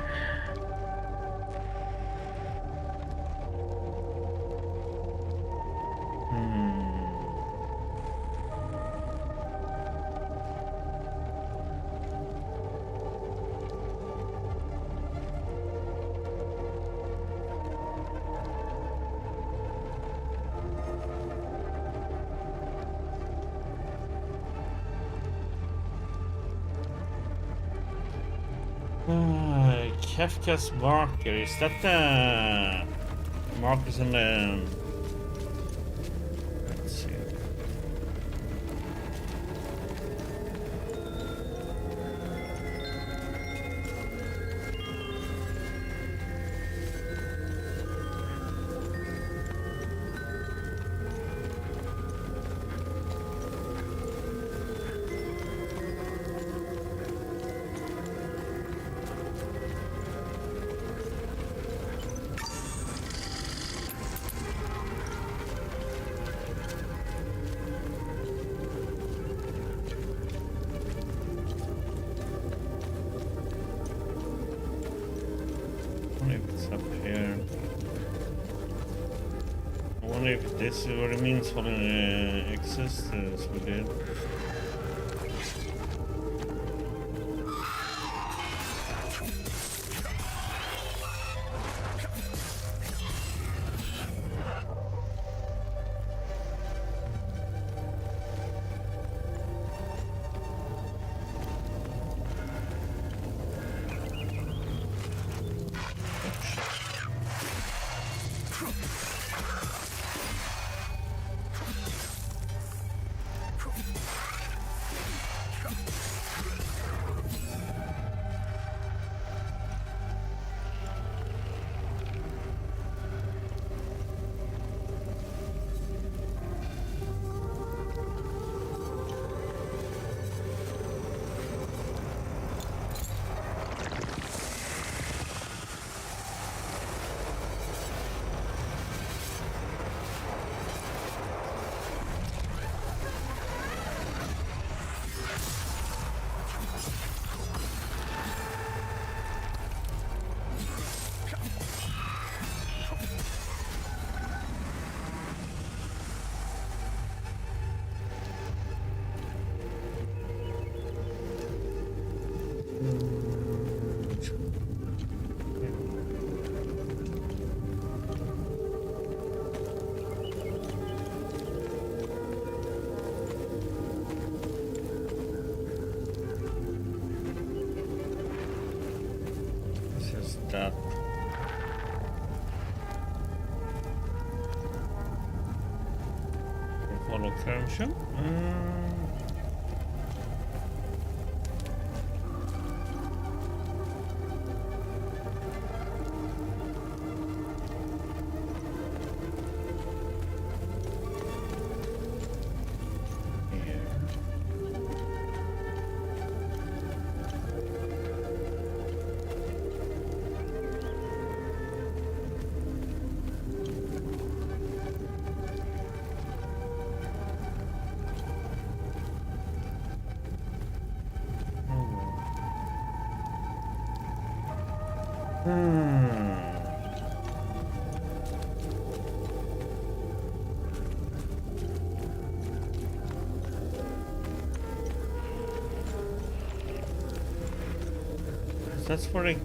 Kefka's marker, is that the markers in the... Let's see. If this is what it means for the existence we did. That follow function. That's for a key.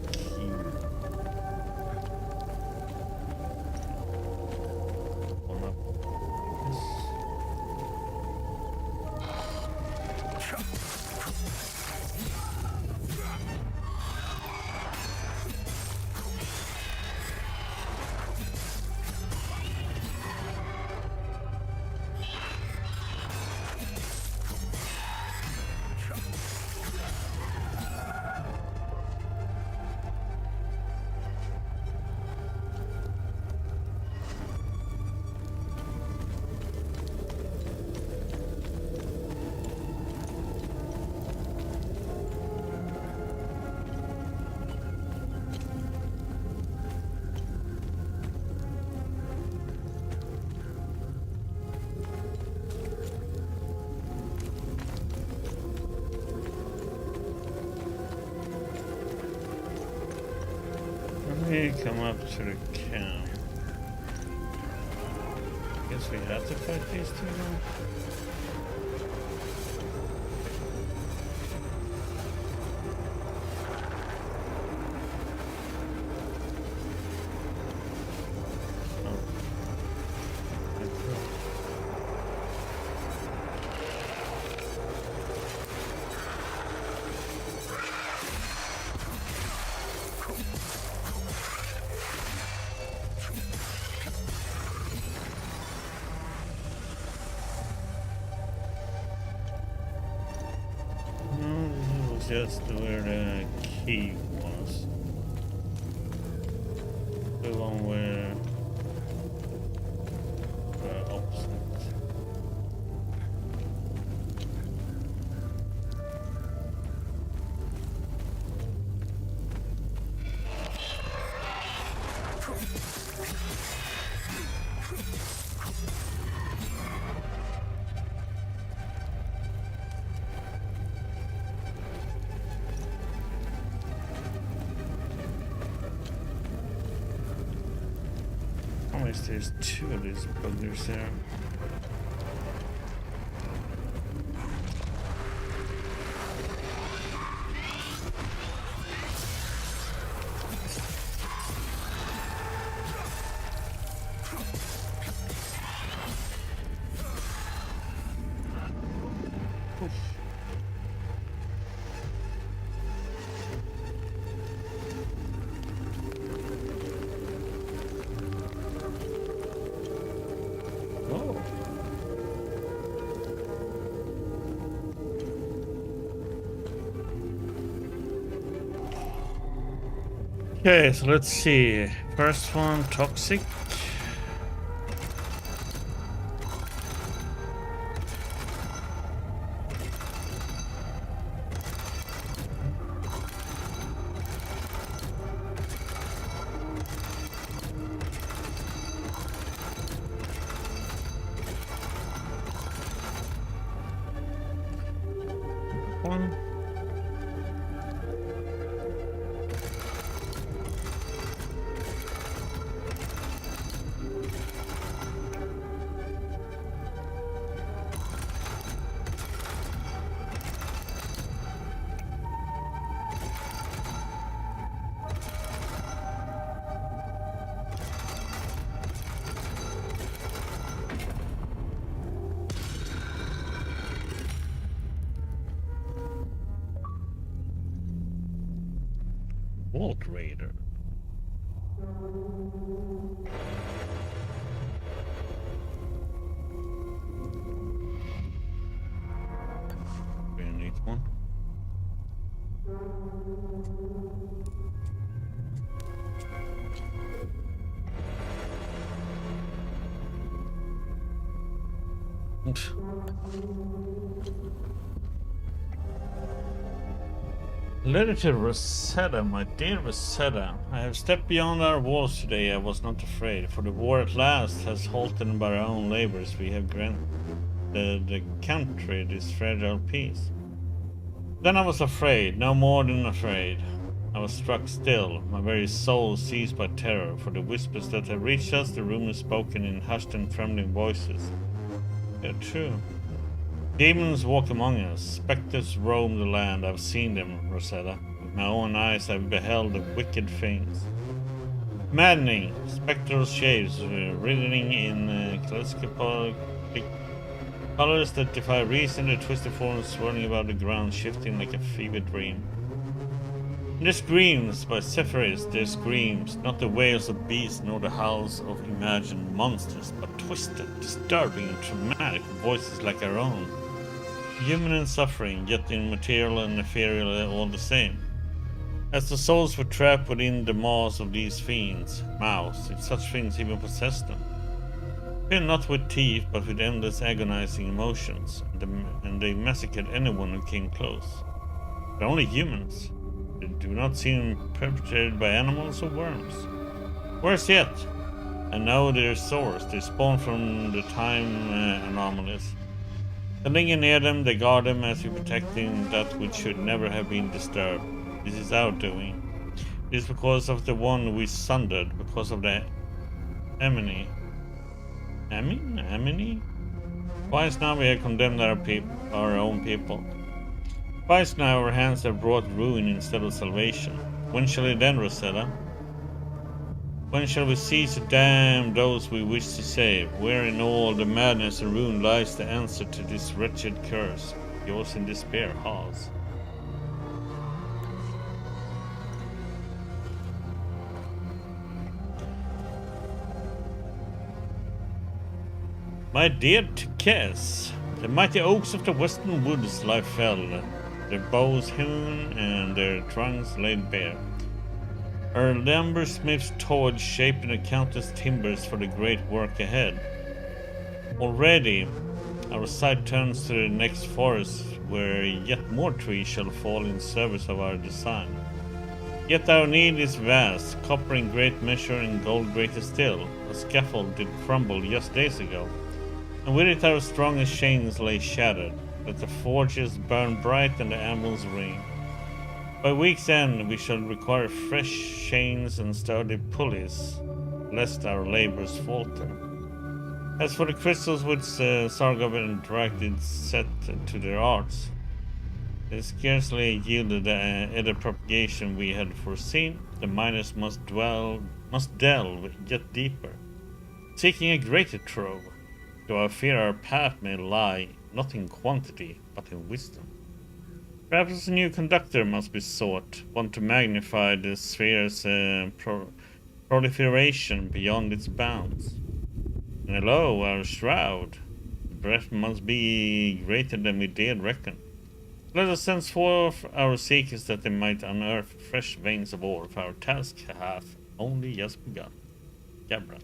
We come up to the camp. Guess we have to fight these two now. Just where the key was. The one where the opposite. There's two of these buggers there. Okay, so let's see. First one, toxic. One. Vault Raider. Very neat one. Letter to Rosetta, my dear Rosetta. I have stepped beyond our walls today. I was not afraid, for the war at last has halted by our own labors. We have granted the country this fragile peace. Then I was afraid, no more than afraid. I was struck still, my very soul seized by terror, for the whispers that have reached us, the rumors spoken in hushed and trembling voices. They're true. Demons walk among us, specters roam the land. I've seen them, Rosetta. With my own eyes I've beheld the wicked things. Maddening, spectral shapes writhing in kaleidoscopic colors that defy reason, their twisted forms swirling about the ground, shifting like a fevered dream. And their screams by Sephiroth, their screams, not the wails of beasts nor the howls of imagined monsters, but twisted, disturbing and traumatic voices like our own. Human and suffering, yet immaterial and ethereal all the same. As the souls were trapped within the maws of these fiends, mouths, if such things even possessed them. Fear not with teeth, but with endless agonizing emotions, and they massacred anyone who came close. But only humans. They do not seem perpetrated by animals or worms. Worse yet, I know their source. They spawn from the time anomalies. Standing near them, they guard them as if protecting that which should never have been disturbed. This is our doing. It is because of the one we sundered, because of the Amini. Amini? Twice now we have condemned our own people. Twice now our hands have brought ruin instead of salvation. When shall it end, Rosetta? When shall we cease to damn those we wish to save? Where in all the madness and ruin lies the answer to this wretched curse? Yours in despair, Hawes. My dear Tekes, the mighty oaks of the western woods lie fell, their boughs hewn and their trunks laid bare. Our lumbersmiths toiled shaping the countless timbers for the great work ahead. Already, our sight turns to the next forest, where yet more trees shall fall in service of our design. Yet our need is vast, copper in great measure and gold greater still. A scaffold did crumble just days ago, and with it our strongest chains lay shattered. Let the forges burn bright and the anvils ring. By week's end we shall require fresh chains and sturdy pulleys, lest our labors falter. As for the crystals which Sargov and Drak did set to their arts, they scarcely yielded the propagation we had foreseen. The miners must delve yet deeper, seeking a greater trove, though I fear our path may lie not in quantity, but in wisdom. Perhaps a new conductor must be sought, one to magnify the sphere's proliferation beyond its bounds. And hello, our shroud. The breadth must be greater than we dared reckon. Let us send forth our seekers that they might unearth fresh veins of ore, for our task hath only just begun. Gabra.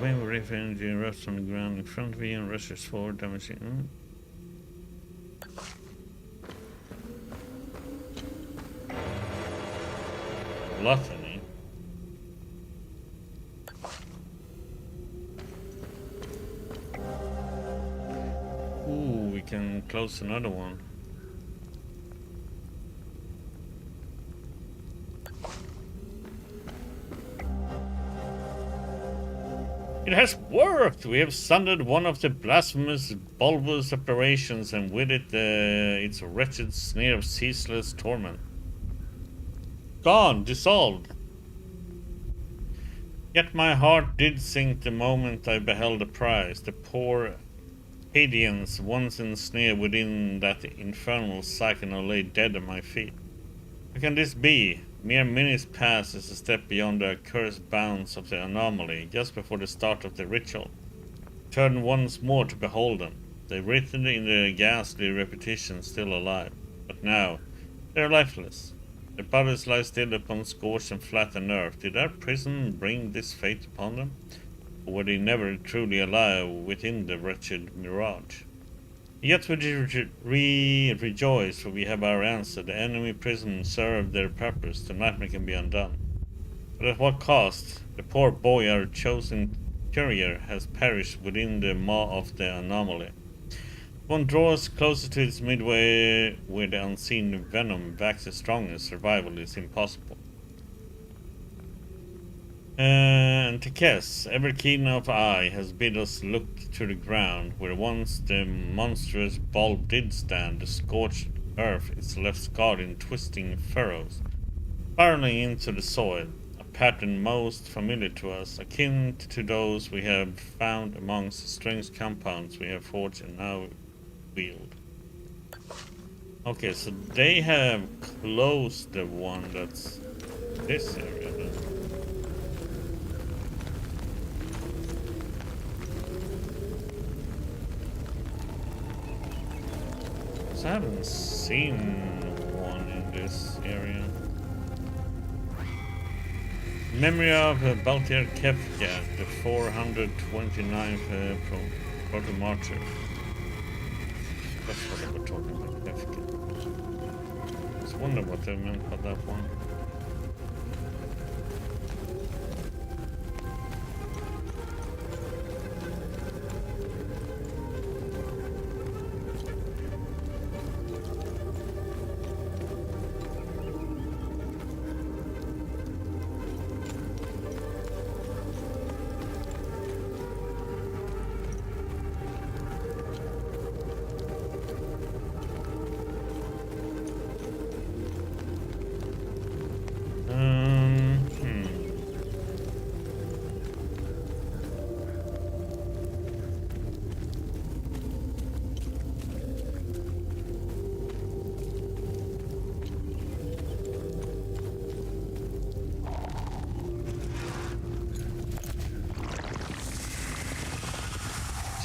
When we riff energy rests on the ground in front of you and rushes forward, damaging. Gluttony. Ooh, we can close another one. It has worked! We have sundered one of the blasphemous bulbous operations, and with it its wretched snare of ceaseless torment. Gone, dissolved. Yet my heart did sink the moment I beheld the prize, the poor Hadians once ensnared within that infernal cycle lay dead at my feet. How can this be? Mere minutes pass as a step beyond the accursed bounds of the anomaly, just before the start of the ritual. Turn once more to behold them. They written in the ghastly repetition still alive, but now they are lifeless. Their bodies lie still upon scorched and flattened earth. Did our prison bring this fate upon them? Or were they never truly alive within the wretched mirage? Yet we rejoice, for we have our answer. The enemy prison served their purpose. The nightmare can be undone. But at what cost? The poor boy, our chosen courier, has perished within the maw of the anomaly. One draws closer to its midway, where the unseen venom waxes stronger. Survival is impossible. And Tekes, ever keen of eye, has bid us look to the ground, where once the monstrous bulb did stand. The scorched earth is left scarred in twisting furrows, burrowing into the soil, a pattern most familiar to us, akin to those we have found amongst the strange compounds we have forged and now wield. Okay, so they have closed the one that's this area then. I haven't seen one in this area. Memory of Baltier Kefka, the 429th Proto-Martyr. That's what they were talking about, Kefka. I just wonder what they meant by that one.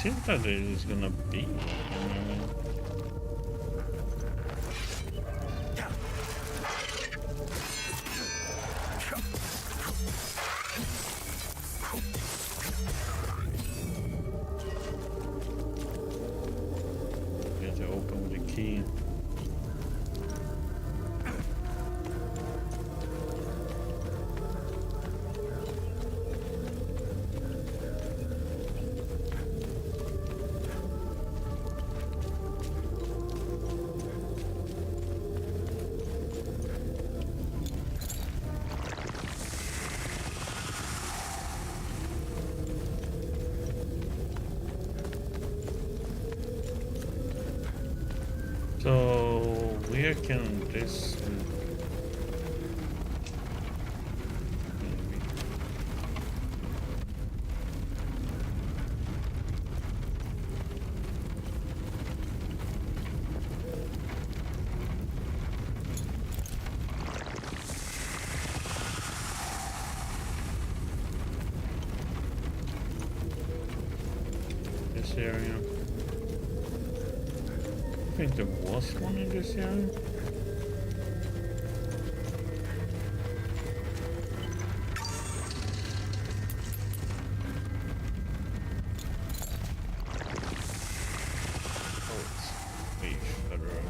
seems that it is gonna be. Get to open with the key. So where can this this area? I think there was one in this area. Oh, it's way further up.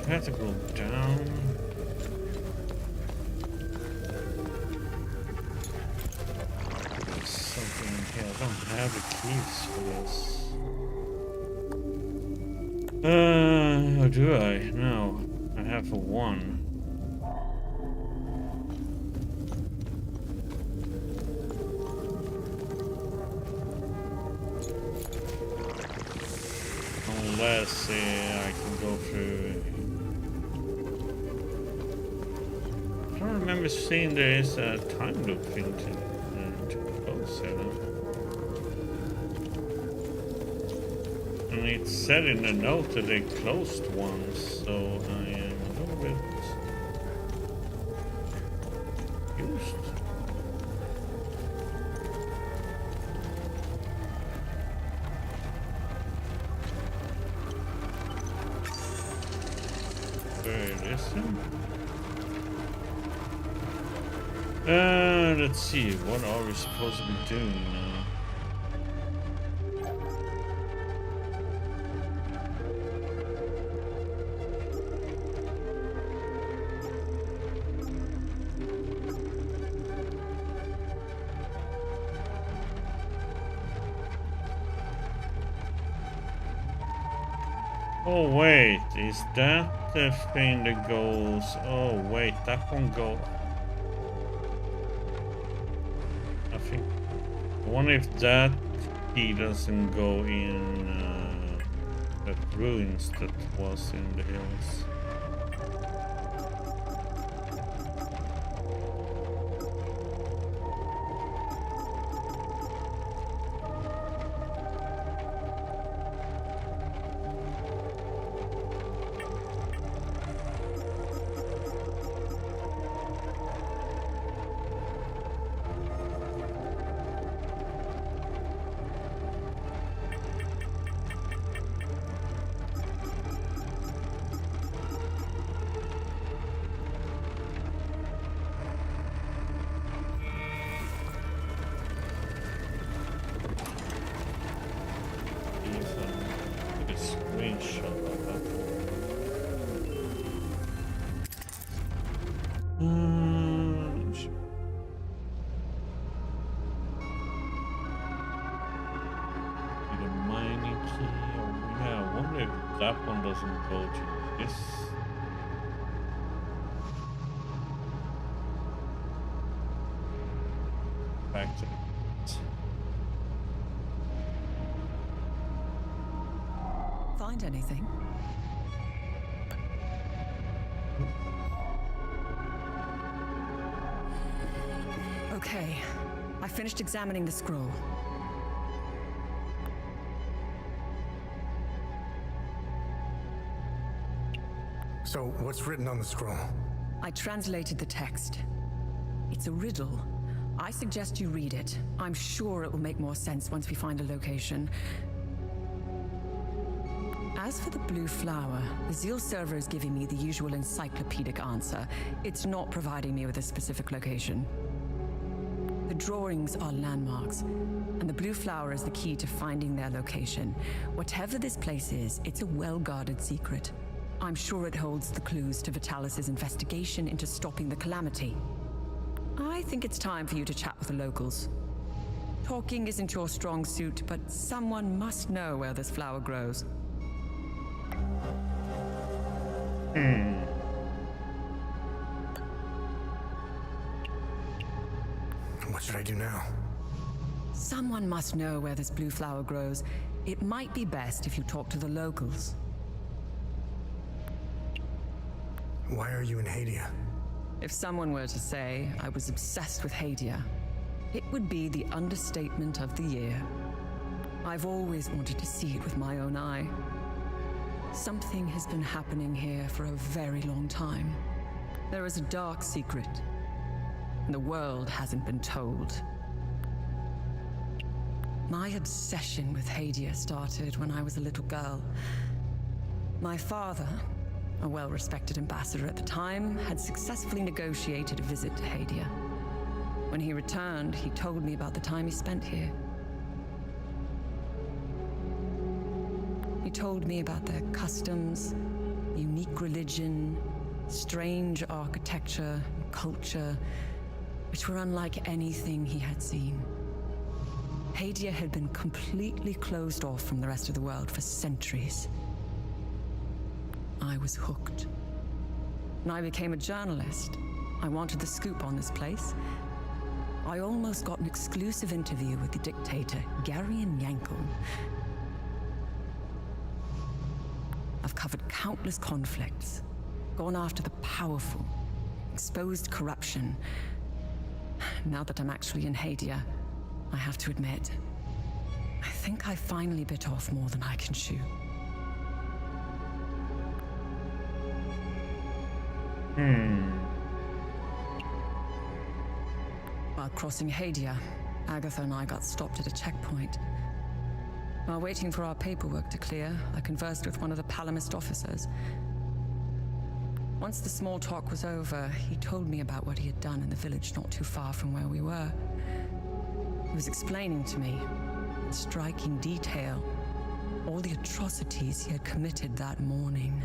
I have to go down. There's something in here. I don't have the keys for this. Or do I? No. I have for one. Unless I can go through. I don't remember seeing there is a time loop thing to close here. And it said in the note that they closed once, so I am a little bit confused. Where is it? Let's see, what are we supposed to be doing now? Oh wait, is that the thing that goes... Oh wait, that one goes... I wonder if that key doesn't go in that ruins that was in the hills. That one doesn't go to this. Back to the... Find anything? Okay, I finished examining the scroll. So, what's written on the scroll? I translated the text. It's a riddle. I suggest you read it. I'm sure it will make more sense once we find a location. As for the blue flower, the Zeal server is giving me the usual encyclopedic answer. It's not providing me with a specific location. The drawings are landmarks, and the blue flower is the key to finding their location. Whatever this place is, it's a well-guarded secret. I'm sure it holds the clues to Vitalis' investigation into stopping the calamity. I think it's time for you to chat with the locals. Talking isn't your strong suit, but someone must know where this flower grows. What should I do now? Someone must know where this blue flower grows. It might be best if you talk to the locals. Why are you in Hadia? If someone were to say I was obsessed with Hadia, it would be the understatement of the year. I've always wanted to see it with my own eye. Something has been happening here for a very long time. There is a dark secret, and the world hasn't been told. My obsession with Hadia started when I was a little girl. My father, a well-respected ambassador at the time, had successfully negotiated a visit to Hadia. When he returned, he told me about the time he spent here. He told me about their customs, unique religion, strange architecture, culture, which were unlike anything he had seen. Hadia had been completely closed off from the rest of the world for centuries. I was hooked. And I became a journalist. I wanted the scoop on this place. I almost got an exclusive interview with the dictator, Garion Yankel. I've covered countless conflicts, gone after the powerful, exposed corruption. Now that I'm actually in Hadia, I have to admit, I think I finally bit off more than I can chew. While crossing Hadia, Agatha and I got stopped at a checkpoint. While waiting for our paperwork to clear, I conversed with one of the Palamist officers. Once the small talk was over, he told me about what he had done in the village not too far from where we were. He was explaining to me, in striking detail, all the atrocities he had committed that morning.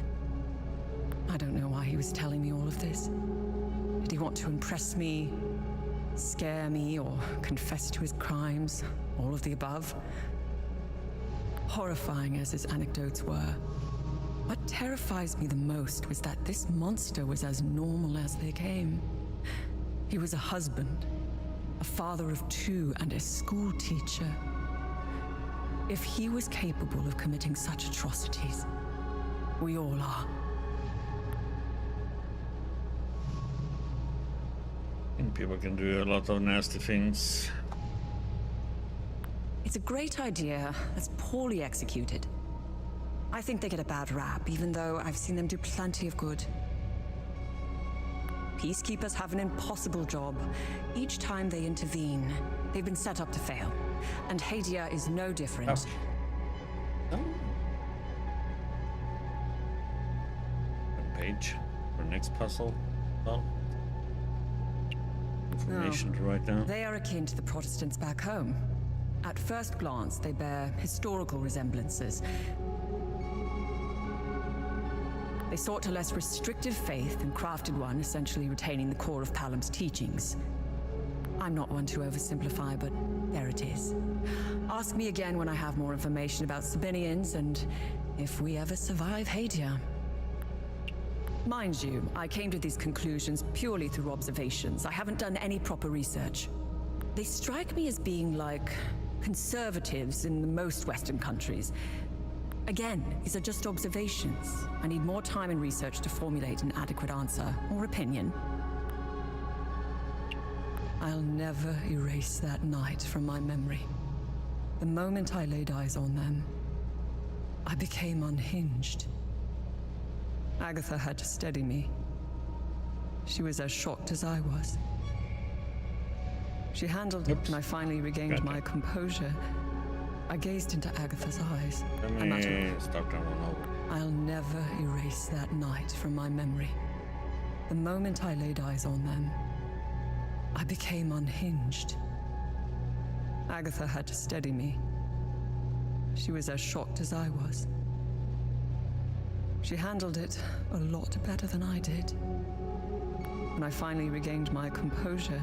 I don't know why he was telling me all of this. Did he want to impress me, scare me, or confess to his crimes? All of the above? Horrifying as his anecdotes were, what terrifies me the most was that this monster was as normal as they came. He was a husband, a father of two, and a school teacher. If he was capable of committing such atrocities, we all are. And people can do a lot of nasty things. It's a great idea that's poorly executed. I think they get a bad rap, even though I've seen them do plenty of good. Peacekeepers have an impossible job. Each time they intervene, they've been set up to fail. And Hadia is no different. Page for next puzzle. Well, information to write down. They are akin to the Protestants back home. At first glance, they bear historical resemblances. They sought a less restrictive faith and crafted one, essentially retaining the core of Palam's teachings. I'm not one to oversimplify, but there it is. Ask me again when I have more information about Sabinians and if we ever survive Hadia. Mind you, I came to these conclusions purely through observations. I haven't done any proper research. They strike me as being like conservatives in most Western countries. Again, these are just observations. I need more time and research to formulate an adequate answer or opinion. I'll never erase that night from my memory. The moment I laid eyes on them, I became unhinged. Agatha had to steady me. She was as shocked as I was. She handled it, and I finally regained my composure. I gazed into Agatha's eyes. I'll never erase that night from my memory. The moment I laid eyes on them, I became unhinged. Agatha had to steady me. She was as shocked as I was. She handled it a lot better than I did. When I finally regained my composure,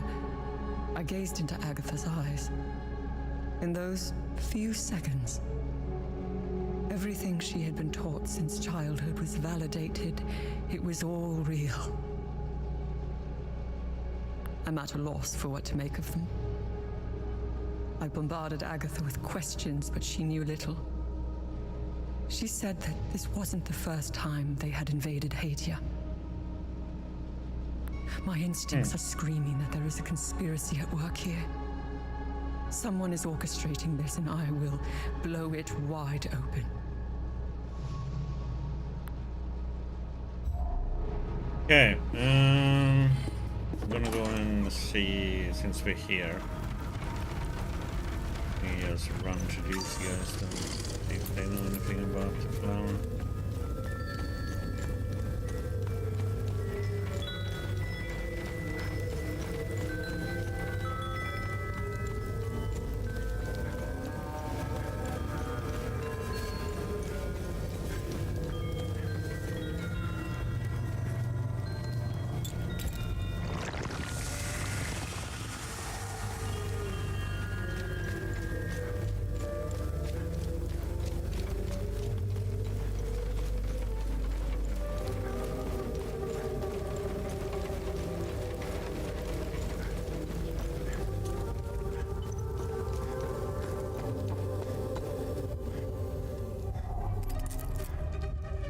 I gazed into Agatha's eyes. In those few seconds, everything she had been taught since childhood was validated. It was all real. I'm at a loss for what to make of them. I bombarded Agatha with questions, but she knew little. She said that this wasn't the first time they had invaded Hadia. My instincts are screaming that there is a conspiracy at work here. Someone is orchestrating this, and I will blow it wide open. Okay, I'm gonna go and see, since we're here. Let me just run to these guys and see if they know anything about the flower.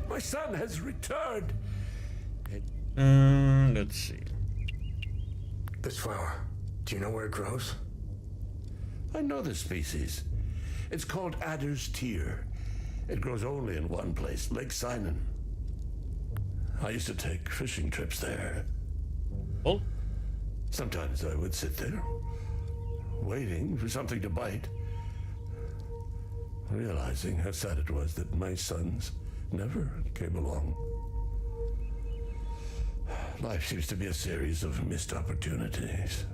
My son has returned. Let's see. This flower, do you know where it grows? I know the species. It's called Adder's Tear. It grows only in one place, Lake Sinan. I used to take fishing trips there. Oh? Sometimes I would sit there, waiting for something to bite, realizing how sad it was that my sons never came along. Life seems to be a series of missed opportunities.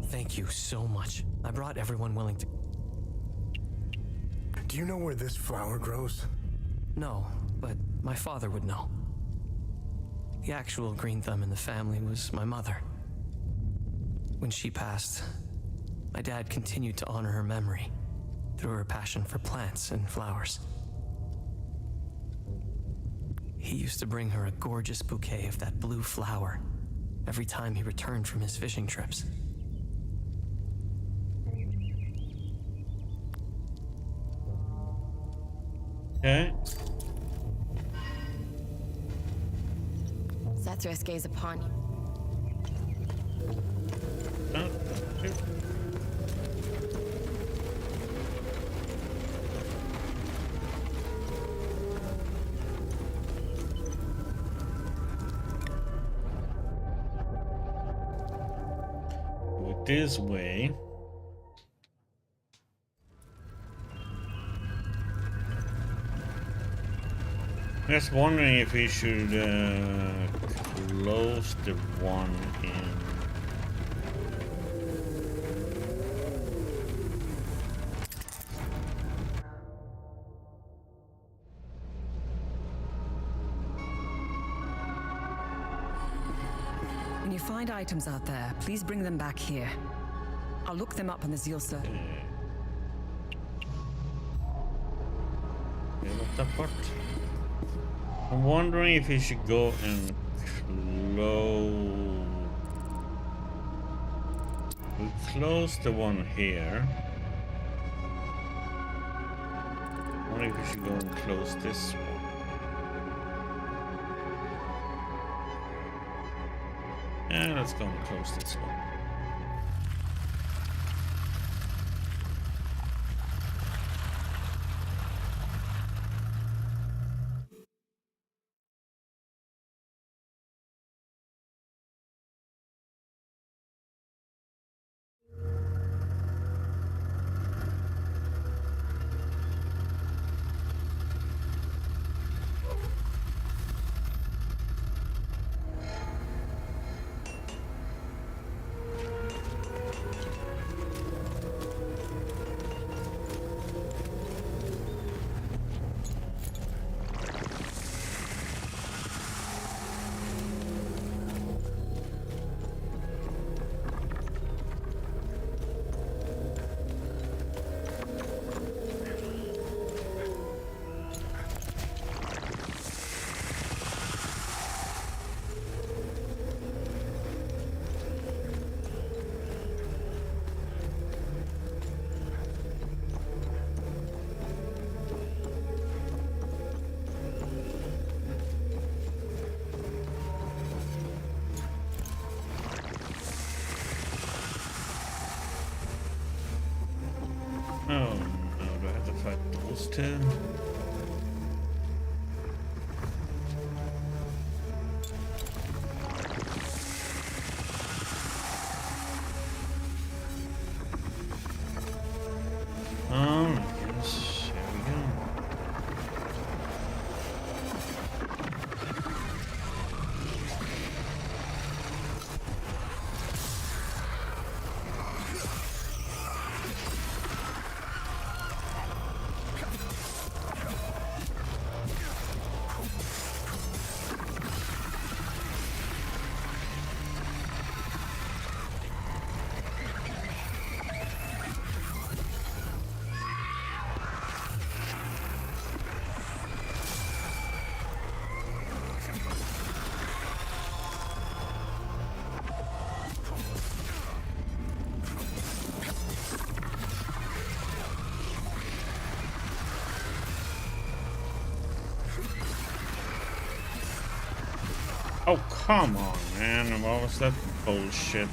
Thank you so much. I brought everyone willing to... Do you know where this flower grows? No, but my father would know. The actual green thumb in the family was my mother. When she passed, my dad continued to honor her memory through her passion for plants and flowers. He used to bring her a gorgeous bouquet of that blue flower every time he returned from his fishing trips. Okay. Sethris gaze upon you. This way. Just wondering if we should close the one in. When you find items out there, please bring them back here. I'll look them up on the Zeal server. that part. I'm wondering if we should go and close. We close the one here. I wonder if we should go and close this one. Yeah, let's go and close this one. Oh, no, do I have to fight those two? Oh, yes, here we go. Oh, come on, man. What was that bullshit?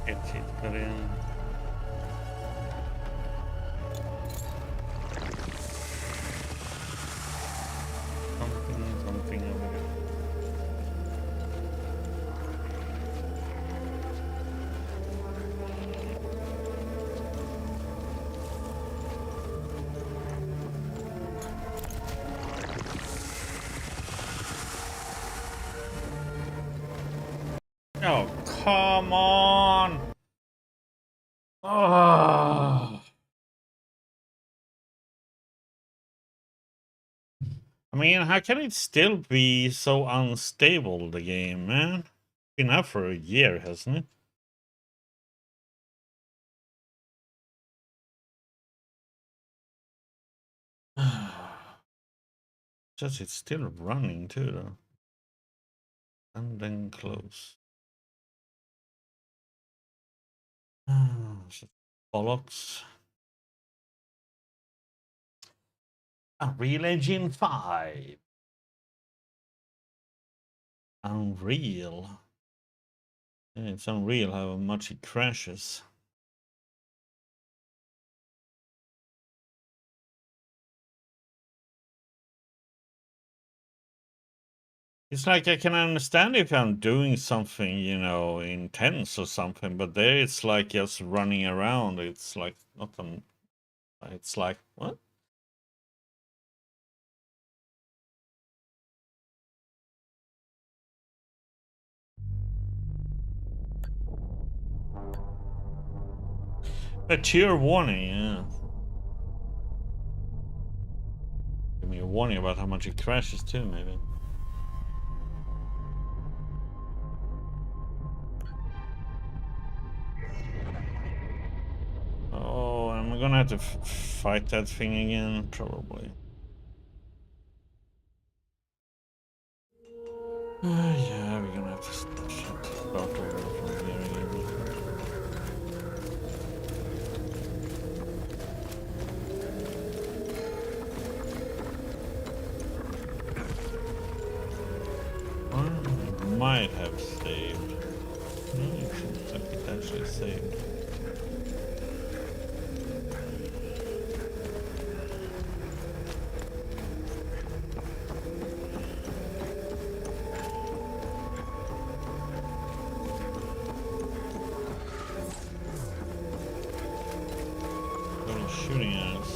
Hit, put in. Something over there. Oh, come on! Oh. I mean, how can it still be so unstable, the game, man? Been out for a year, hasn't it? Just it's still running too, though. And then close. Bollocks. Unreal Engine 5. Unreal. Yeah, it's unreal how much it crashes. It's like I can understand if I'm doing something, you know, intense or something, but there it's like just running around. It's like not it's like what? A tier warning, yeah. Give me a warning about how much it crashes too, maybe. Oh, I'm I'm gonna have to fight that thing again, probably. Yeah, we're gonna have to start over from here again. I might have saved. It seems like it actually saved. Shooting at us.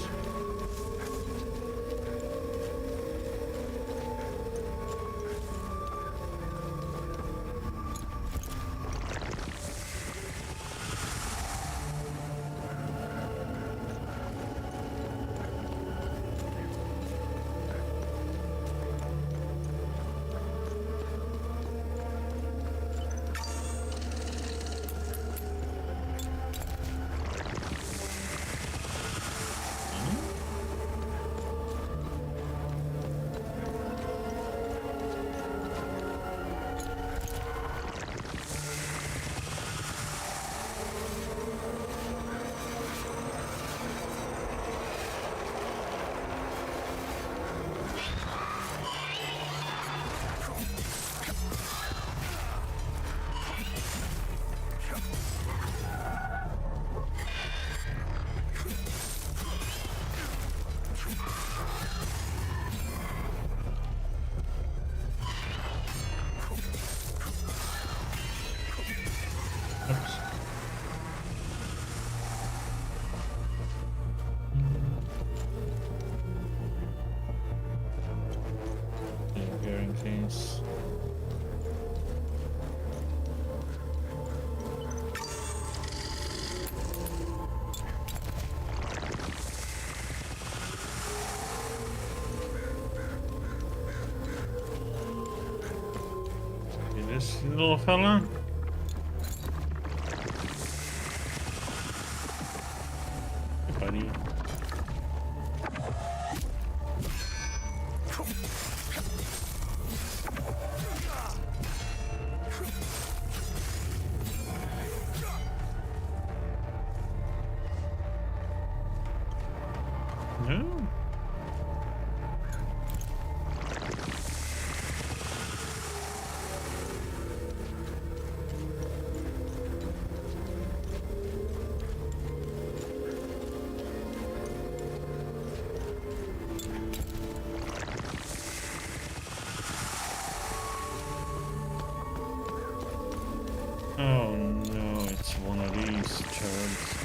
Case. This little fella. Hey, buddy. Oh no, it's one of these turds.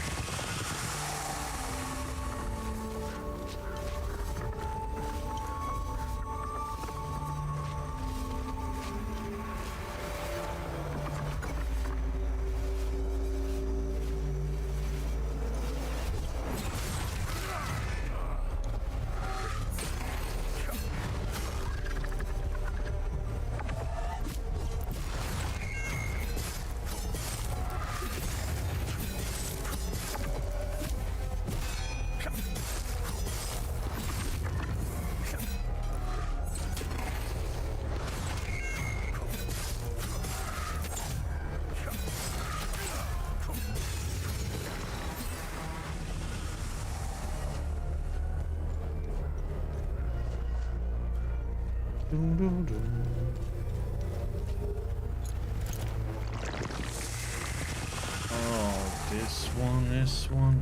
Oh, this one.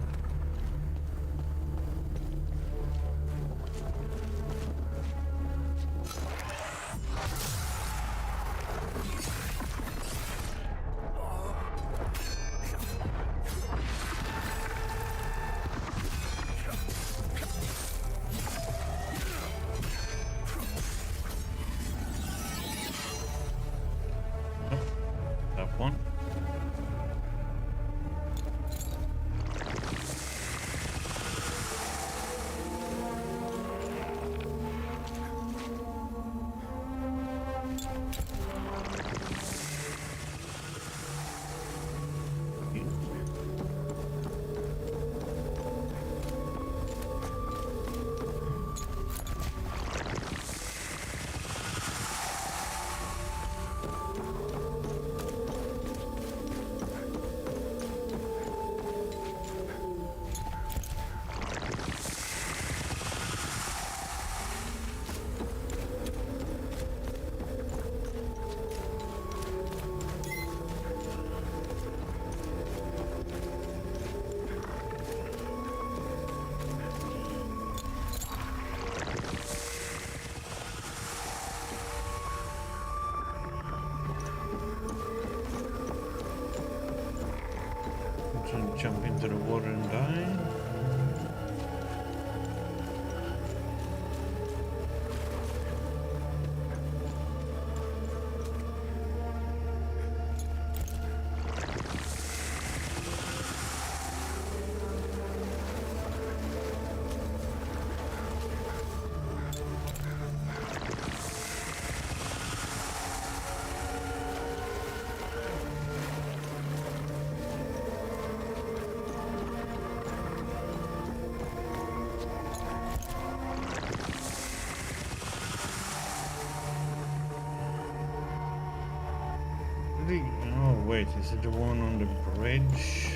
wait, is it the one on the bridge?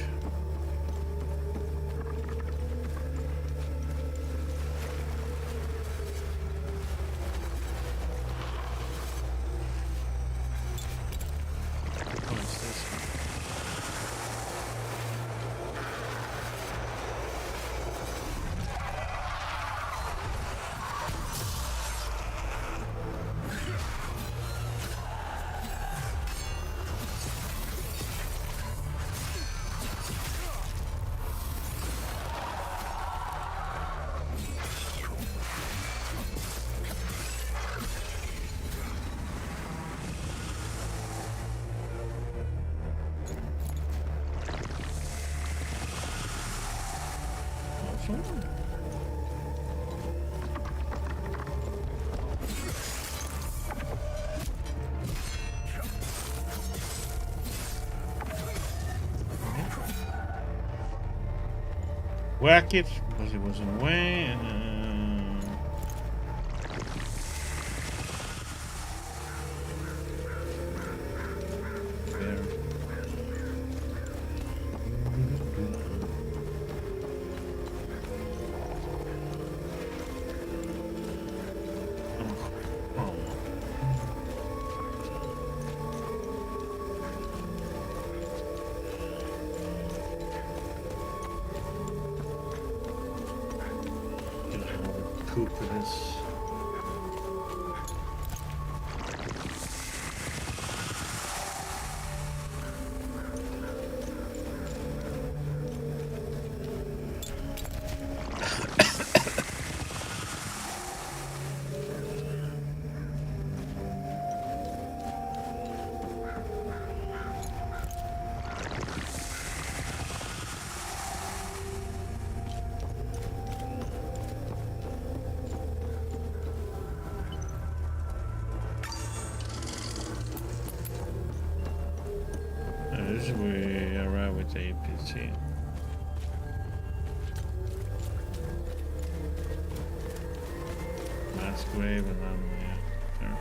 Whack it because it was in the way. Poop for this. This is where we arrive with the APC. Mass grave and then yeah. There.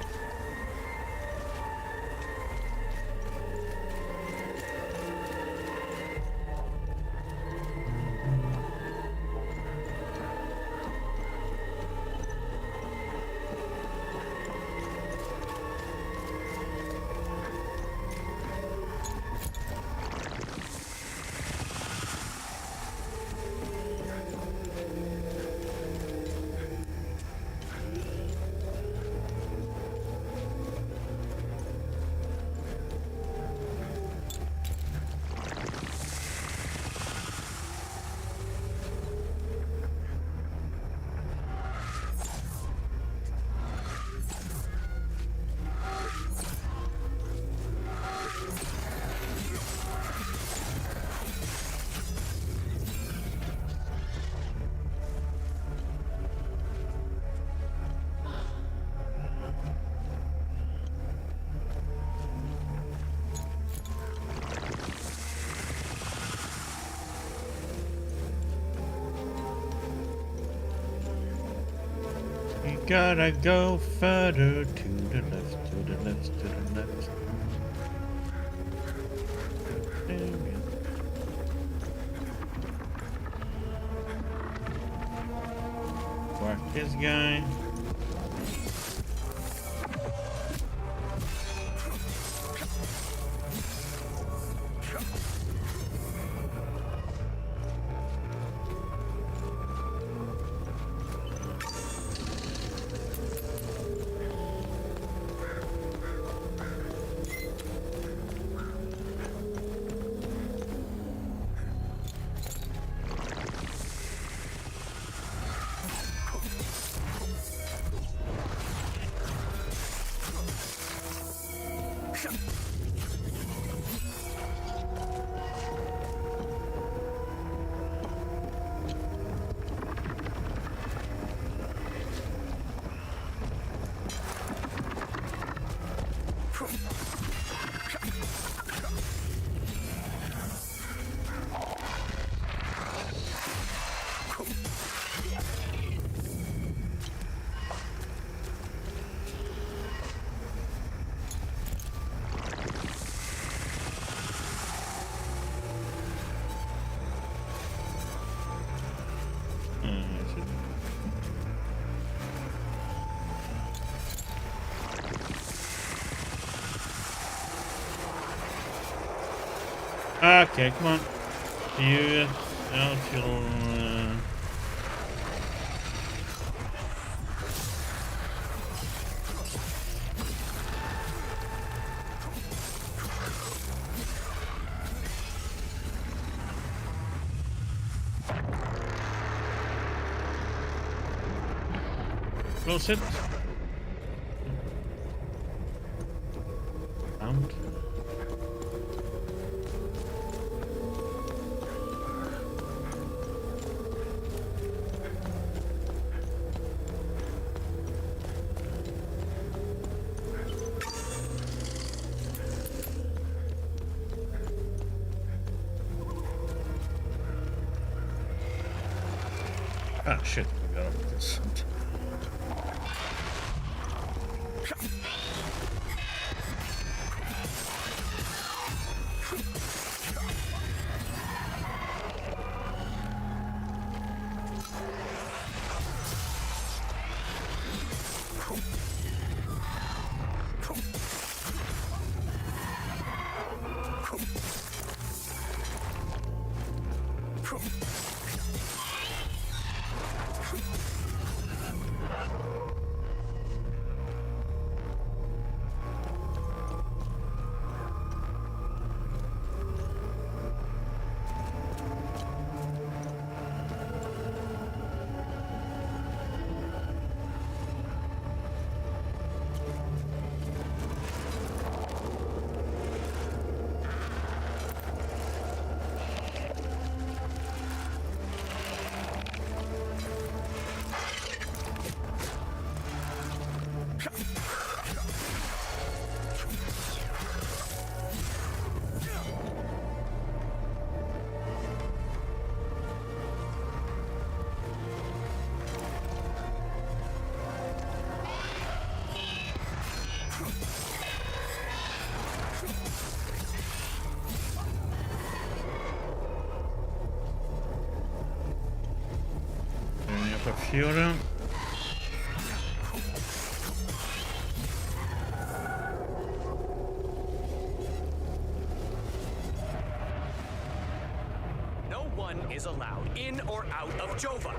Gotta go further to the left, to the left, to the left. Whack this guy. Okay, come on. You out your close it. Found. Ah, shit, I got up this. Fiora. No one is allowed in or out of Jova.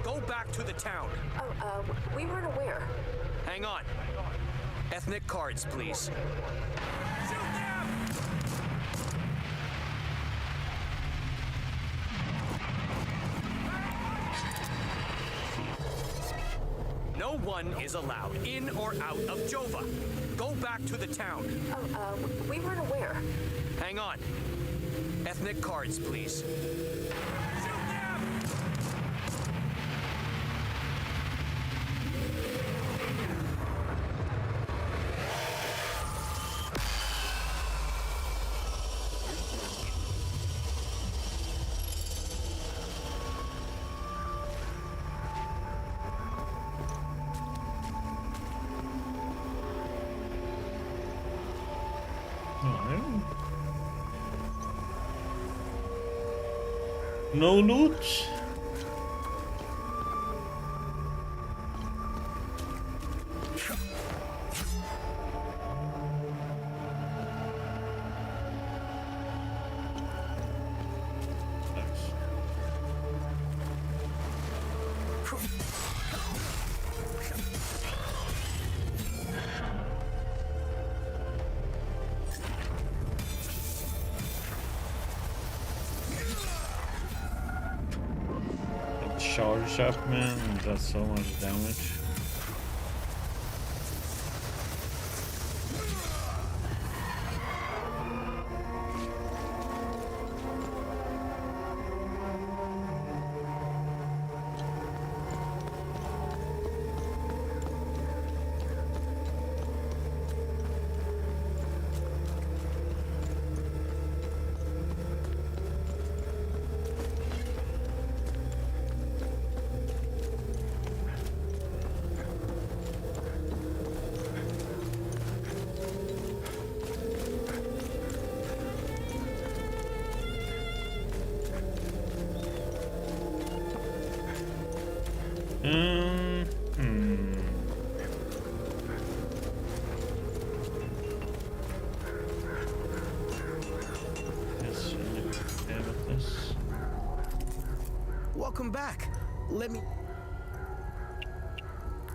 Go back to the town. Oh, we weren't aware. Hang on. Ethnic cards, please. No one is allowed in or out of Jova. Go back to the town. Oh, we weren't aware. Hang on. Ethnic cards, please. No loot. Charge up, man, and does so much damage. Yes, let me...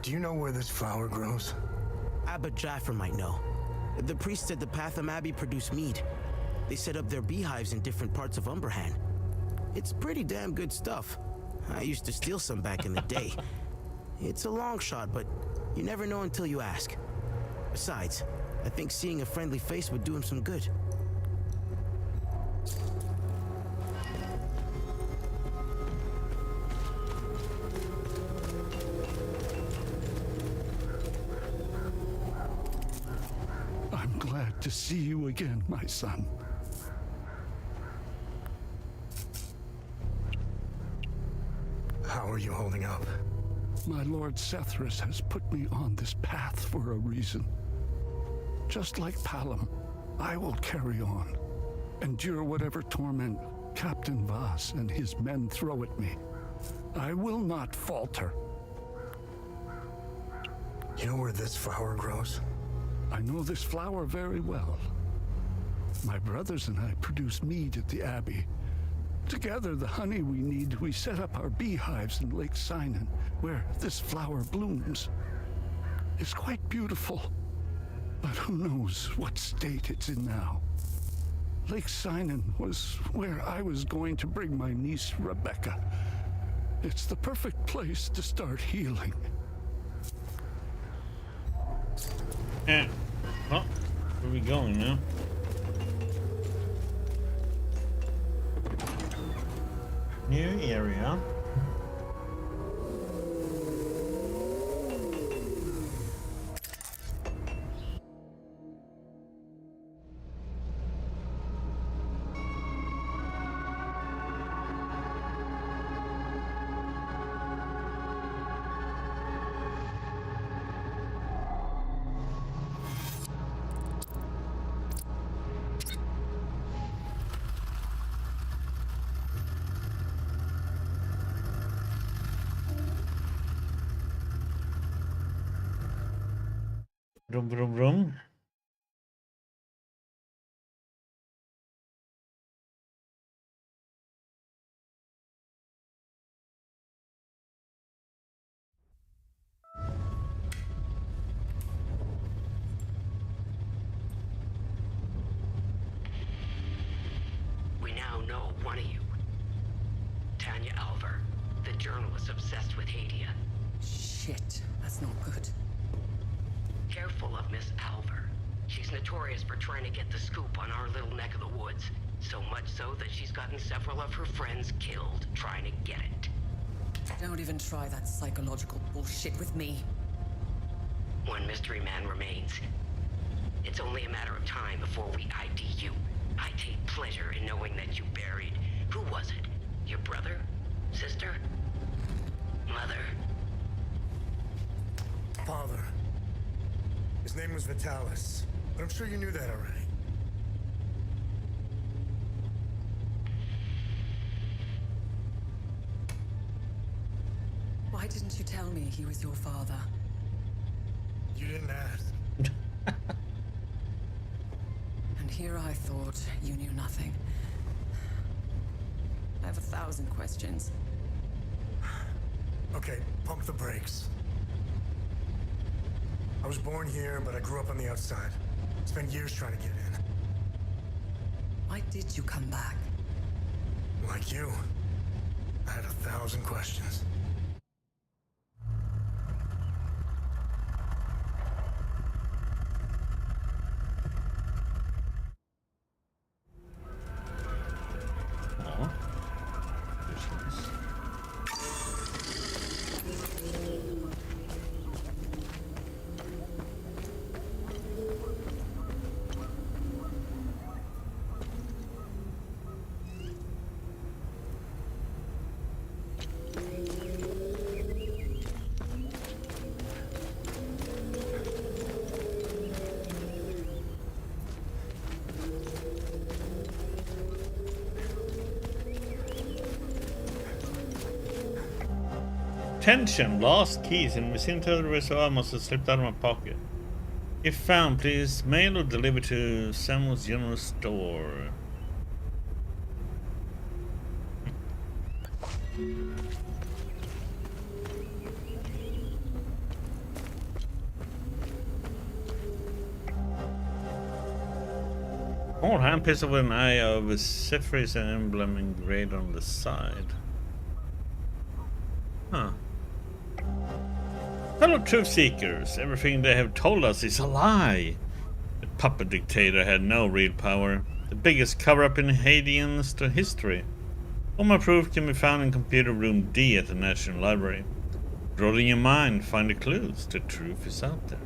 Do you know where this flower grows? Abbot Jaffer might know. The priests at the Patham Abbey produce mead. They set up their beehives in different parts of Umberhan. It's pretty damn good stuff. I used to steal some back in the day. It's a long shot, but you never know until you ask. Besides, I think seeing a friendly face would do him some good. I'm glad to see you again, my son. How are you holding up? My Lord Sethris has put me on this path for a reason. Just like Palom, I will carry on, endure whatever torment Captain Vaz and his men throw at me. I will not falter. You know where this flower grows? I know this flower very well. My brothers and I produce mead at the Abbey. Together, the honey we need, we set up our beehives in Lake Sinan, where this flower blooms. It's quite beautiful, but who knows what state it's in now. Lake Sinan was where I was going to bring my niece, Rebecca. It's the perfect place to start healing. Well, where are we going now? New area. Vroom, vroom, vroom. We now know one of you. Tanya Alver, the journalist obsessed with Hadia. Shit, that's not good. Careful of Miss Alver. She's notorious for trying to get the scoop on our little neck of the woods. So much so that she's gotten several of her friends killed trying to get it. Don't even try that psychological bullshit with me. One mystery man remains. It's only a matter of time before we ID you. I take pleasure in knowing that you buried... Who was it? Your brother? Sister? Mother? Father. His name was Vitalis, but I'm sure you knew that already. Why didn't you tell me he was your father? You didn't ask. And here I thought you knew nothing. I have 1,000 questions. Okay, pump the brakes. I was born here, but I grew up on the outside. Spent years trying to get in. Why did you come back? Like you, I had 1,000 questions. Attention! Lost keys in vicinity of the reservoir must have slipped out of my pocket. If found, please mail or deliver to Samuel's General Store. Small hand pistol with an eye of Zephyr's emblem engraved on the side. Huh. Fellow truth seekers, everything they have told us is a lie. The puppet dictator had no real power. The biggest cover-up in Hadean's history. All my proof can be found in computer room D at the National Library. Draw in your mind, find the clues. The truth is out there.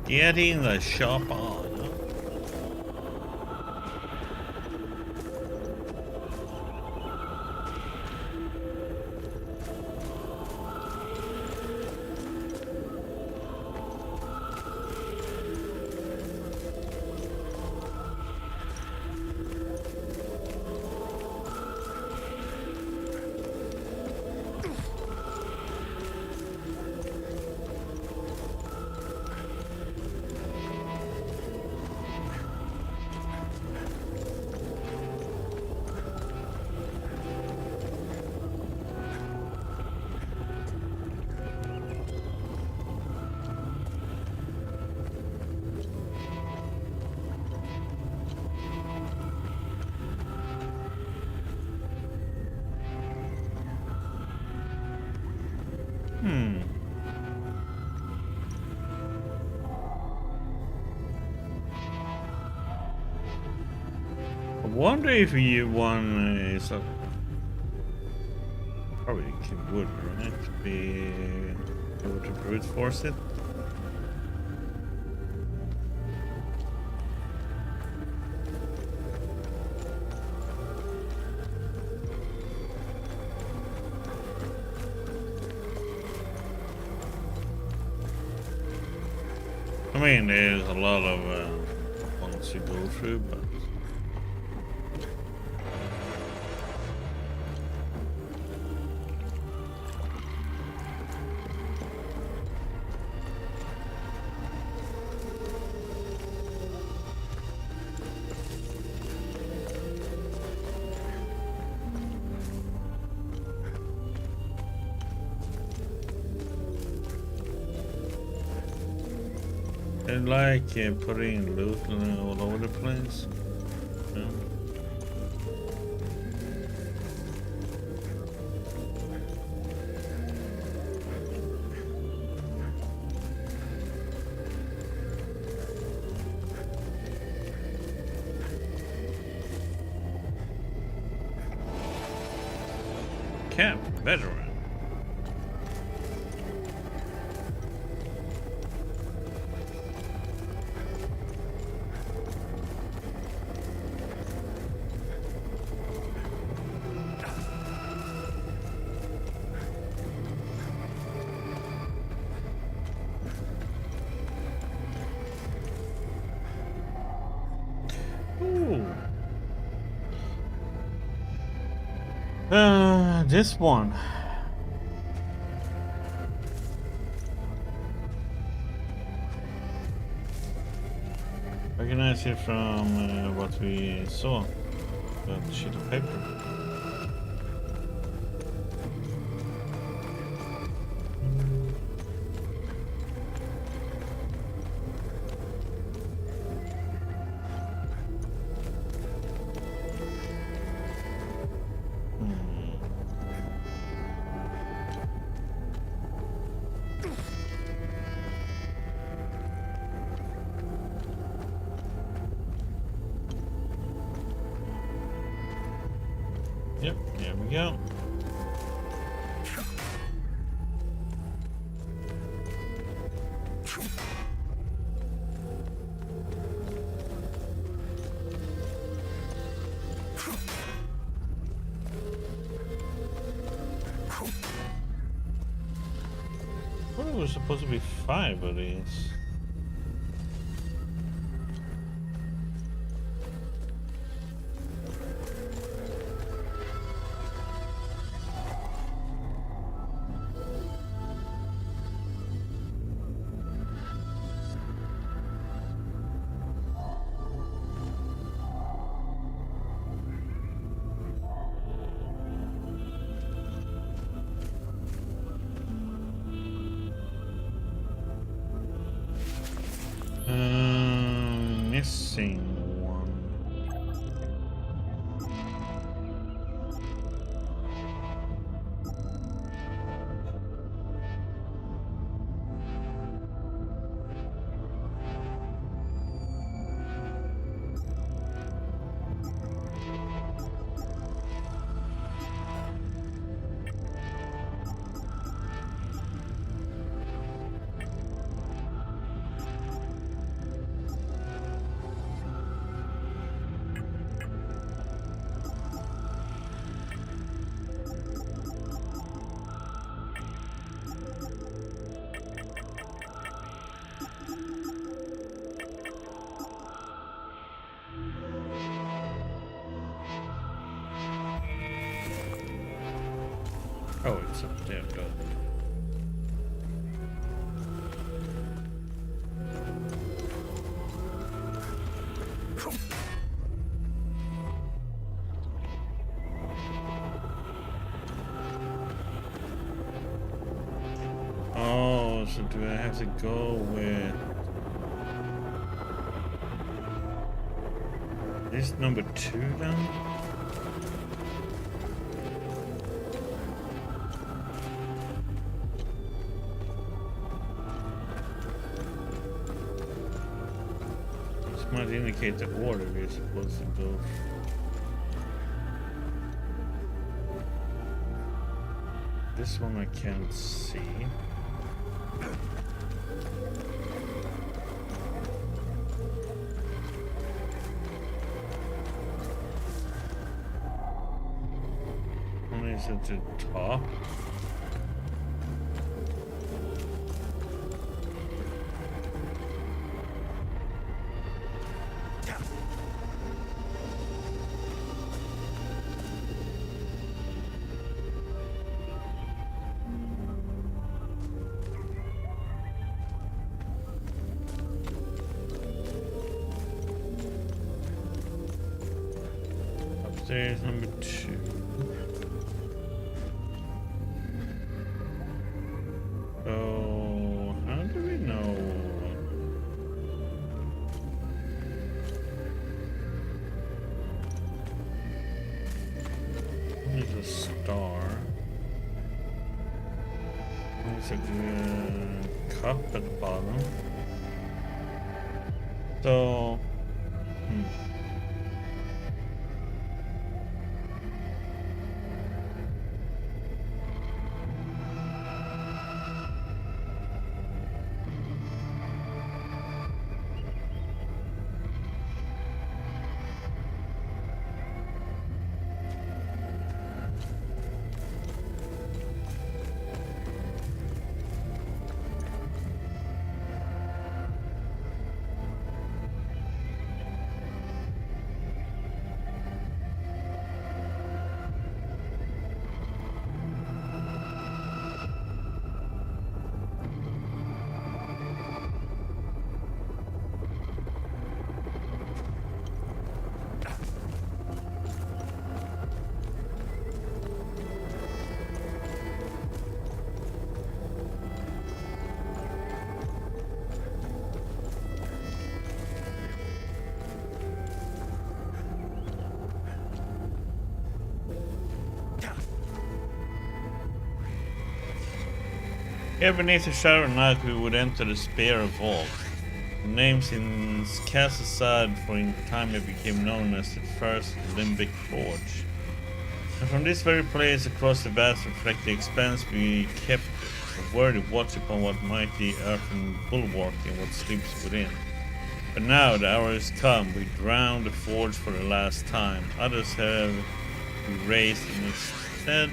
Getting the shop on. I wonder if you won is a probably would, right? To be able to brute force it. I mean, there's a lot of ones you go through, but I like putting loot all over the place. Yeah. Camp veteran. This one. Recognize it from what we saw. That sheet of paper. Yep, there we go. Well, it was supposed to be 5 of these. missing one. Oh, it's up there, though. Oh, so do I have to go with this number 2 then? Might indicate the order we're supposed to go. This one I can't see. One is at the top. Upstairs, number 2. Oh, how do we know? There's a star. There's a cup at the bottom. So, here beneath the shadow night we would enter the Spear Vault. The names in cast aside, for in time it became known as the First Limbic Forge. And from this very place across the vast reflecting expanse we kept a worthy watch upon what mighty earthen bulwark and what sleeps within. But now the hour has come, we drown the forge for the last time. Others have been raised in its stead.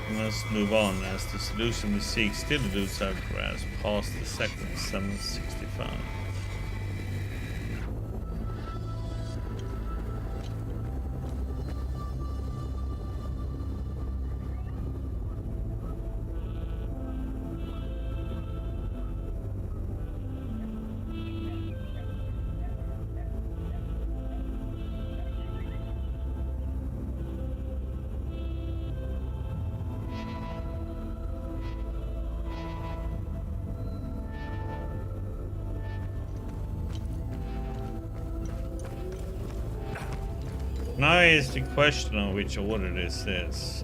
We must move on, as the solution we seek still eludes our grasp past the second 765. Now is the question of which order this is. Is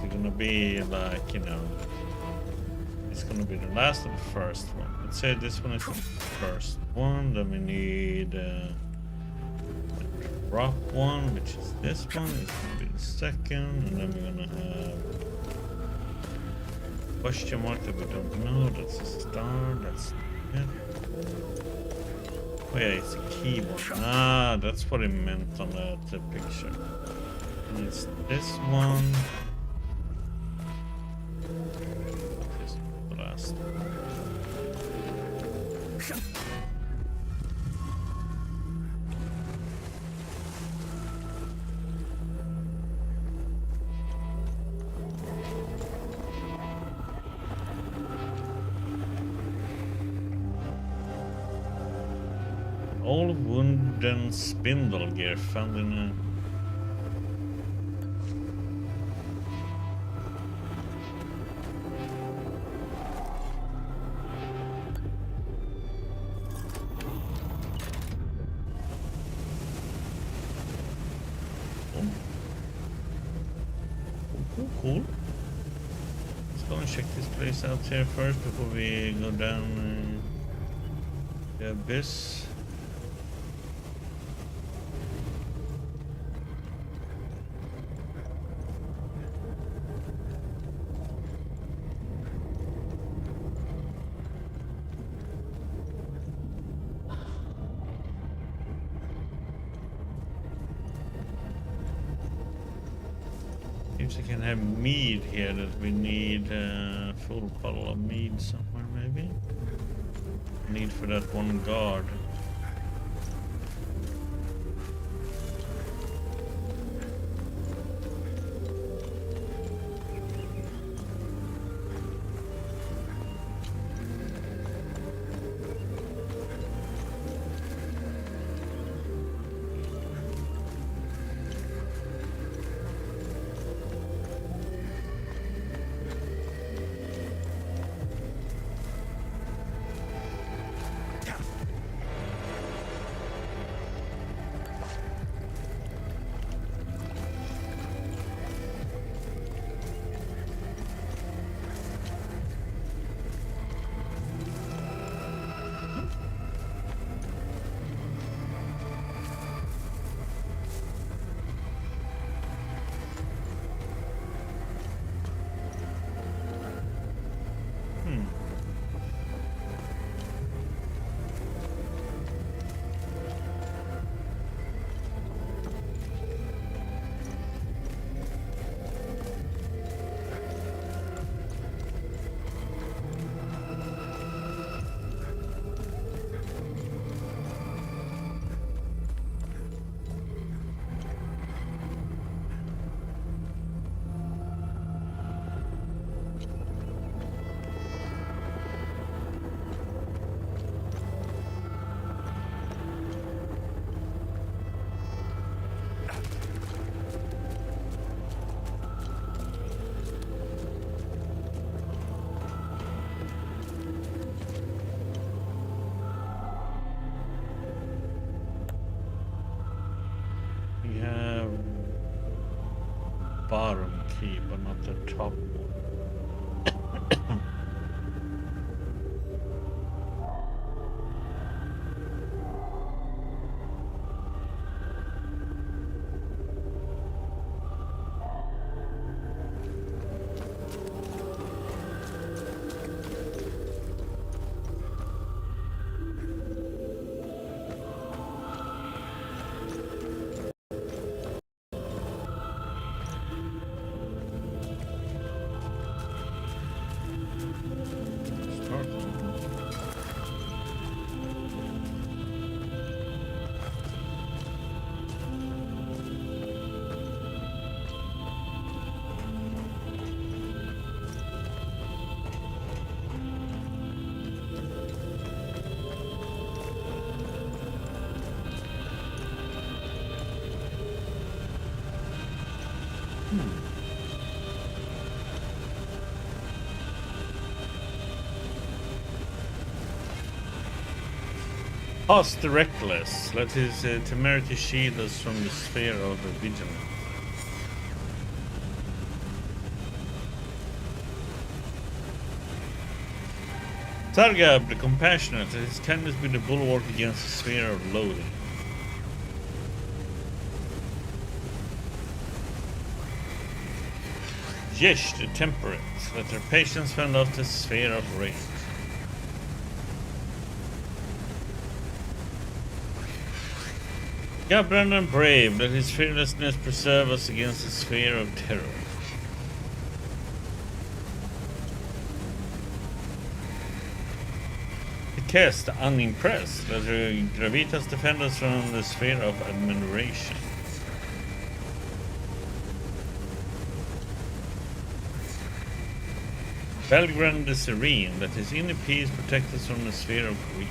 it gonna be like, you know, it's gonna be the last or the first one? Let's say this one is the first one, then we need the drop one, which is this one. It's gonna be the second, and then we're gonna have question mark that we don't know. That's a star, that's it. Oh yeah, it's a keyboard. Ah, that's what it meant on the picture. And it's this one. This is the last. Old wooden spindle gear found in a... Cool. Let's go and check this place out here first before we go down the abyss. Seems we can have mead here, that we need a full bottle of mead somewhere maybe. Need for that one guard. Bottom key, but not the top one. Past the reckless, let his temerity shield us from the sphere of vigilance. Targab, the compassionate, let his tenderness be the bulwark against the sphere of loathing. Yesh, the temperate, let their patience fend off the sphere of rage. Gabran and brave, let his fearlessness preserve us against the sphere of terror. Test, unimpressed, let Gravitas defend us from the sphere of admiration. Belgran the serene, let his inner peace protect us from the sphere of grief.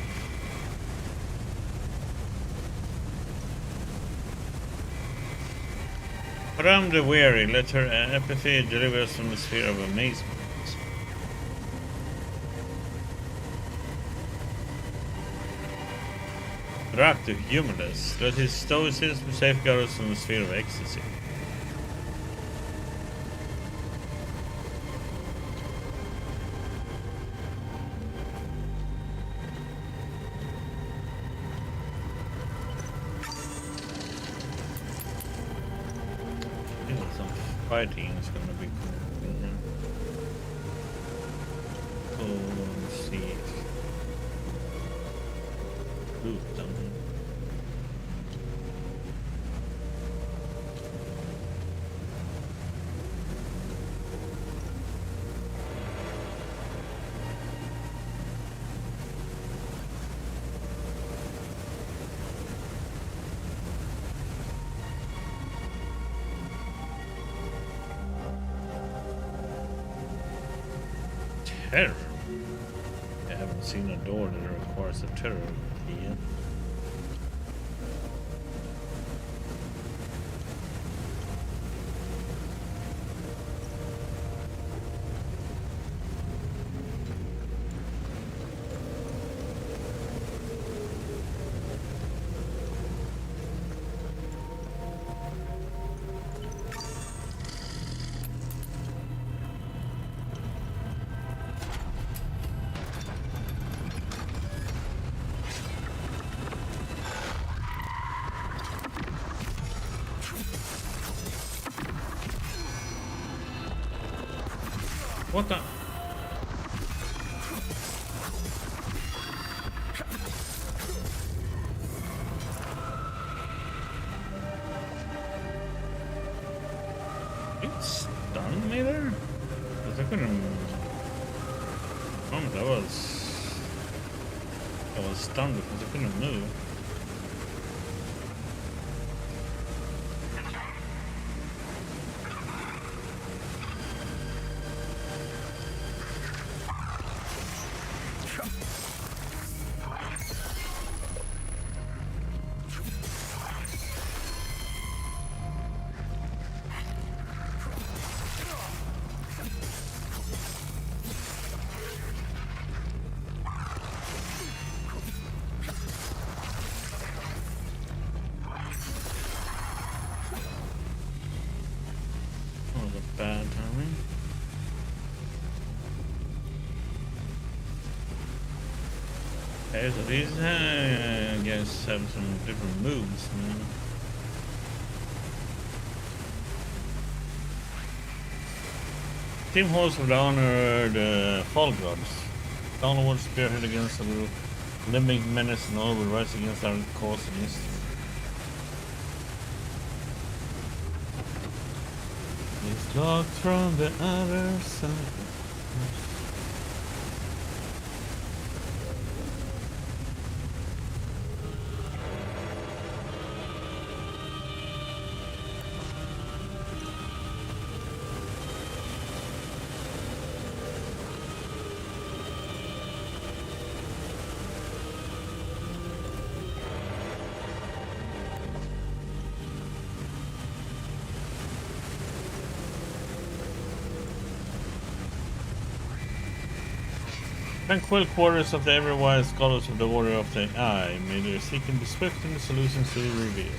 Param the weary, let her apathy deliver us from the sphere of amazement. Rak the humorless, let his stoicism safeguard us from the sphere of ecstasy. Fighting is gonna be cool. So let's see. Ooh, something. Terror? I haven't seen a door that requires a terror key yet. What the? It stunned me there? Because I couldn't... Oh, I was stunned because I couldn't move. Bad timing. Okay, so these guys have some different moves, man. Team hosts of the honored Fall Gods. Downward spearhead against the living menace and all will rise against our cause and history. It's locked from the other side. Tranquil quarters of the ever-wise scholars of the Order of the Eye. May their seeking be swift and the solutions to be revealed.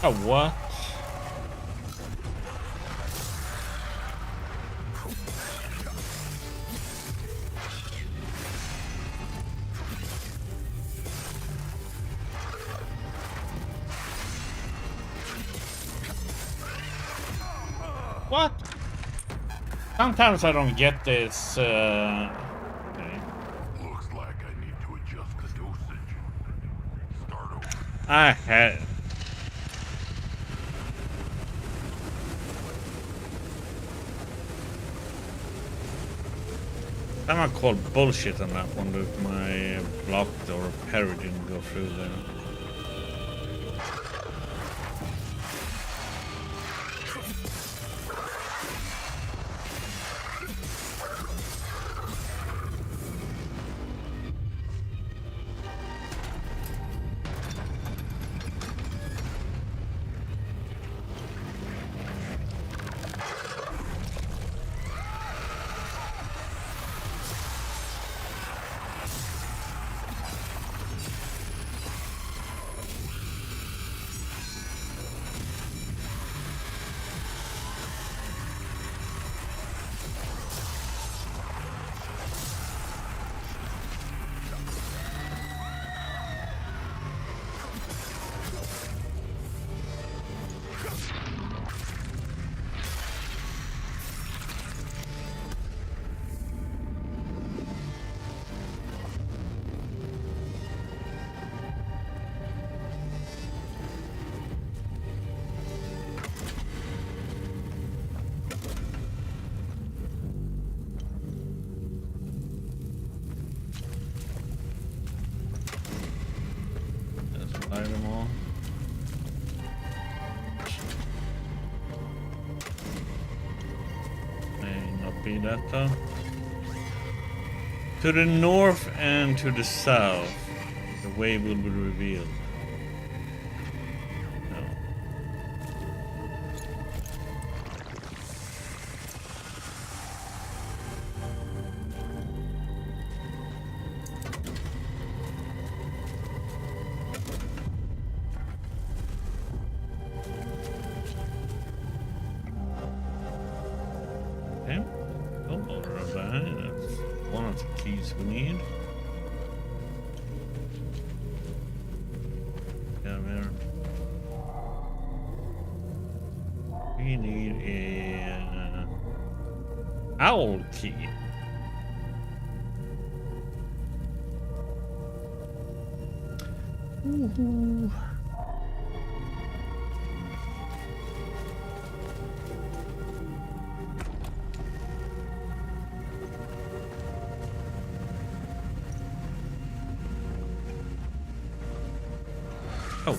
Oh, what? What? Sometimes I don't get this. Okay. Looks like I need to adjust the dosage. Start over. I had. I'm gonna call bullshit on that one that my blocked or parry didn't go through there. Fire them all. May not be that though. To the north and to the south, the way will be revealed. No. Okay. Oh, that's one of the keys we need. Down there. We need a owl key. Woohoo. Oh.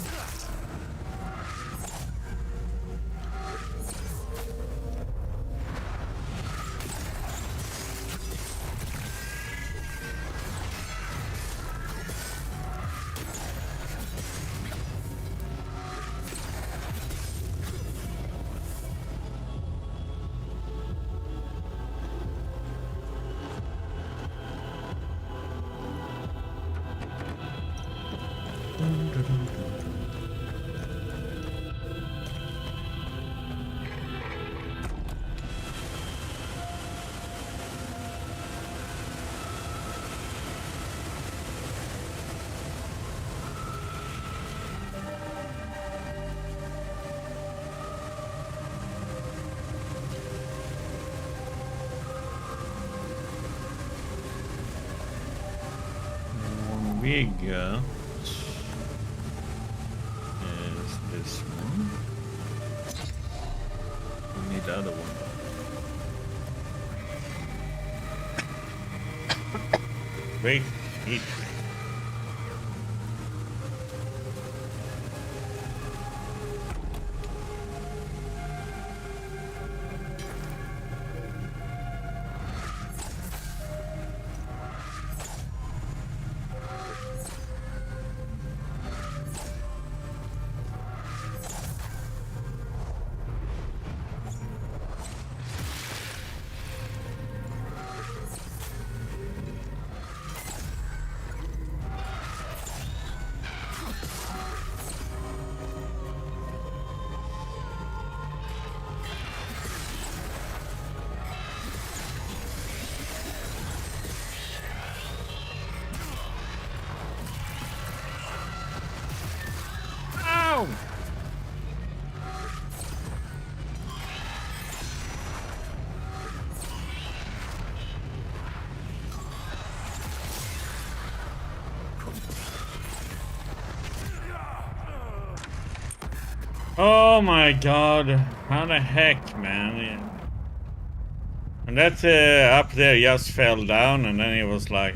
We got is this one. We need the other one. Great heat. Oh my god, how the heck, man? And that up there just fell down, and then it was like...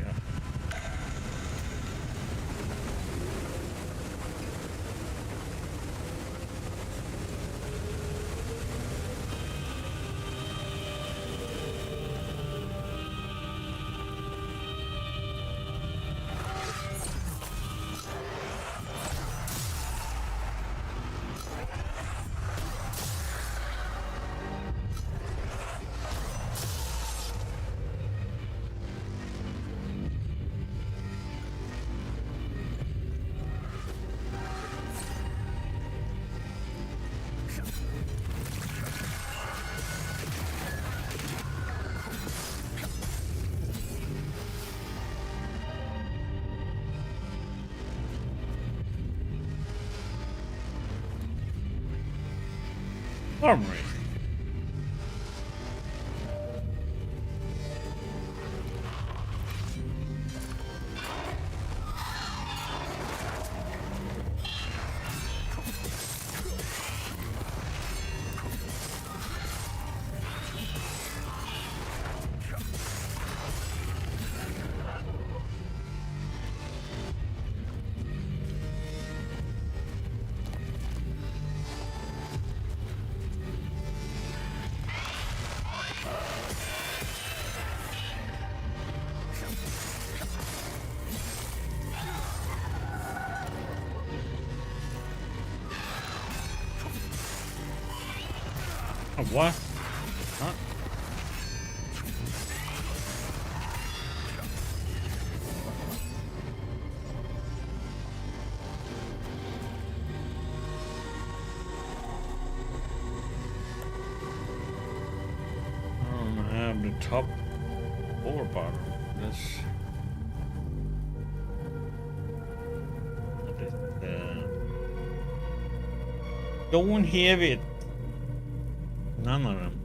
Armory. What? Huh? I don't have the top or bottom. This. Don't have it. None of them.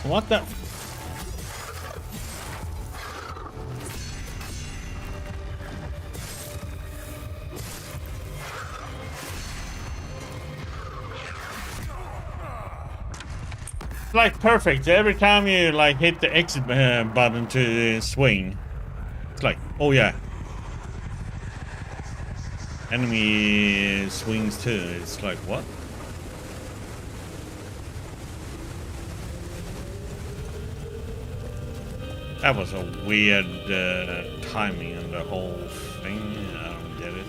What the? like perfect. Every time you like hit the exit button to swing, it's like, oh yeah. Enemy swings too. It's like, what? That was a weird timing on the whole thing. I don't get it.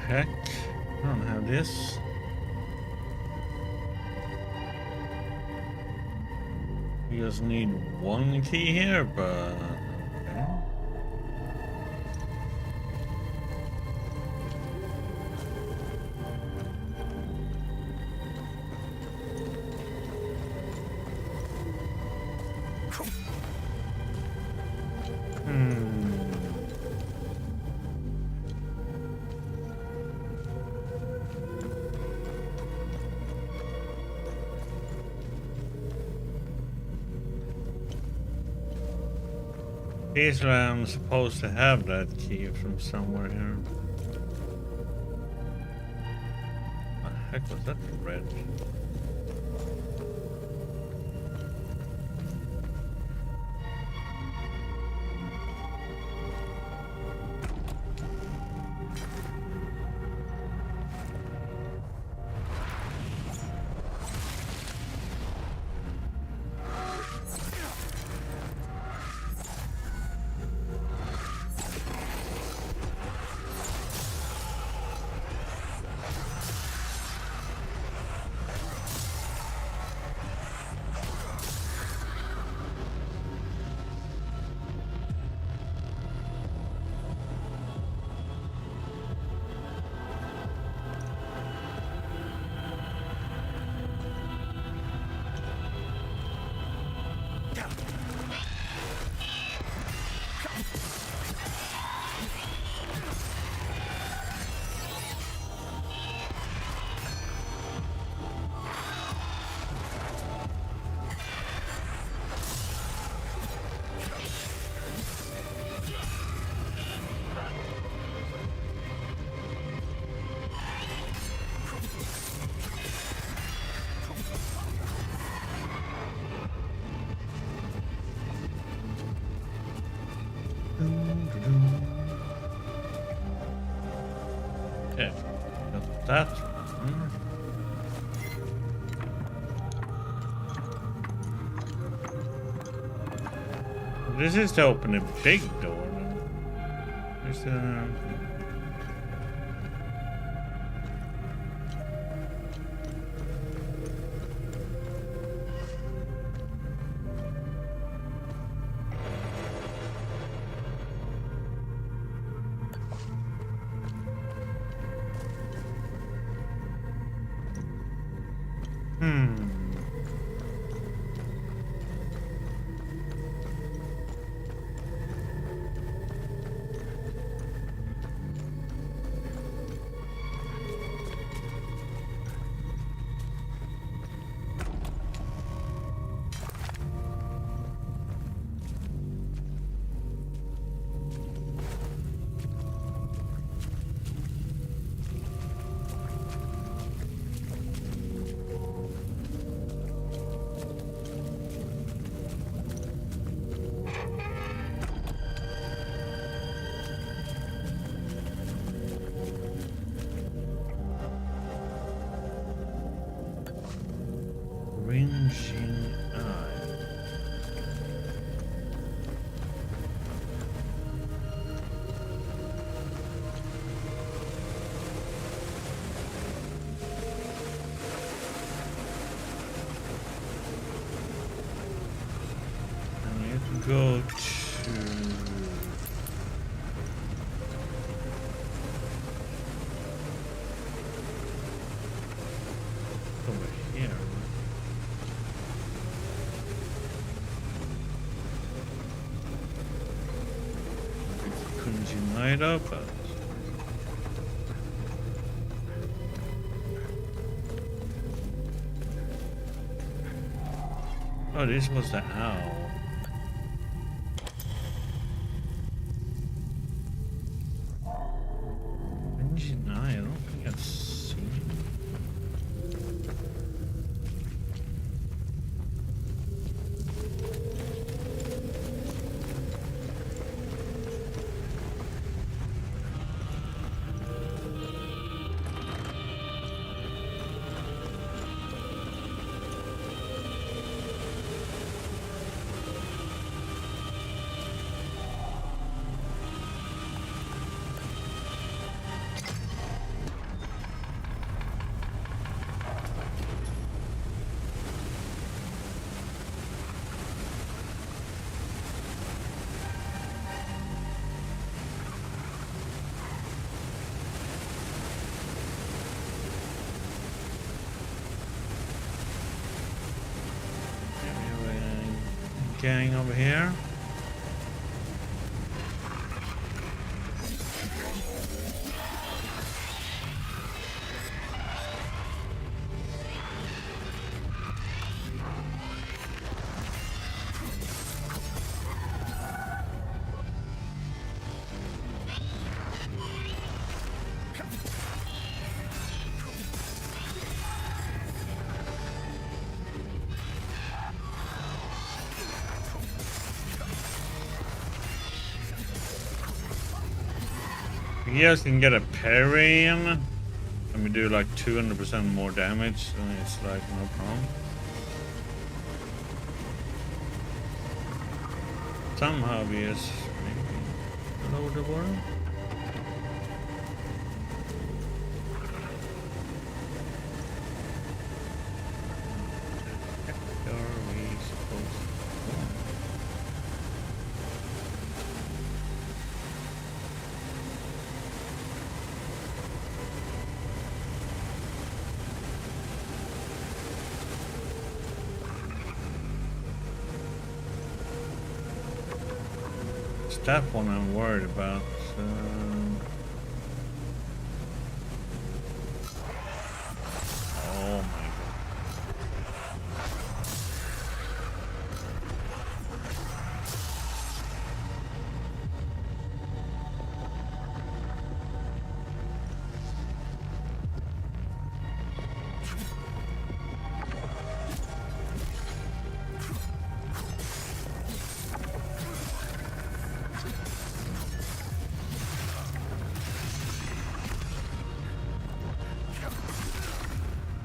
Heck, I don't have this. You just need one key here, but okay. Here's where I'm supposed to have that key from somewhere here. What the heck was that red? Okay, got that one. This is to open a big door. There's a... go to... over here. Couldn't unite up, but... Oh, this was the owl. Engine eye, I don't think I've seen gang over here. You guys can get a parry in, and we do like 200% more damage, and it's like no problem. Some hobbyists maybe all over the world. Where are we supposed to go? That one I'm worried about. Oh my god.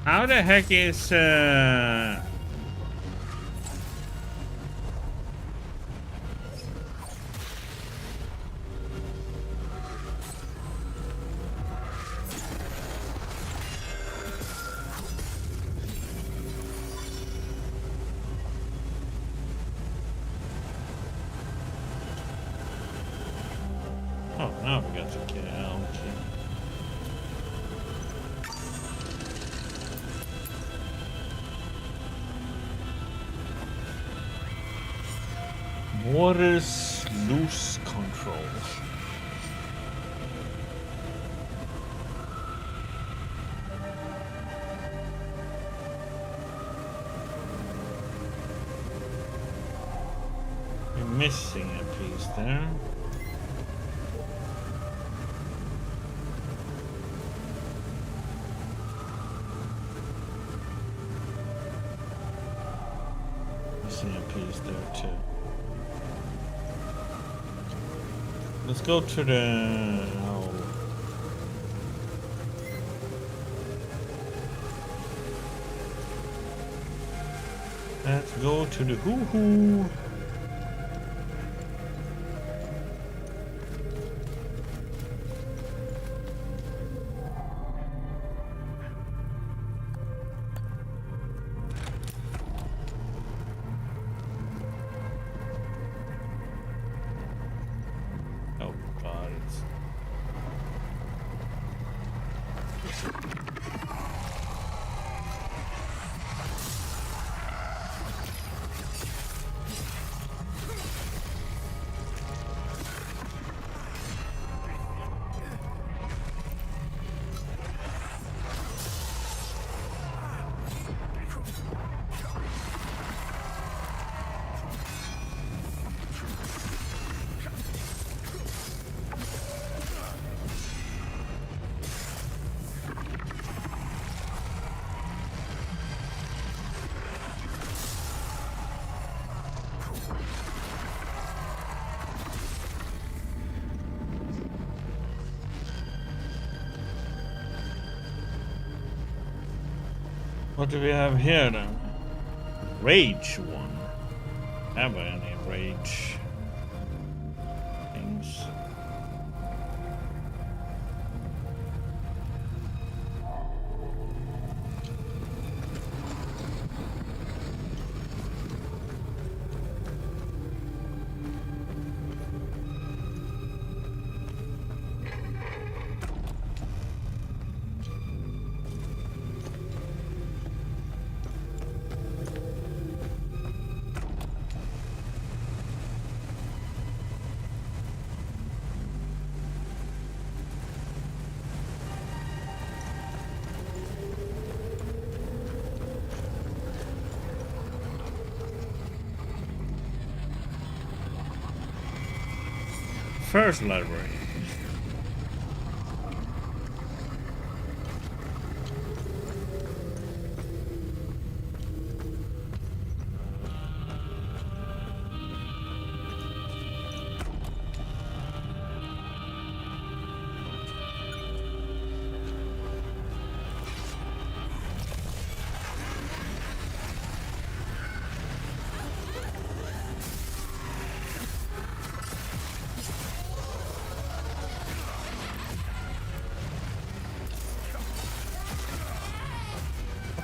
How the heck is oh, now we got to kill Elm. What is loose control? You're missing a piece there. Missing a piece there too. Let's go to the... Oh. Let's go to the hoo-hoo. What do we have here then? Rage one. Have I any rage things? First library.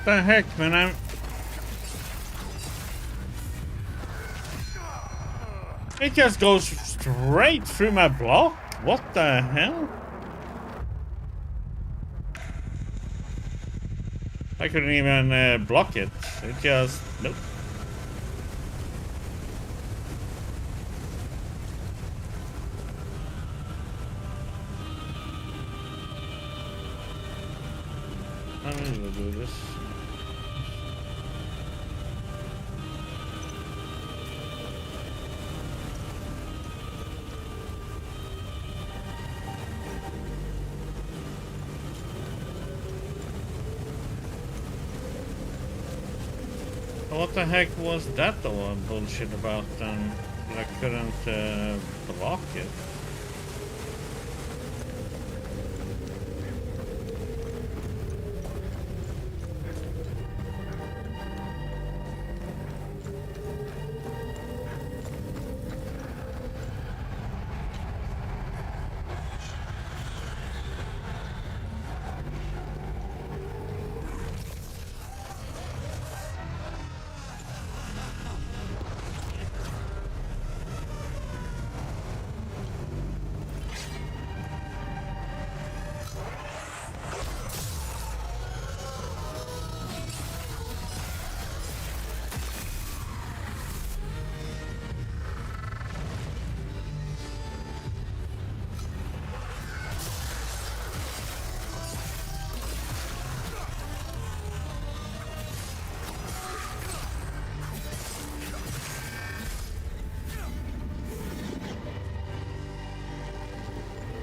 What the heck, man? It just goes straight through my block? What the hell? I couldn't even block it. It just... nope. I'm gonna do this. What the heck was that all bullshit about then? I couldn't block it.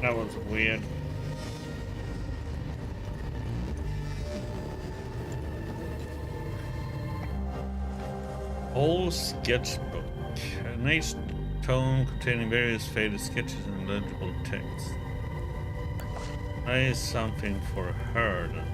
That was weird. Whole sketchbook. A nice tome containing various faded sketches and legible text. That is something for her then.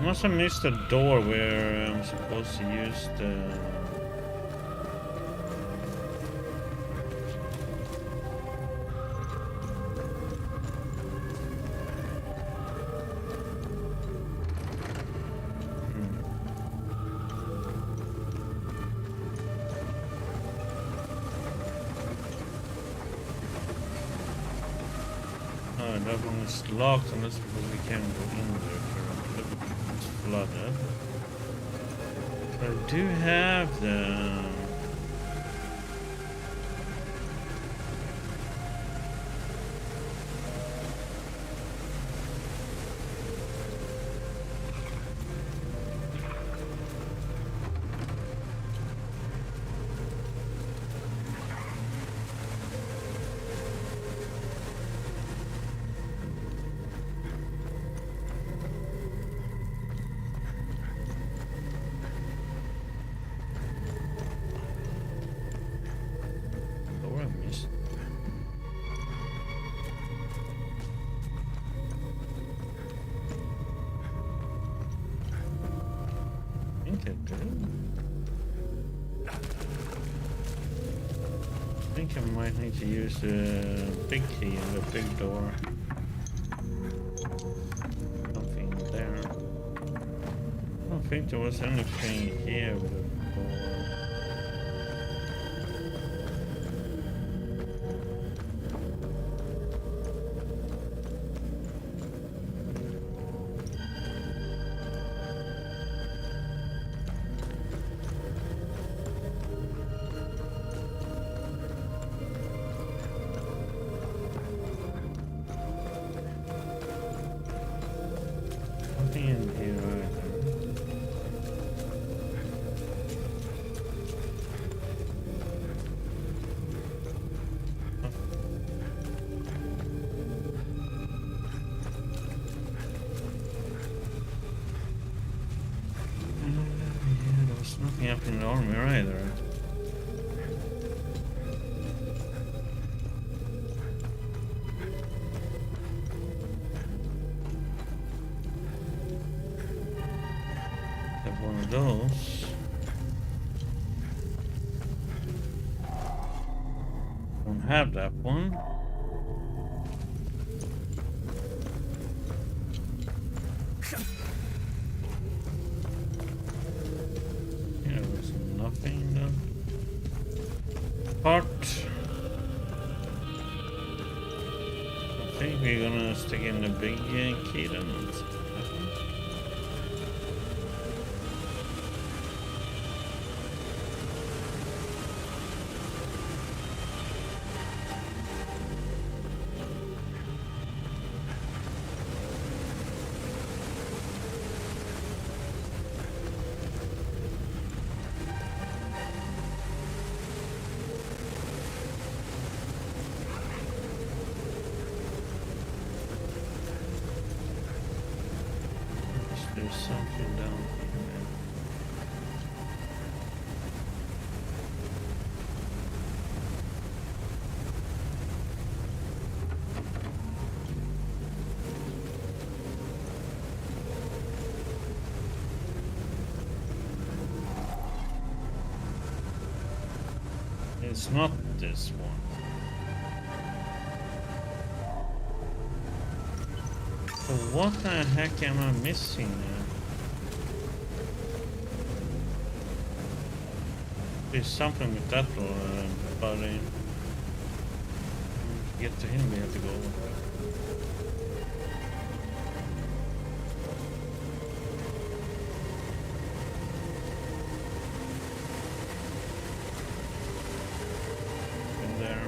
must have missed the door where I'm supposed to use the... That one is locked, and that's because we can't go in there currently. It's flooded. But I do have the... I think I might need to use the big key in the big door. Nothing there. I don't think there was anything here with the door. Nothing up in the army either. Have one of those. Don't have that one. Part. I think we're gonna stick in the big key then. There's something down here, man. It's not this one. So what the heck am I missing now? There's something with that buddy. To get to him we have to go over. In there.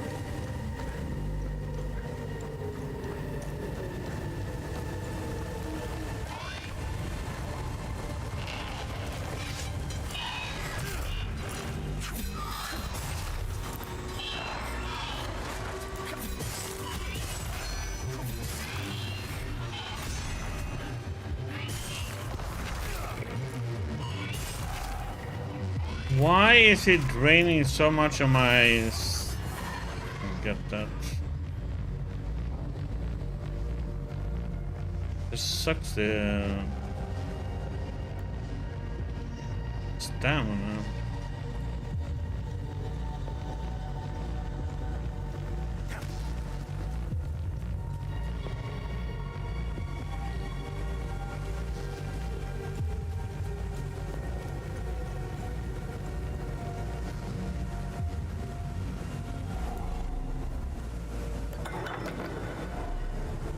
Why is it draining so much of my... Get that. This sucks. stamina now.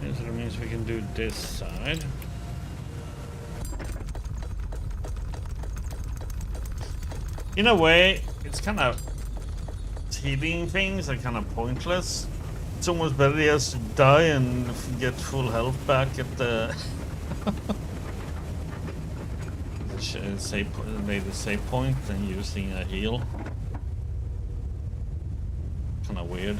So that means we can do this side. In a way, it's kind of healing things are kind of pointless. It's almost better just to die and get full health back at the save point than using a heal. Kind of weird.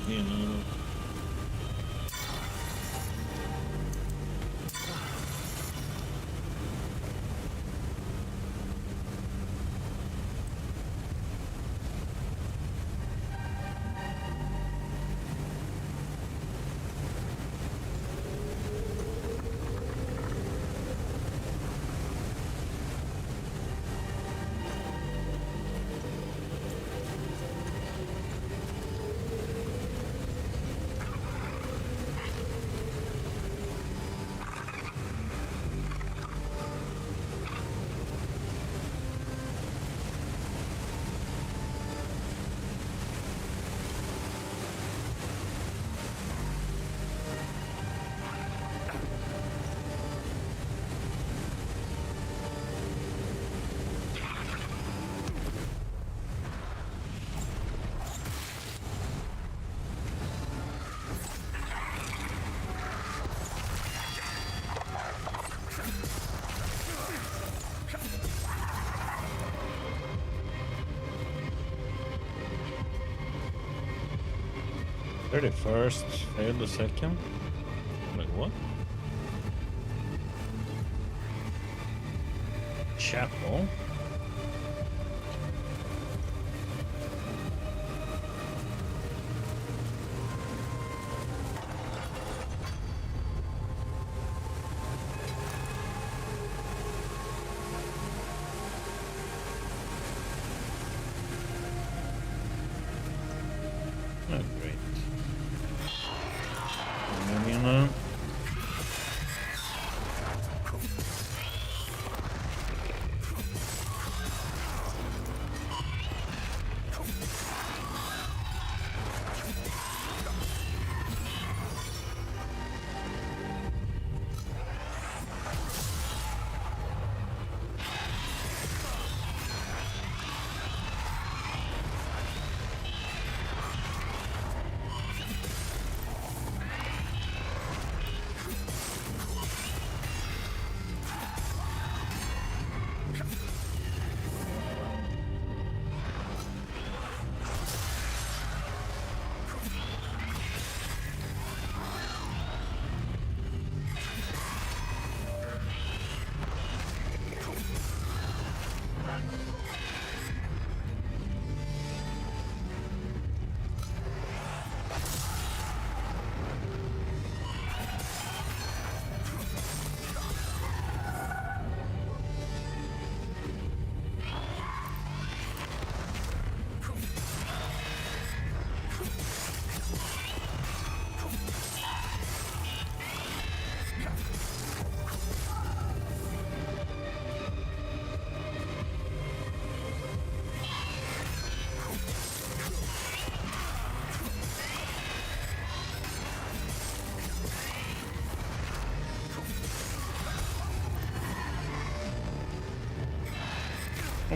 You know. First, failed the second. Like what? Chapel. Oh, great.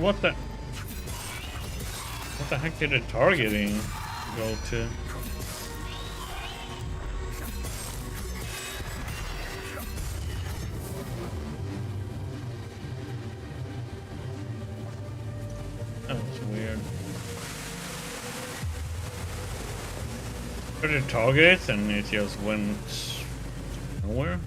What the heck did the targeting go to? That was weird. Did it target it and it just went nowhere?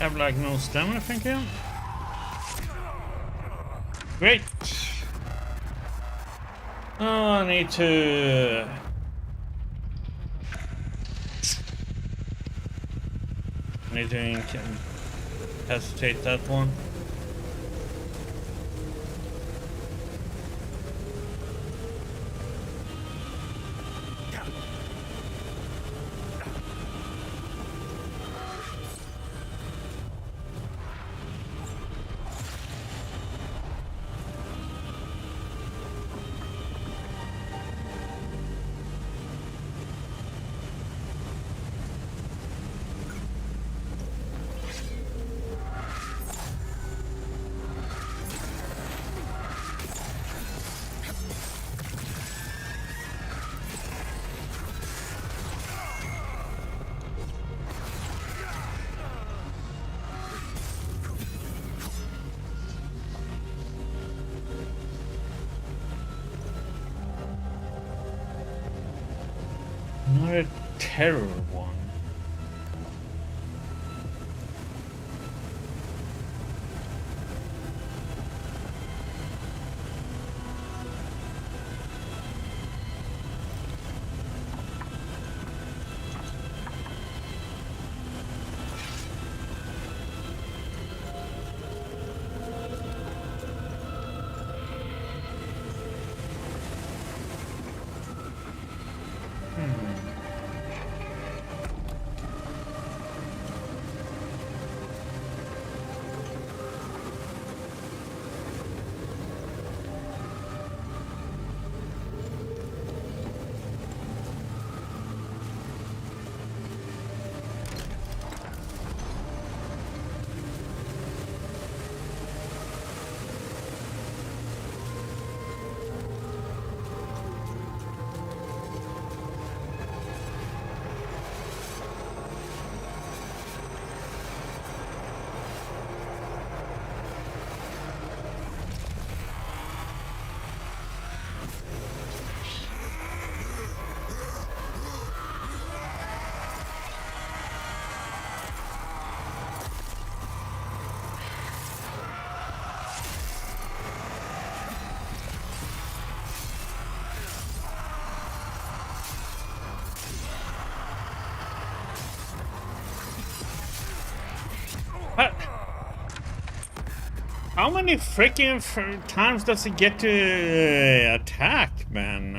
Have like no stamina, thank you. Great. Oh, I need to. I need to incapacitate that one. Another terror one. How many freaking times does it get to attack, man?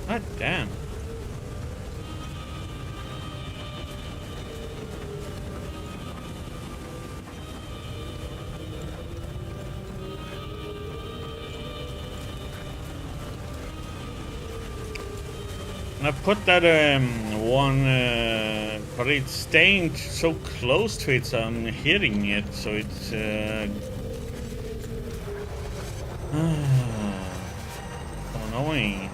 God damn. I put that one, but it's staying so close to it, so I'm hitting it, so it's so annoying.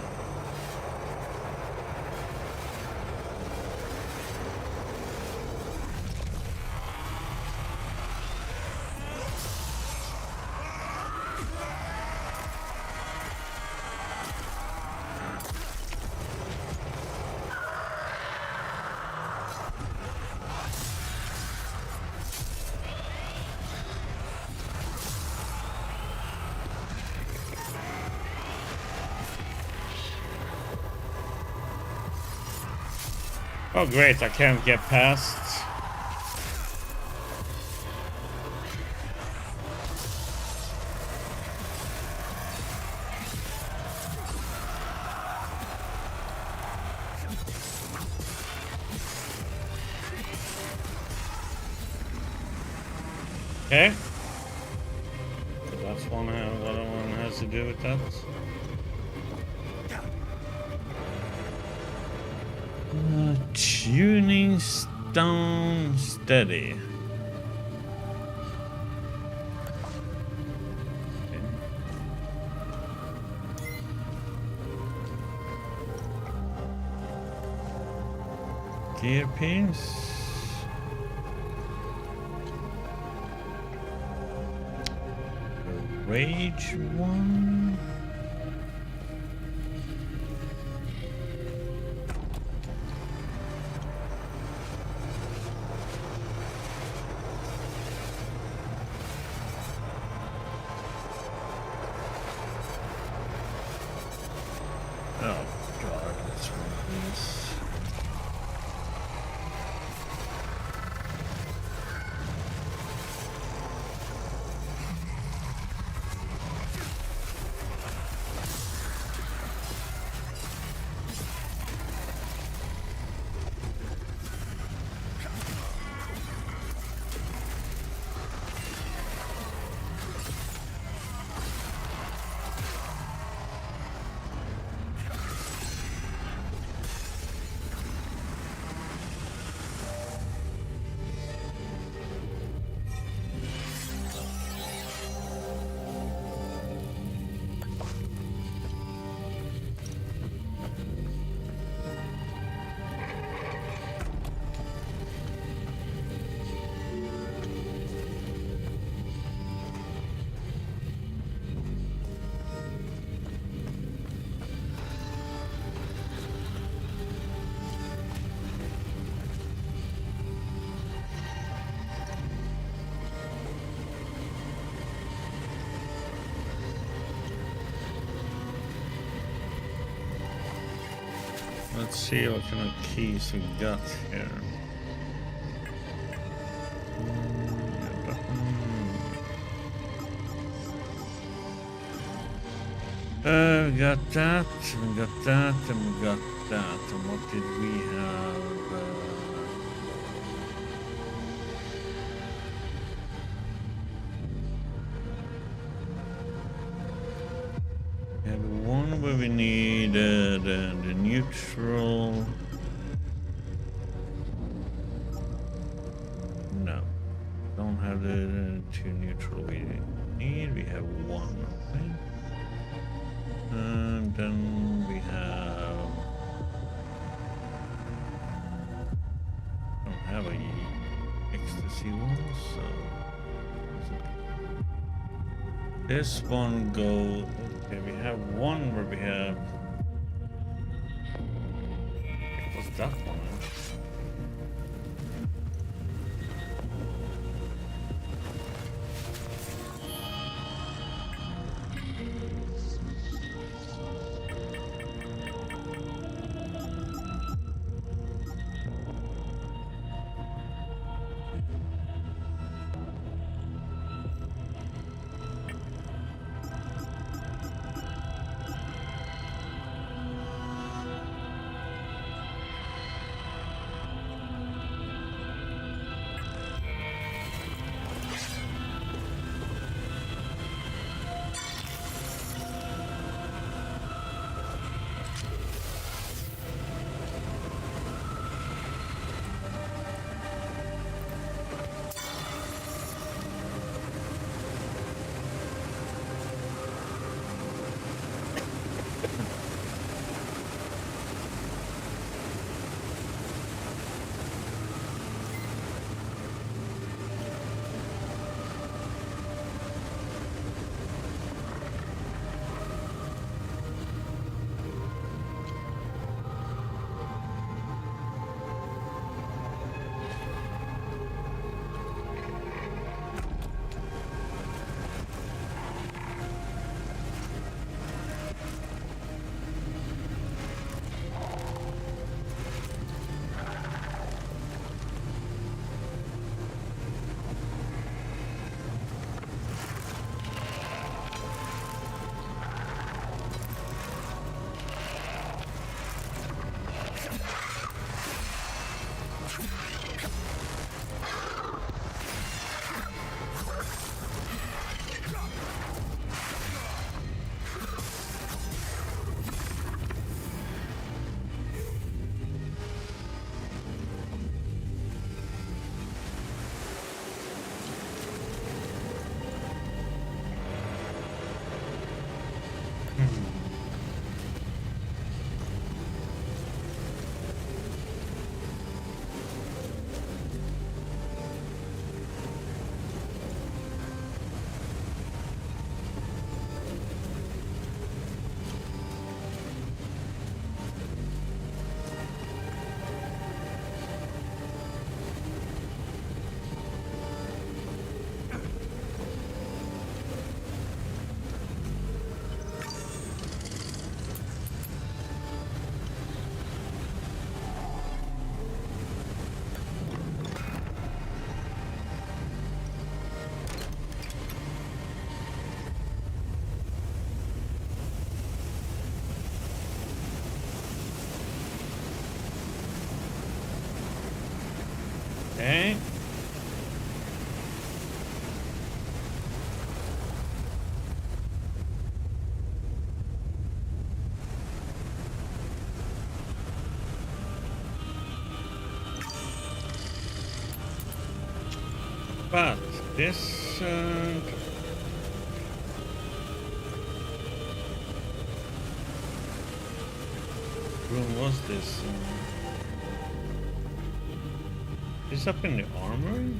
Oh great, I can't get past. Okay. That's one, the other one has to do with that. Tuning stone steady. Okay. Gear pins. Rage one. Oh god, that's one of these. Let's see what kind of keys we got here. We got that, we got that, and we got that. And what did we have? We had one where we needed the neutral. No, don't have the two neutral we need. We have one, okay. And then we have. Don't have a ecstasy one, so this one go. Okay, we have one where we have. What's that one? Okay. But this room was this? Is up in the armory?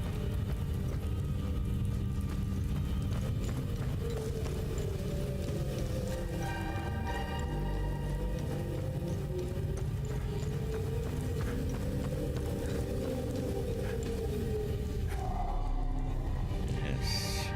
Yes.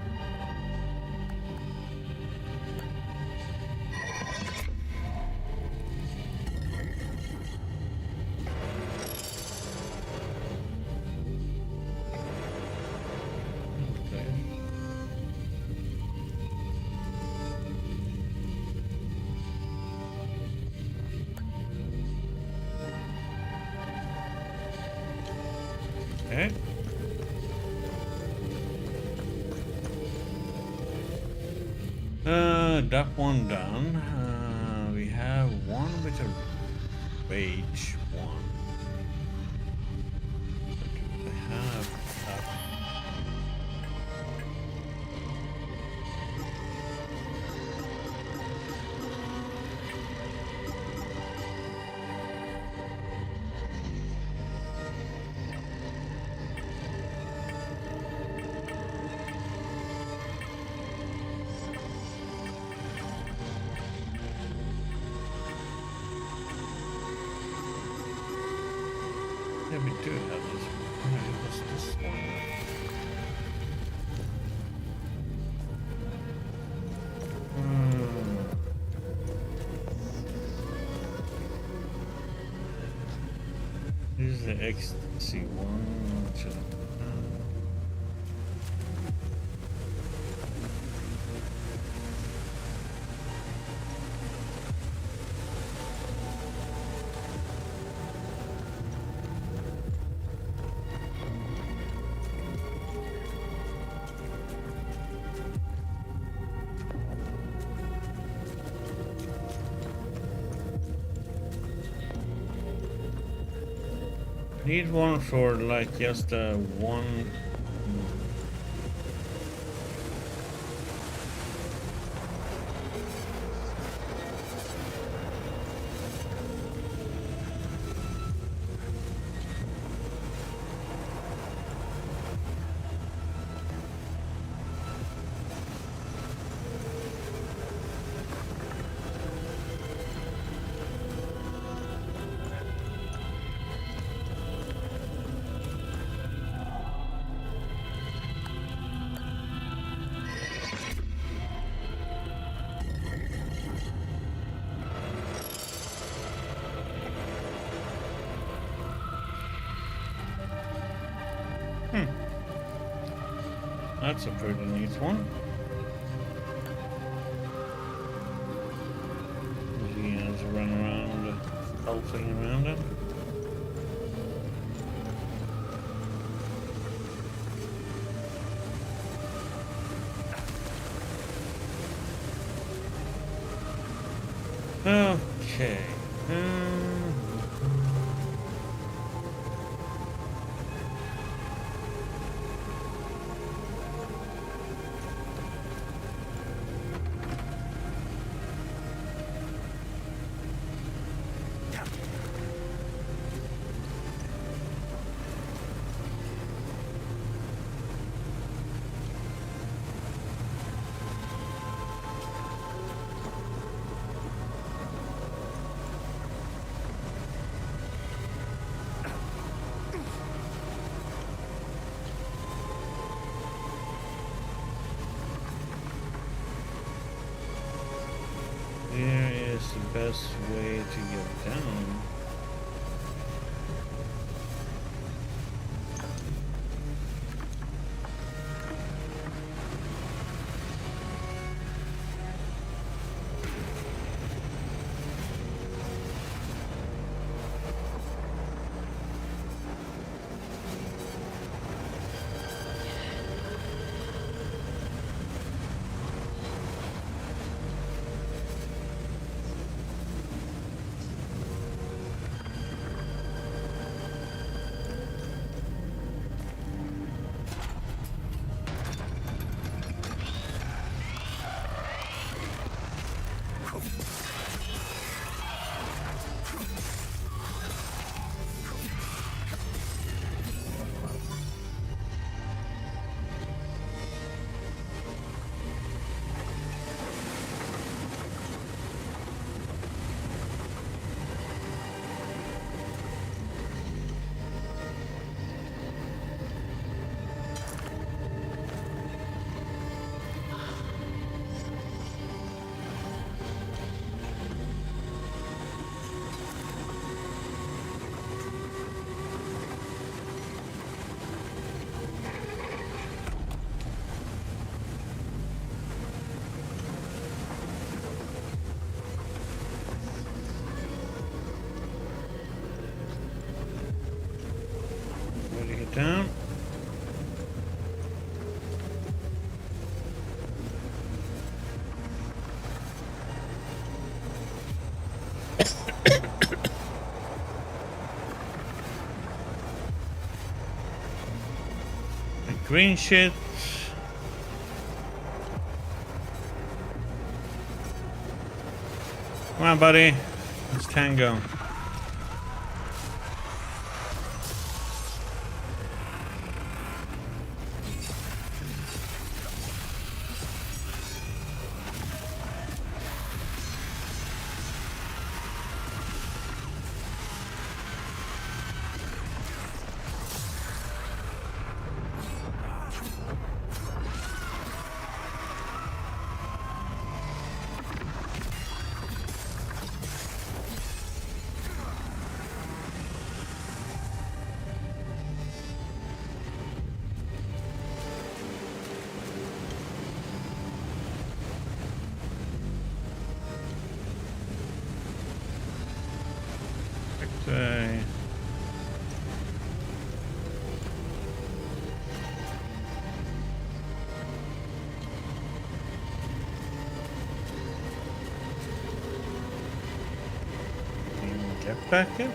Okay. That one done. We have one with a rage one. What do we have? Yeah, we do have this one. What's this one? This is the ecstasy one. Need one for like just one. That's a pretty neat one. He has run around, elfing around it. Okay. Where is the best way to get down? green shit. Come on, buddy. Let's tango. Get back up.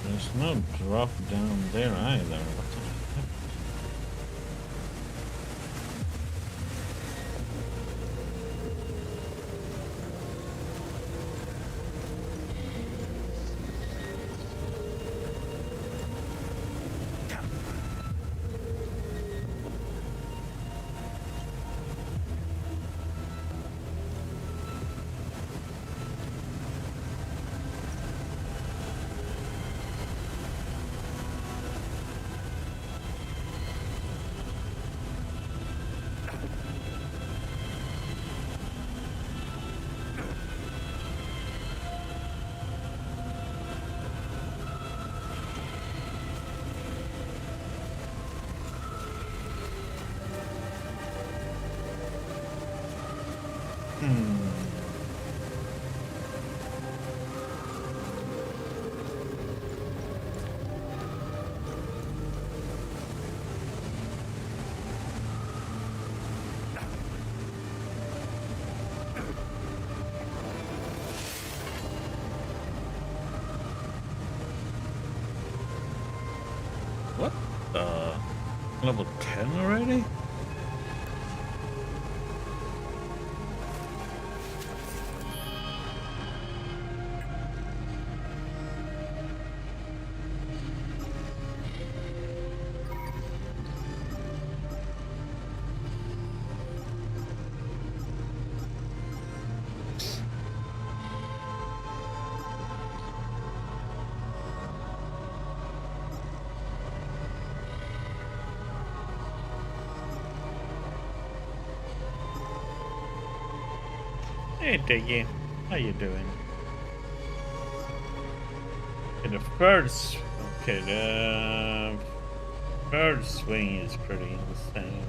There's no drop down there either. What the heck? What? Level 10 already? Hey Diggy, how you doing? Okay, the first, okay, the first swing is pretty insane.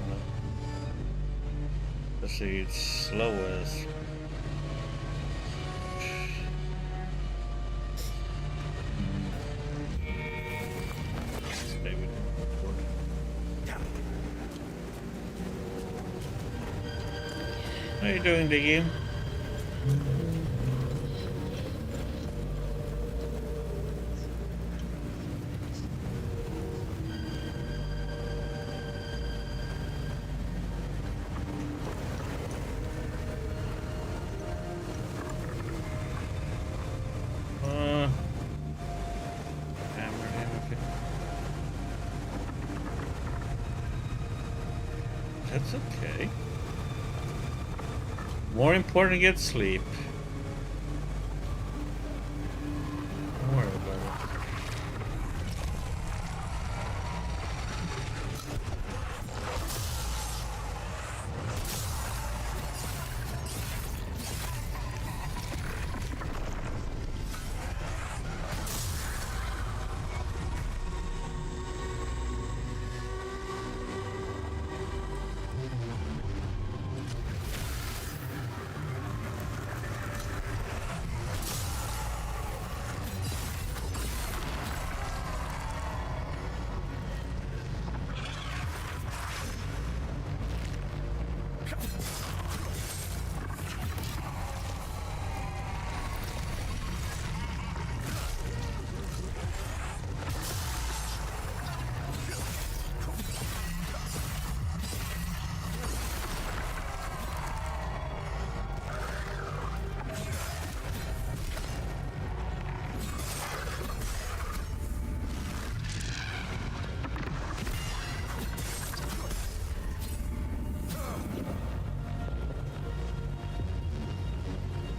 Let's see, it's slowest. How you doing, Diggy? That's okay. More important to get sleep. Don't worry about it.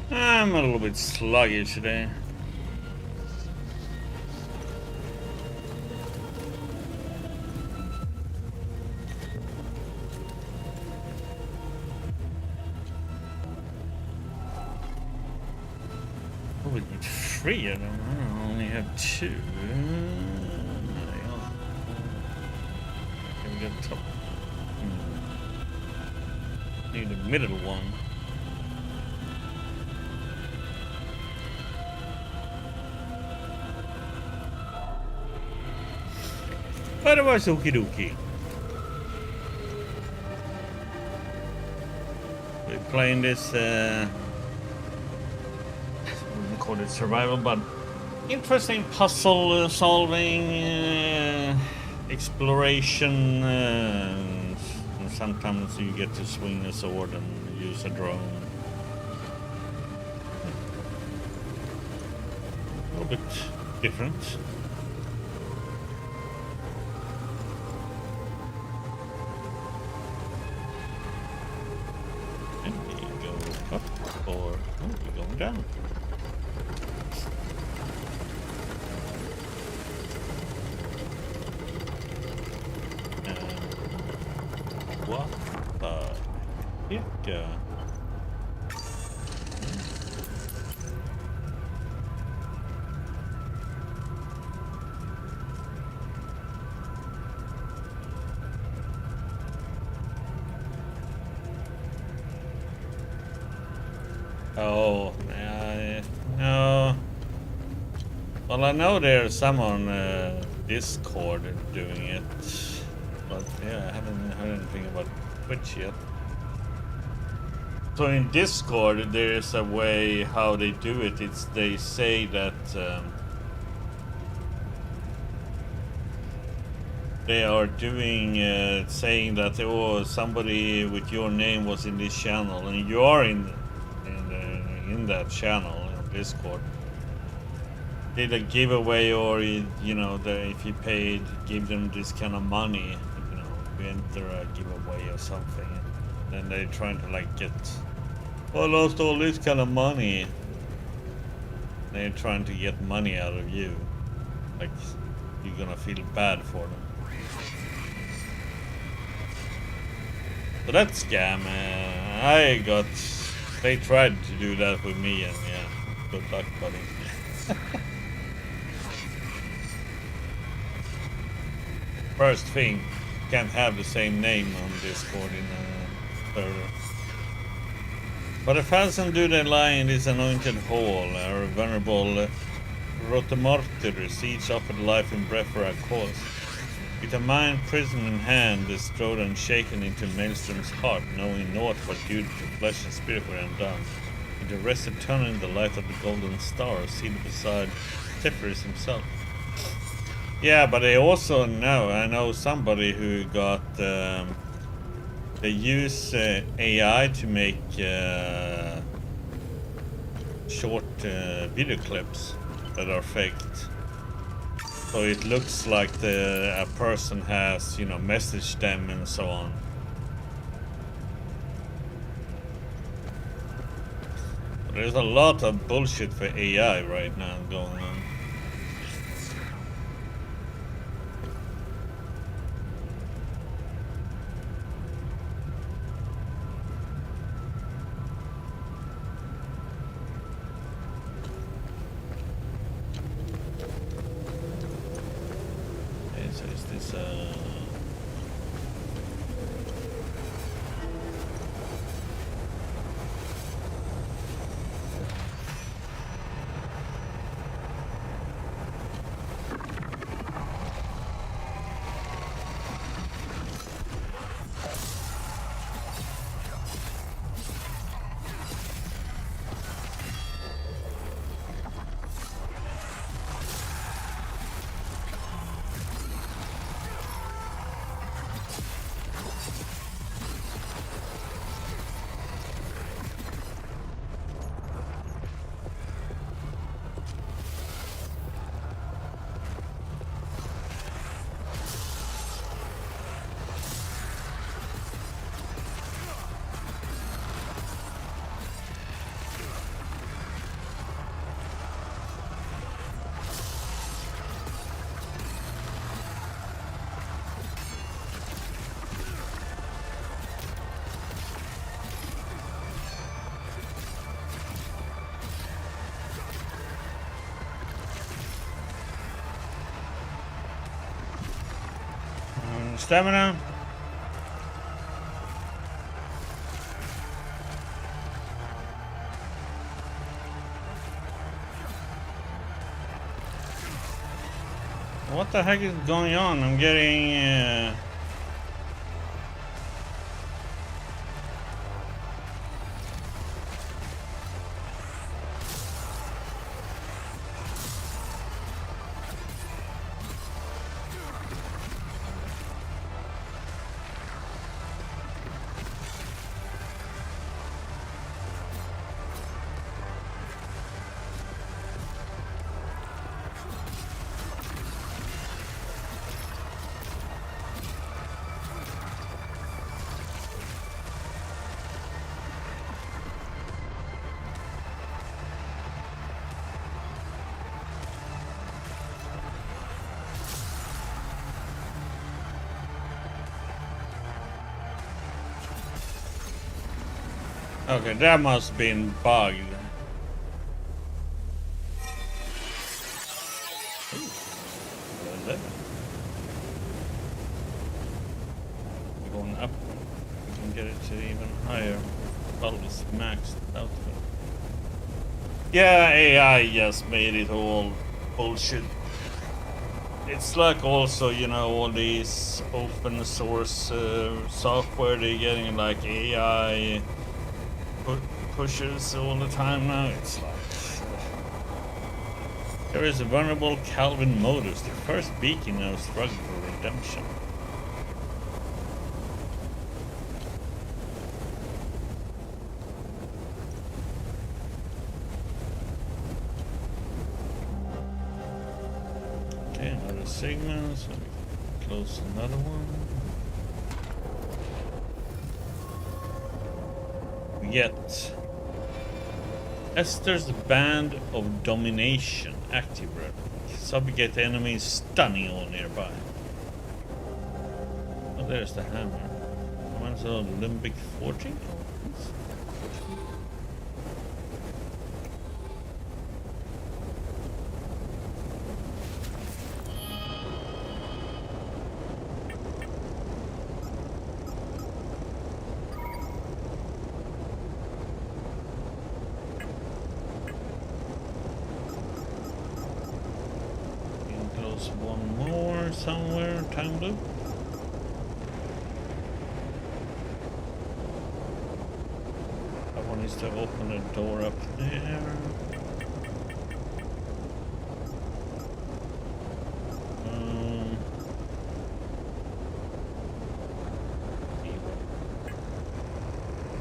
I'm a little bit sluggish today. Oh, we need 3 of them. I only have 2. Okay, we got top. Need the middle one. Otherwise, okie dokie. We're playing this, I wouldn't call it survival, but interesting puzzle solving, exploration, and sometimes you get to swing a sword and use a drone. A little bit different. Down. What the heck? Oh, no. Well, I know there's some on Discord doing it, but yeah, I haven't heard anything about Twitch yet. So in Discord, there's a way how they do it. They say that they are doing saying that somebody with your name was in this channel, and you are in that channel on Discord. Did a giveaway, or if you paid, give them this kind of money, you enter a giveaway or something. Then they're trying to get, I lost all this kind of money. They're trying to get money out of you, like you're gonna feel bad for them. So that scam, they tried to do that with me, and yeah, good luck, buddy. First thing, can't have the same name on Discord in a server. But if Hansen do they lie in this anointed hall, our venerable Rotemartyr siege offered life in breath for our cause. With a mind prism in hand, strode unshaken into Maelstrom's heart, knowing naught but duty to flesh and spirit were undone. With the rest eternal in the light of the golden star, seated beside Zephyrus himself. Yeah, but they also know, I know somebody who got, they use AI to make short video clips that are faked. So it looks like a person has, messaged them and so on. There's a lot of bullshit for AI right now going on. Okay, so is this stamina? What the heck is going on? I'm getting okay, that must have been bugged. Ooh, 11. We're going up. We can get it to even higher. Well, it's maxed out. Yeah, AI just made it all bullshit. It's like also, you know, all these open source software they're getting, like AI pushes all the time now. It's like there is a vulnerable Calvin Motors, the first beacon of struggle for redemption. Okay, another signal, so we can close another one. Yet Esther's Band of Domination active. Subjugate enemies stunning all nearby. Oh, there's the hammer. One's a limbic forging. One more somewhere, time loop. That one is to open a door up there.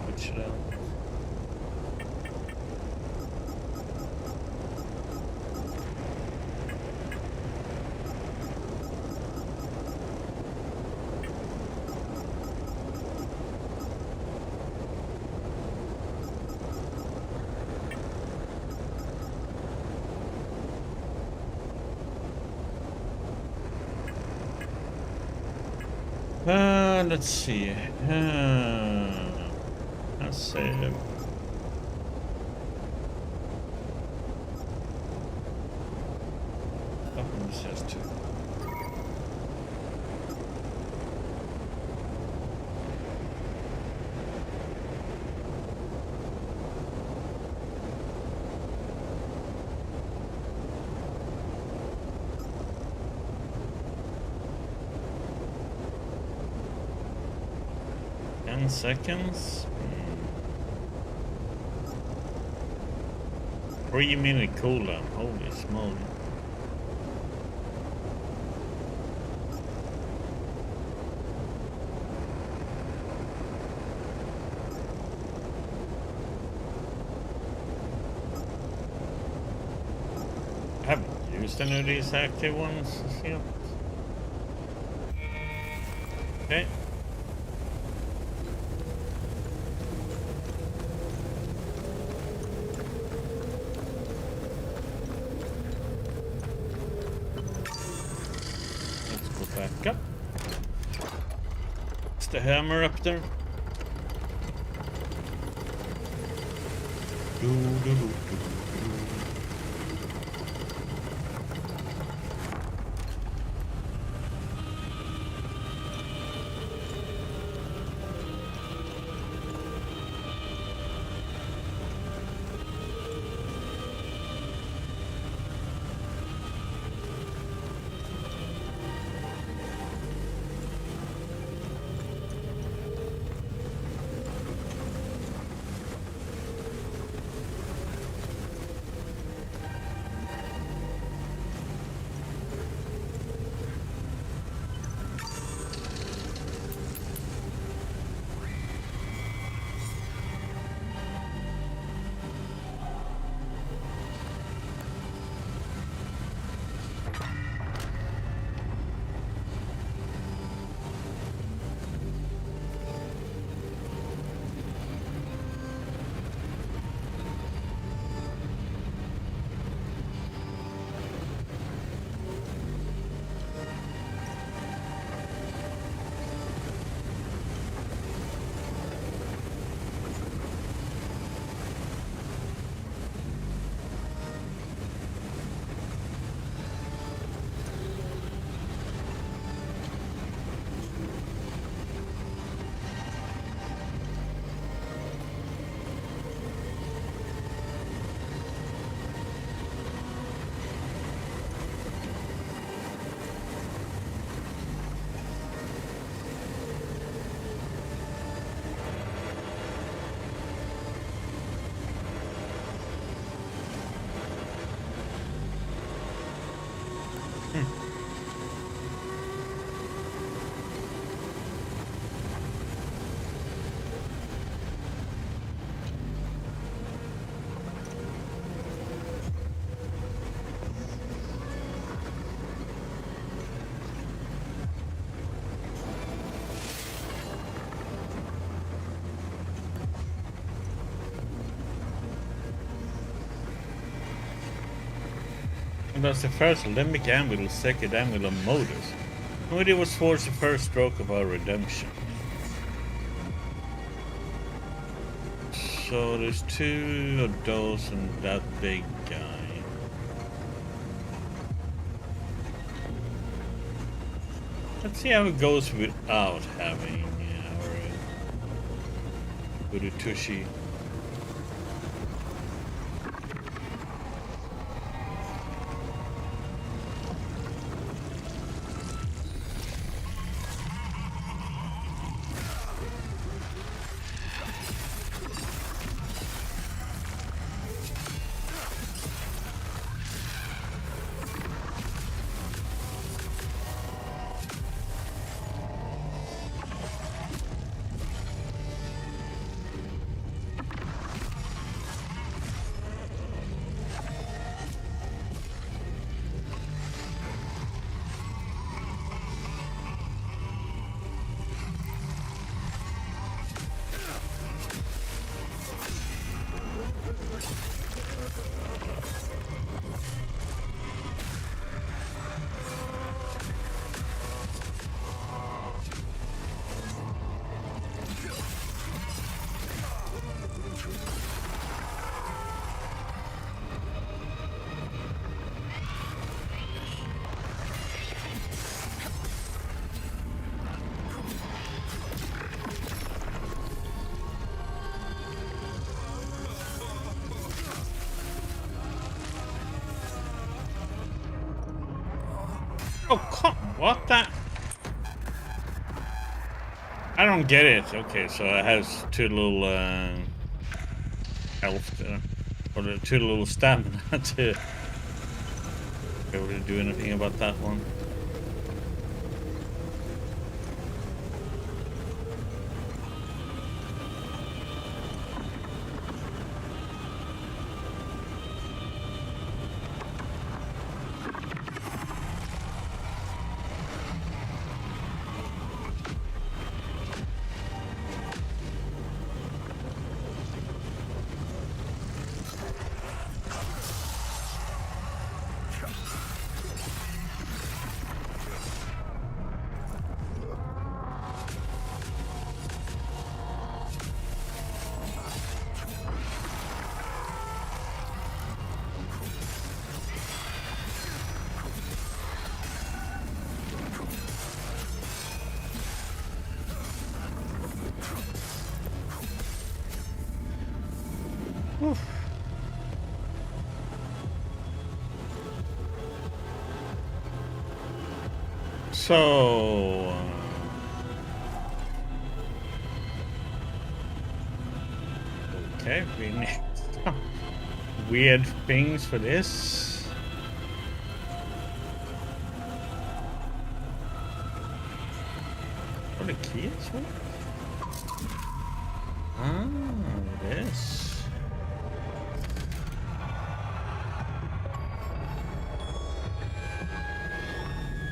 Which Let's see. Let's say. Oh, this has two. Seconds. 3-minute cooldown. Holy smoly. I haven't used any of these active ones yet. Okay. Back up. Is the hammer up there? That's the first limbic anvil, second anvil of Modus. Moody was forged the first stroke of our redemption. So there's two of those and that big guy. Let's see how it goes without having our Urutushi. Oh, what the? I don't get it. Okay, so it has two little health or the two little stamina to be able to do anything about that one. So okay, we need some weird things for this. What the keys? Ah, this.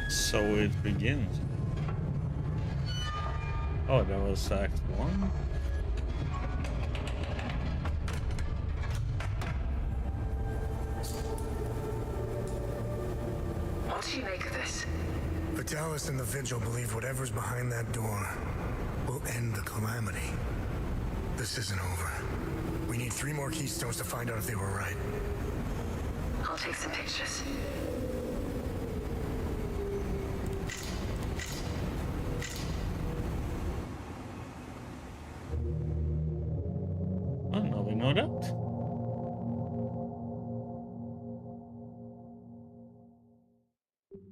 So it begins. Oh, that was Act 1. What do you make of this? Vitalis and the Vigil believe whatever's behind that door will end the calamity. This isn't over. We need 3 more keystones to find out if they were right. I'll take some pictures. Oh, no, we know that.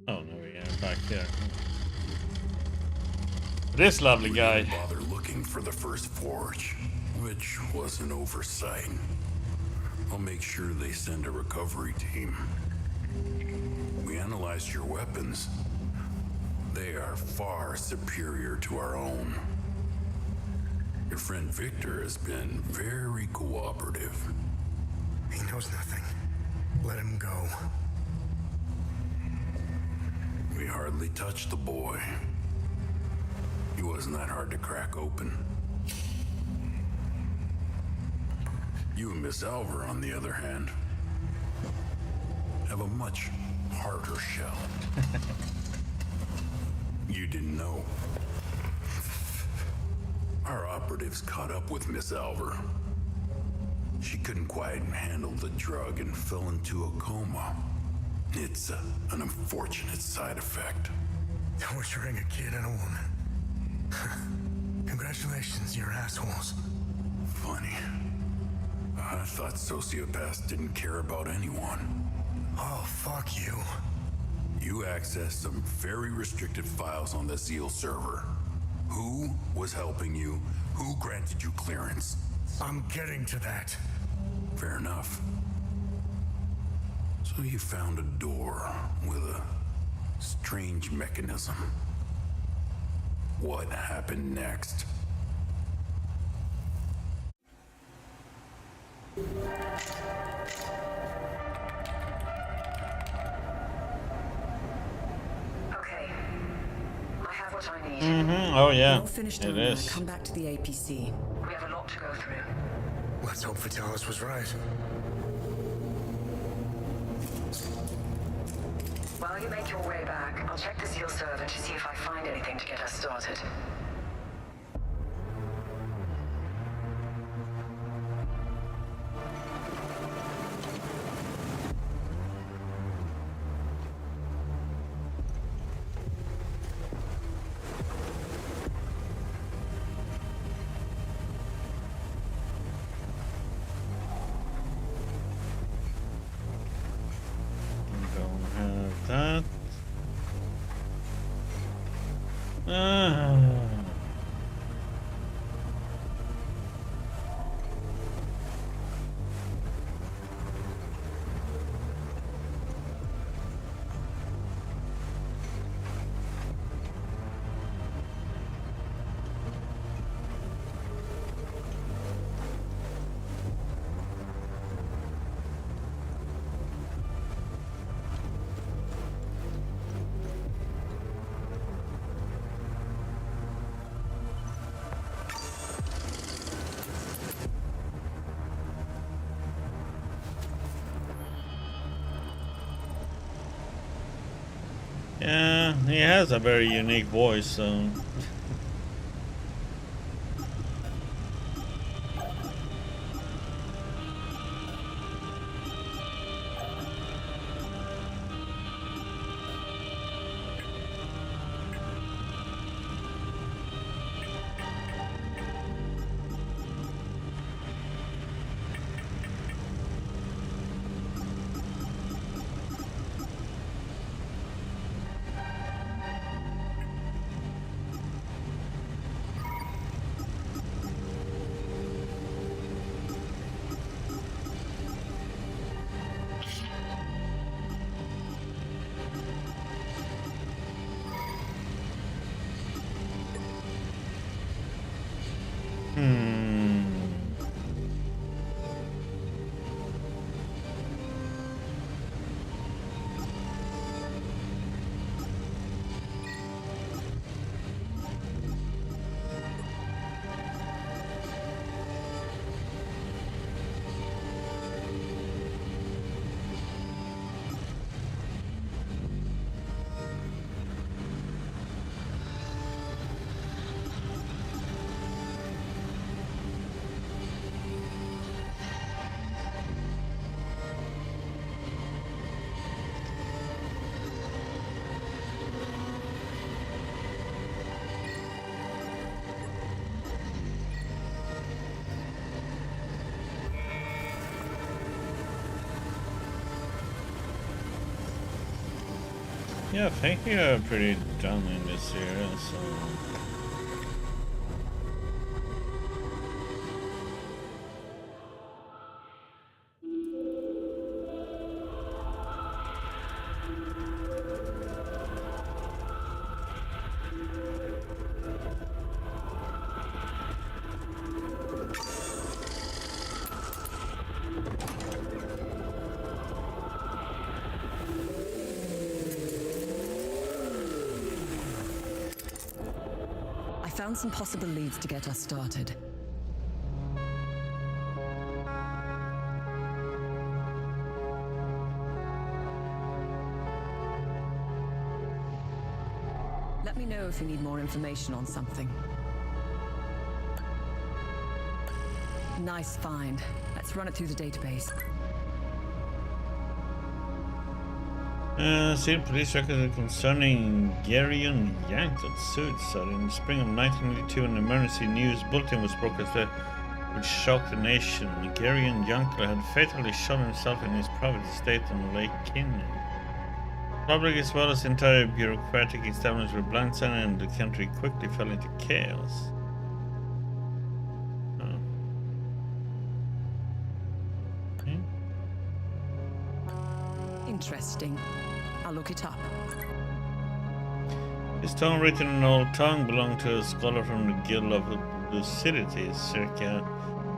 Oh, no, we are back here. This lovely guy. We didn't bother looking for the first forge, which was an oversight. I'll make sure they send a recovery team. We analyzed your weapons. They are far superior to our own. Your friend Victor has been very cooperative. He knows nothing. Let him go. We hardly touched the boy. He wasn't that hard to crack open. You and Miss Alvar, on the other hand, have a much harder shell. You didn't know. Our operatives caught up with Miss Alvar. She couldn't quite handle the drug and fell into a coma. It's an unfortunate side effect. Torturing a kid and a woman. Congratulations, you're assholes. Funny. I thought sociopaths didn't care about anyone. Oh, fuck you. You accessed some very restricted files on the Zeal server. Who was helping you? Who granted you clearance? I'm getting to that. Fair enough. So you found a door with a strange mechanism. What happened next? Okay. I have what I need. Mm-hmm. Oh yeah. All finished it early. is. Come back to the APC. We have a lot to go through. Let's hope Vitalis was right. While you make your way back, I'll check the Zeal server to see if I find anything to get us started. Don't have that. Yeah, he has a very unique voice, so... Yeah, I think you're pretty done in this area, so... Found some possible leads to get us started. Let me know if you need more information on something. Nice find. Let's run it through the database. Seen police records concerning Gerion Yankel's suicide. In the spring of 1982, an emergency news bulletin was broadcast which shocked the nation. Gerion Yankel had fatally shot himself in his private estate on Lake Kinnan. The public as well as the entire bureaucratic establishment were blindsided and the country quickly fell into chaos. Interesting. I'll look it up. This stone written in Old Tongue belonged to a scholar from the Guild of Lucidity, circa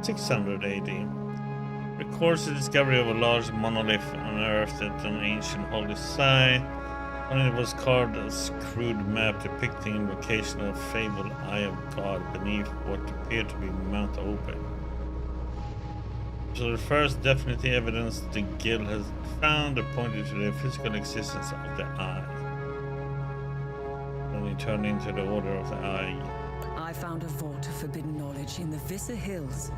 600 AD. Records the discovery of a large monolith unearthed at an ancient holy site. On it was carved a crude map depicting the location of a fabled Eye of God beneath what appeared to be Mount Obed. So the first definite evidence the Guild has found pointed to the physical existence of the Eye. Then he turned into the Order of the Eye. I found a vault of forbidden knowledge in the Visser Hills.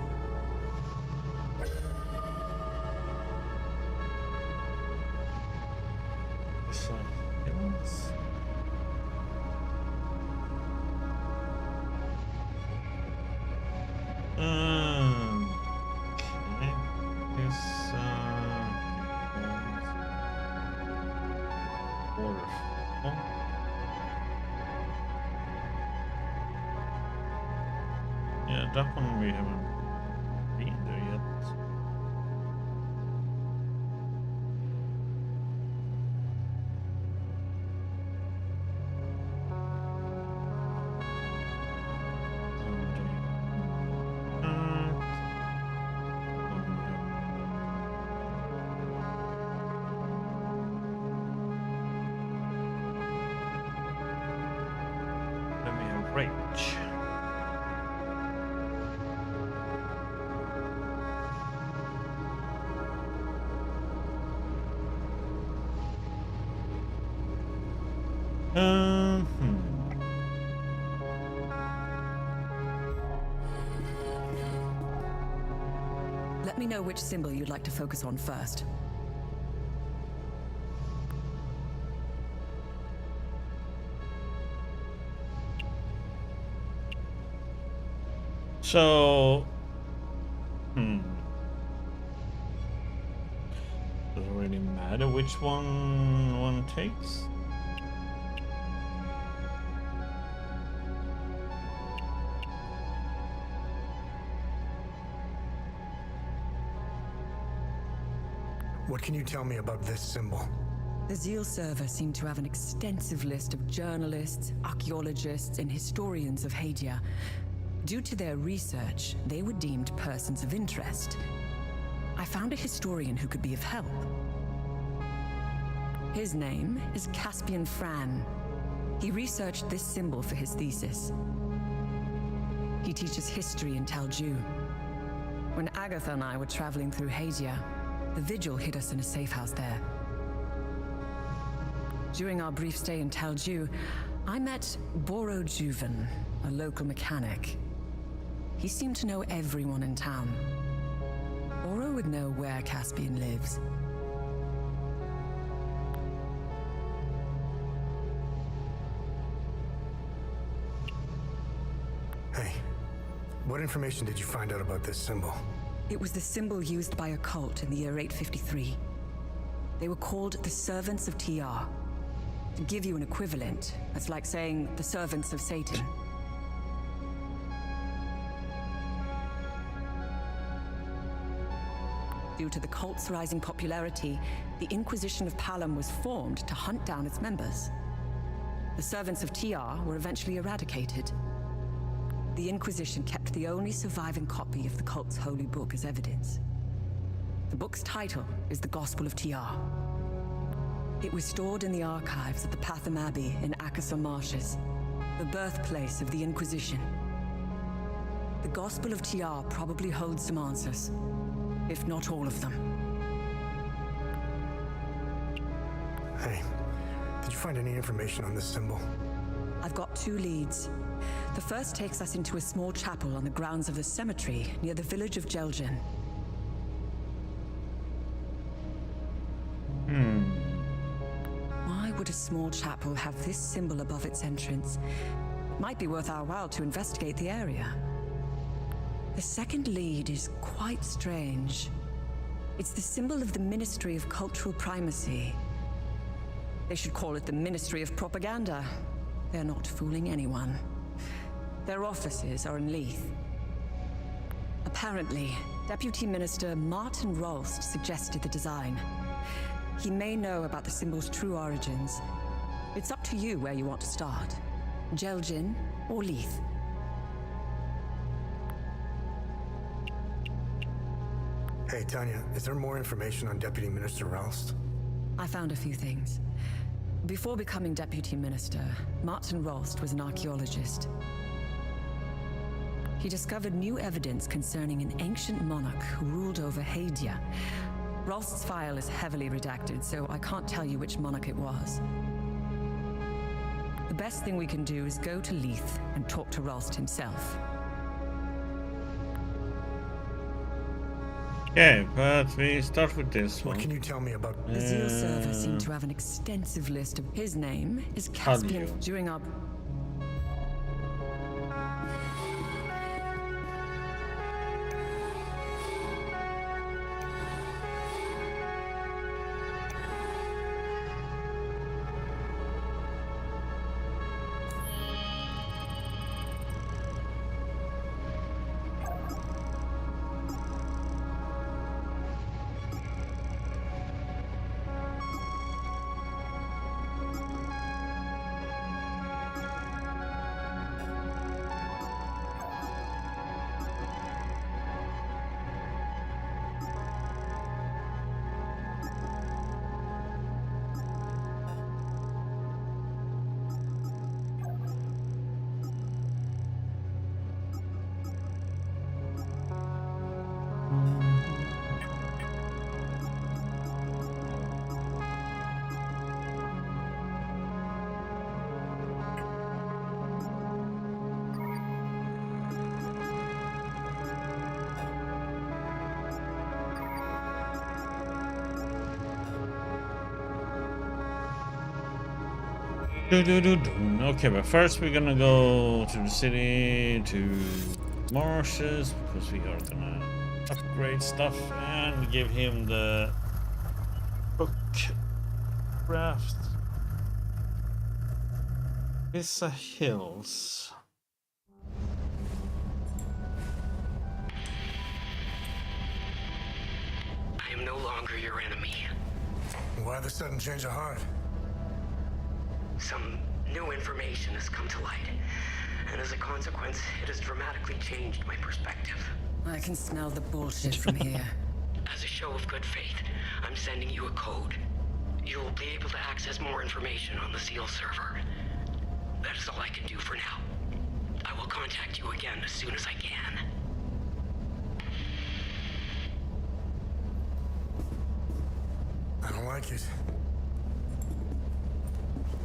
Yeah, that one we haven't been there yet. Then we have Rage. Let me know which symbol you'd like to focus on first. So, does it really matter which one takes? What can you tell me about this symbol? The Zeal server seemed to have an extensive list of journalists, archaeologists, and historians of Hadia. Due to their research, they were deemed persons of interest. I found a historian who could be of help. His name is Caspian Fran. He researched this symbol for his thesis. He teaches history in Talju. When Agatha and I were traveling through Hadia, the Vigil hid us in a safe house there. During our brief stay in Talju, I met Boro Juven, a local mechanic. He seemed to know everyone in town. Boro would know where Caspian lives. Hey, what information did you find out about this symbol? It was the symbol used by a cult in the year 853. They were called the Servants of TR. To give you an equivalent, that's like saying the Servants of Satan. Due to the cult's rising popularity, the Inquisition of Palom was formed to hunt down its members. The Servants of TR were eventually eradicated. The Inquisition kept the only surviving copy of the cult's holy book as evidence. The book's title is the Gospel of TR. It was stored in the archives at the Patham Abbey in Akasor Marshes, the birthplace of the Inquisition. The Gospel of TR probably holds some answers, if not all of them. Hey, did you find any information on this symbol? I've got 2 leads. The first takes us into a small chapel on the grounds of the cemetery near the village of Jelgen. Why would a small chapel have this symbol above its entrance? It might be worth our while to investigate the area. The second lead is quite strange. It's the symbol of the Ministry of Cultural Primacy. They should call it the Ministry of Propaganda. They're not fooling anyone. Their offices are in Leith. Apparently, Deputy Minister Martin Rolst suggested the design. He may know about the symbol's true origins. It's up to you where you want to start. Jelgen or Leith. Hey, Tanya, is there more information on Deputy Minister Rolst? I found a few things. Before becoming Deputy Minister, Martin Rolst was an archaeologist. He discovered new evidence concerning an ancient monarch who ruled over Hadia. Rolst's file is heavily redacted, so I can't tell you which monarch it was. The best thing we can do is go to Leith and talk to Rolst himself. Okay, but we start with this one. What can you tell me about... The Zeal server seemed to have an extensive list of... His name is Caspian. During our... Okay, but first we're gonna go to the city, to marshes, because we are gonna upgrade stuff and give him the book craft. Vissa Hills. I am no longer your enemy. Why the sudden change of heart? Some new information has come to light, and as a consequence, it has dramatically changed my perspective. I can smell the bullshit from here. As a show of good faith, I'm sending you a code. You'll be able to access more information on the SEAL server. That is all I can do for now. I will contact you again as soon as I can. I don't like it.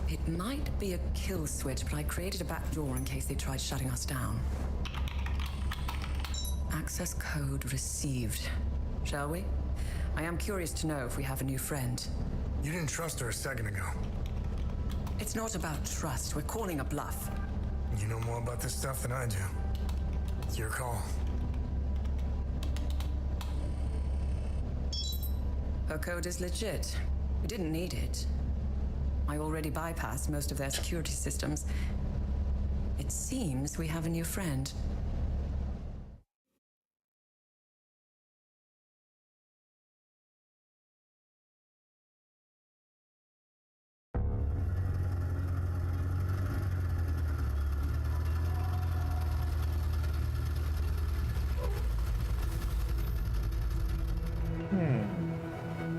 It might be a kill switch, but I created a back door in case they tried shutting us down. Access code received. Shall we? I am curious to know if we have a new friend. You didn't trust her a second ago. It's not about trust. We're calling a bluff. You know more about this stuff than I do. It's your call. Her code is legit. We didn't need it. I already bypassed most of their security systems. It seems we have a new friend.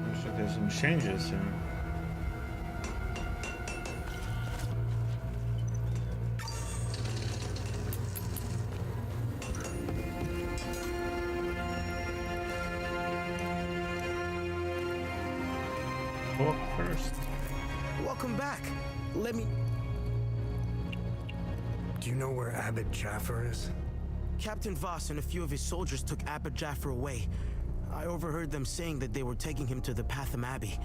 Looks like there's some changes here. Walk first. Welcome back. Let me... Do you know where Abbot Jaffer is? Captain Voss and a few of his soldiers took Abbot Jaffer away. I overheard them saying that they were taking him to the Patham Abbey.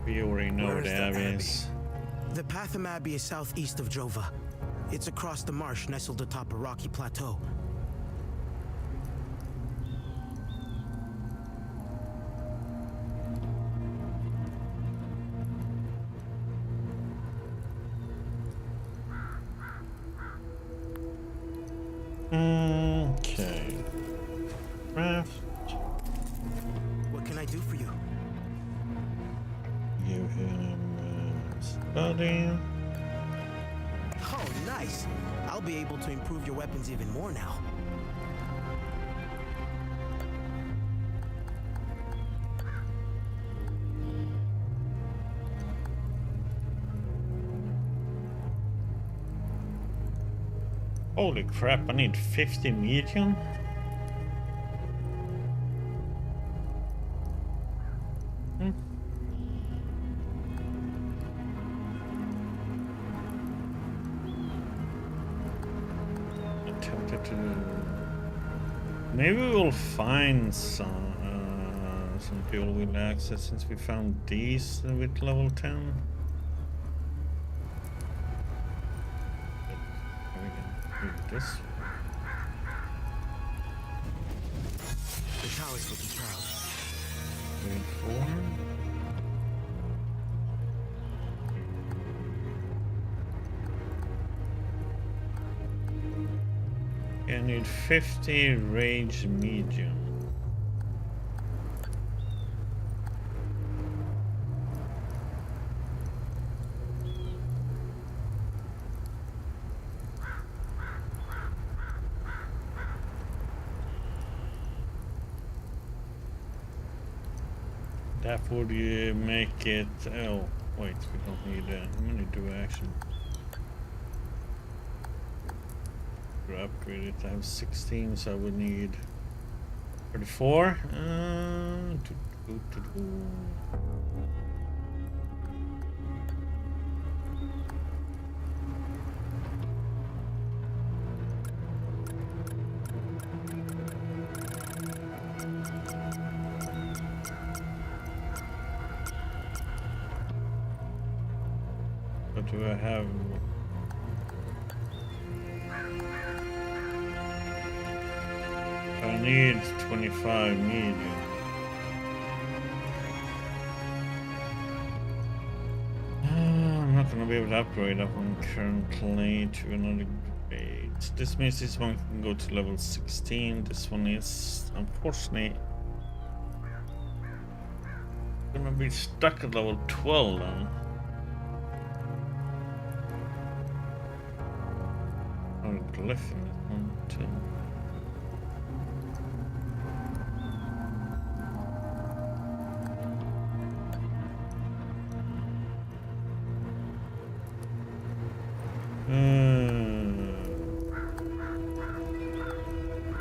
We already know where the Abbey is. The Patham Abbey is southeast of Jova. It's across the marsh nestled atop a rocky plateau. Okay. Craft. What can I do for you? Give him study. Oh, nice. I'll be able to improve your weapons even more now. Holy crap, I need 50 medium? Attempted to... Maybe we'll find some people with access since we found these with level 10. This. The tower's looking proud. Wait for. I need 50 rage medium. That would make it. Oh, wait, we don't need that. I'm gonna do action. To upgrade it, I have 16, so I would need 34. What do I have? I need 25 medium. I'm not gonna be able to upgrade up on currently to another grade. This means this one can go to level 16. This one is unfortunately gonna be stuck at level 12 then. Oh, glyph in that one too.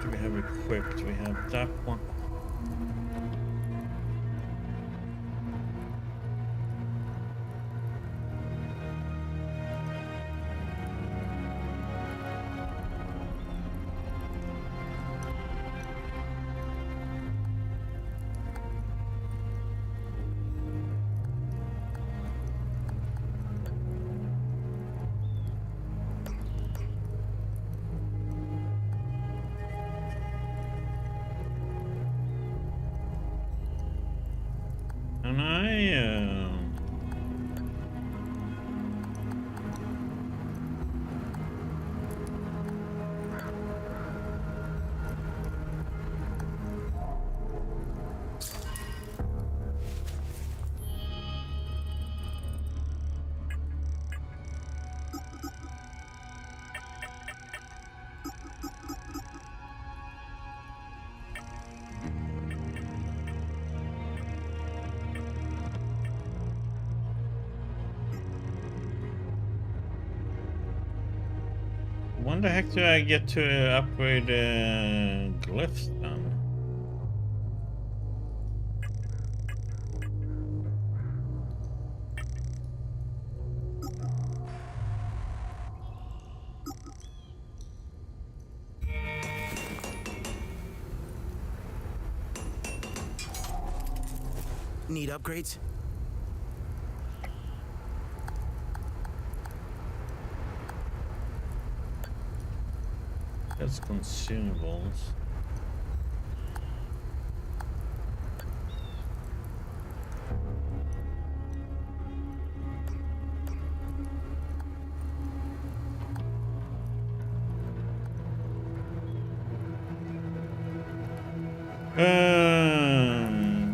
Do we have equipped? We have that one. And when the heck do I get to upgrade glyphs then? Need upgrades? That's consumables.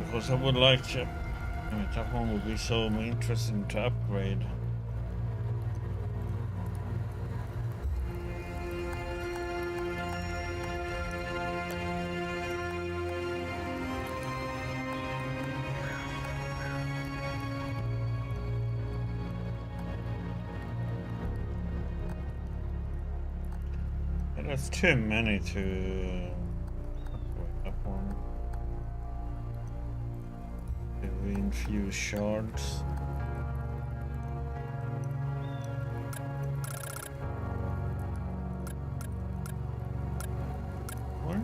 Because I would like to. I mean, that one would be so interesting to upgrade. That's too many to upgrade up one. To infuse shards. What?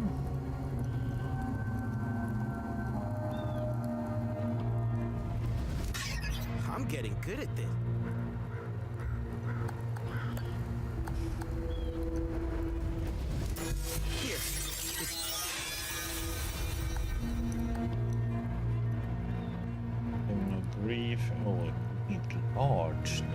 I'm getting good at this. Brief. Oh, it large now.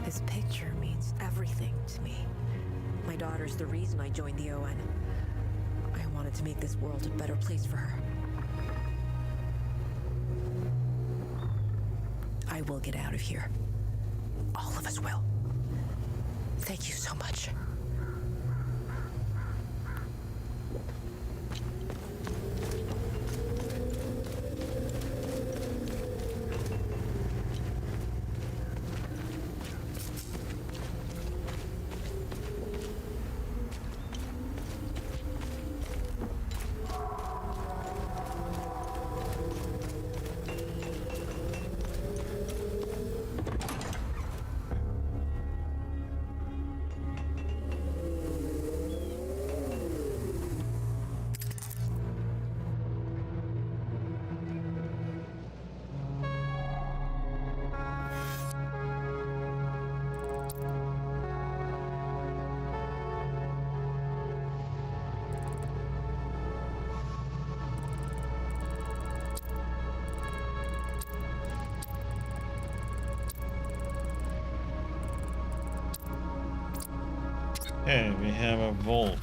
This picture means everything to me. My daughter's the reason I joined the ON. I wanted to make this world a better place for her. I will get out of here. All of us will. Thank you so much. Okay, we have a vault.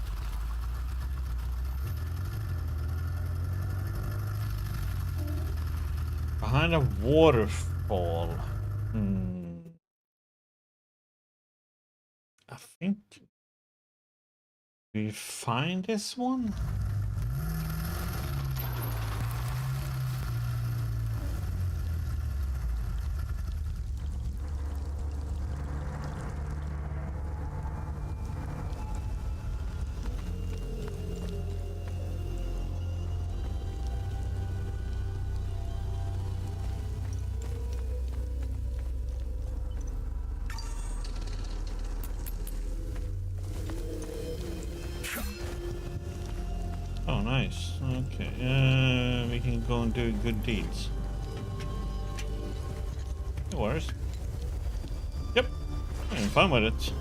Behind a waterfall. I think we find this one. Oh, nice. Okay, we can go and do good deeds. No worries. Yep, I'm fine with it.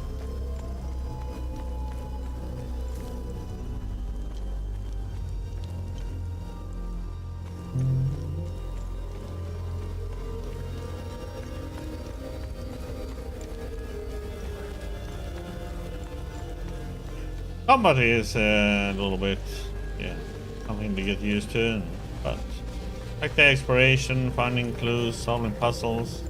Combat is a little bit, yeah, something to get used to, but like the exploration, finding clues, solving puzzles.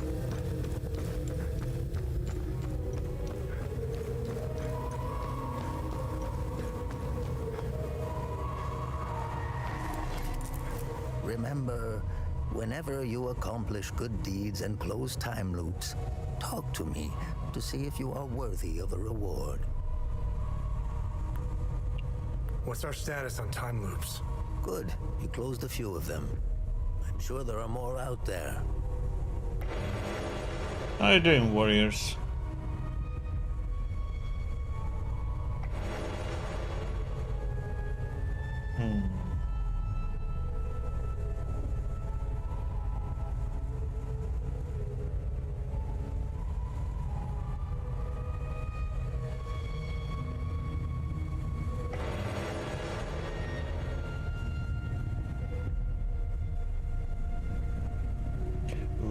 Remember, whenever you accomplish good deeds and close time loops, talk to me to see if you are worthy of a reward. What's our status on time loops? Good. You closed a few of them. I'm sure there are more out there. How are you doing, warriors?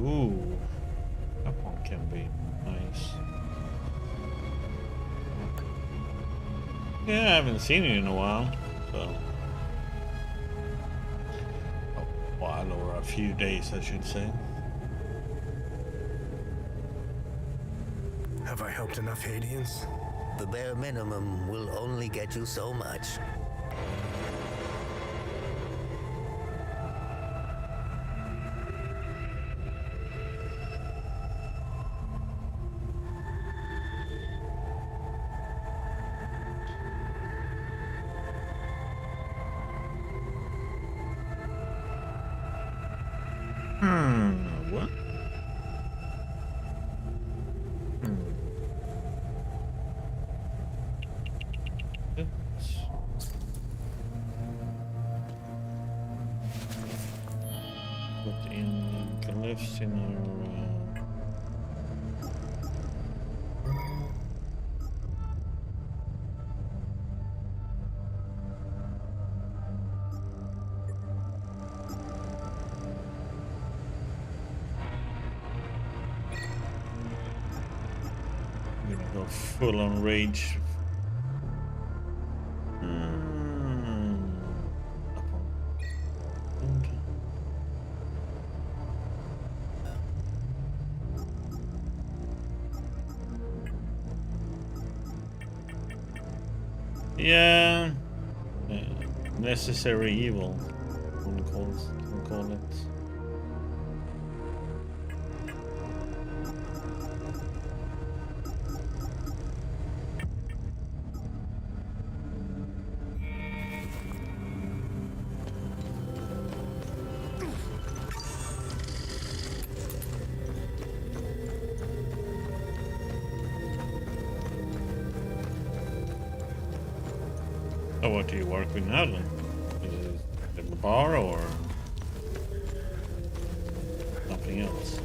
Ooh, that one can be nice. Yeah, I haven't seen it in a while, so. A while or a few days, I should say. Have I helped enough Haitians? The bare minimum will only get you so much. What? Put in glyphs in our I'm gonna go full on rage Yeah, necessary evil, one can call it. So what do you work with now then? Is it at the bar or something else?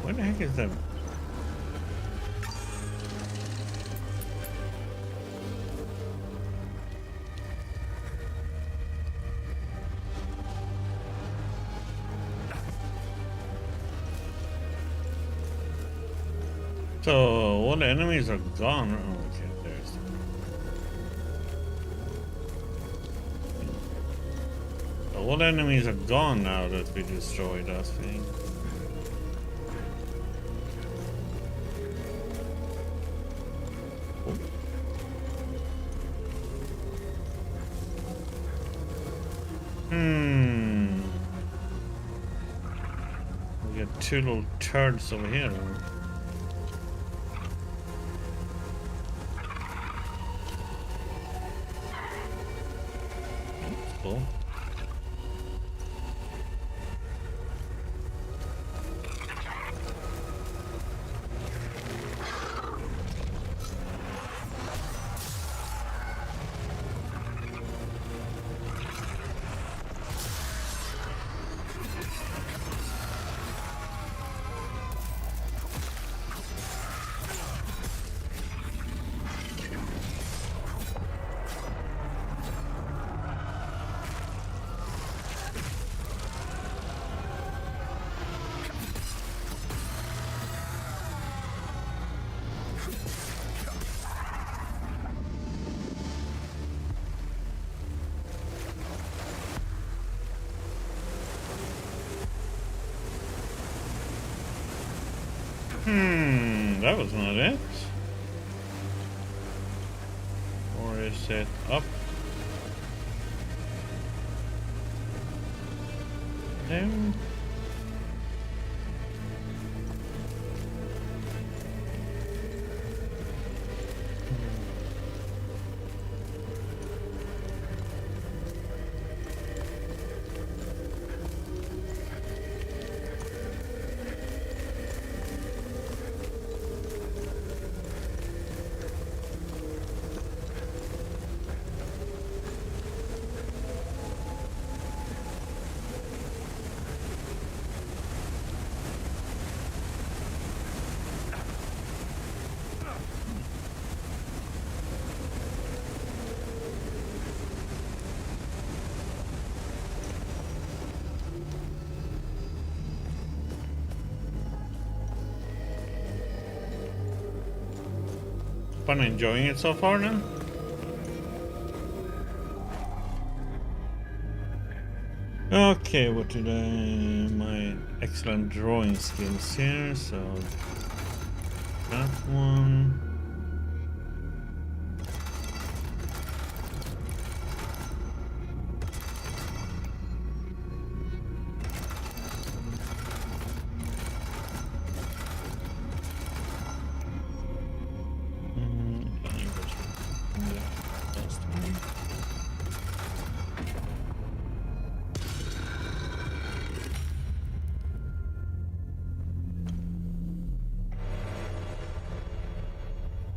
Where the heck is that? So all the enemies are gone. Oh, okay, there's. All the enemies are gone now that we destroyed that thing. We got two little turds over here. Cool. That was not it. Or is it up there? Fun enjoying it so far then? Okay, what did my excellent drawing skills here, so that one.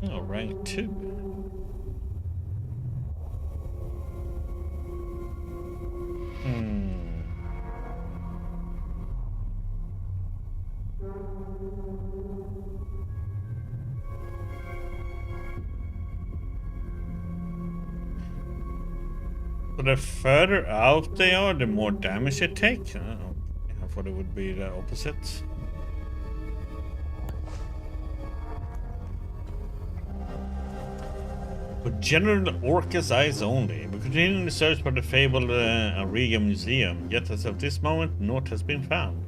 Oh, rank 2. So the further out they are, the more damage they take. I thought it would be the opposite. With General Orca's eyes only, we continue the search for the fabled Auriga Museum, yet as of this moment, naught has been found.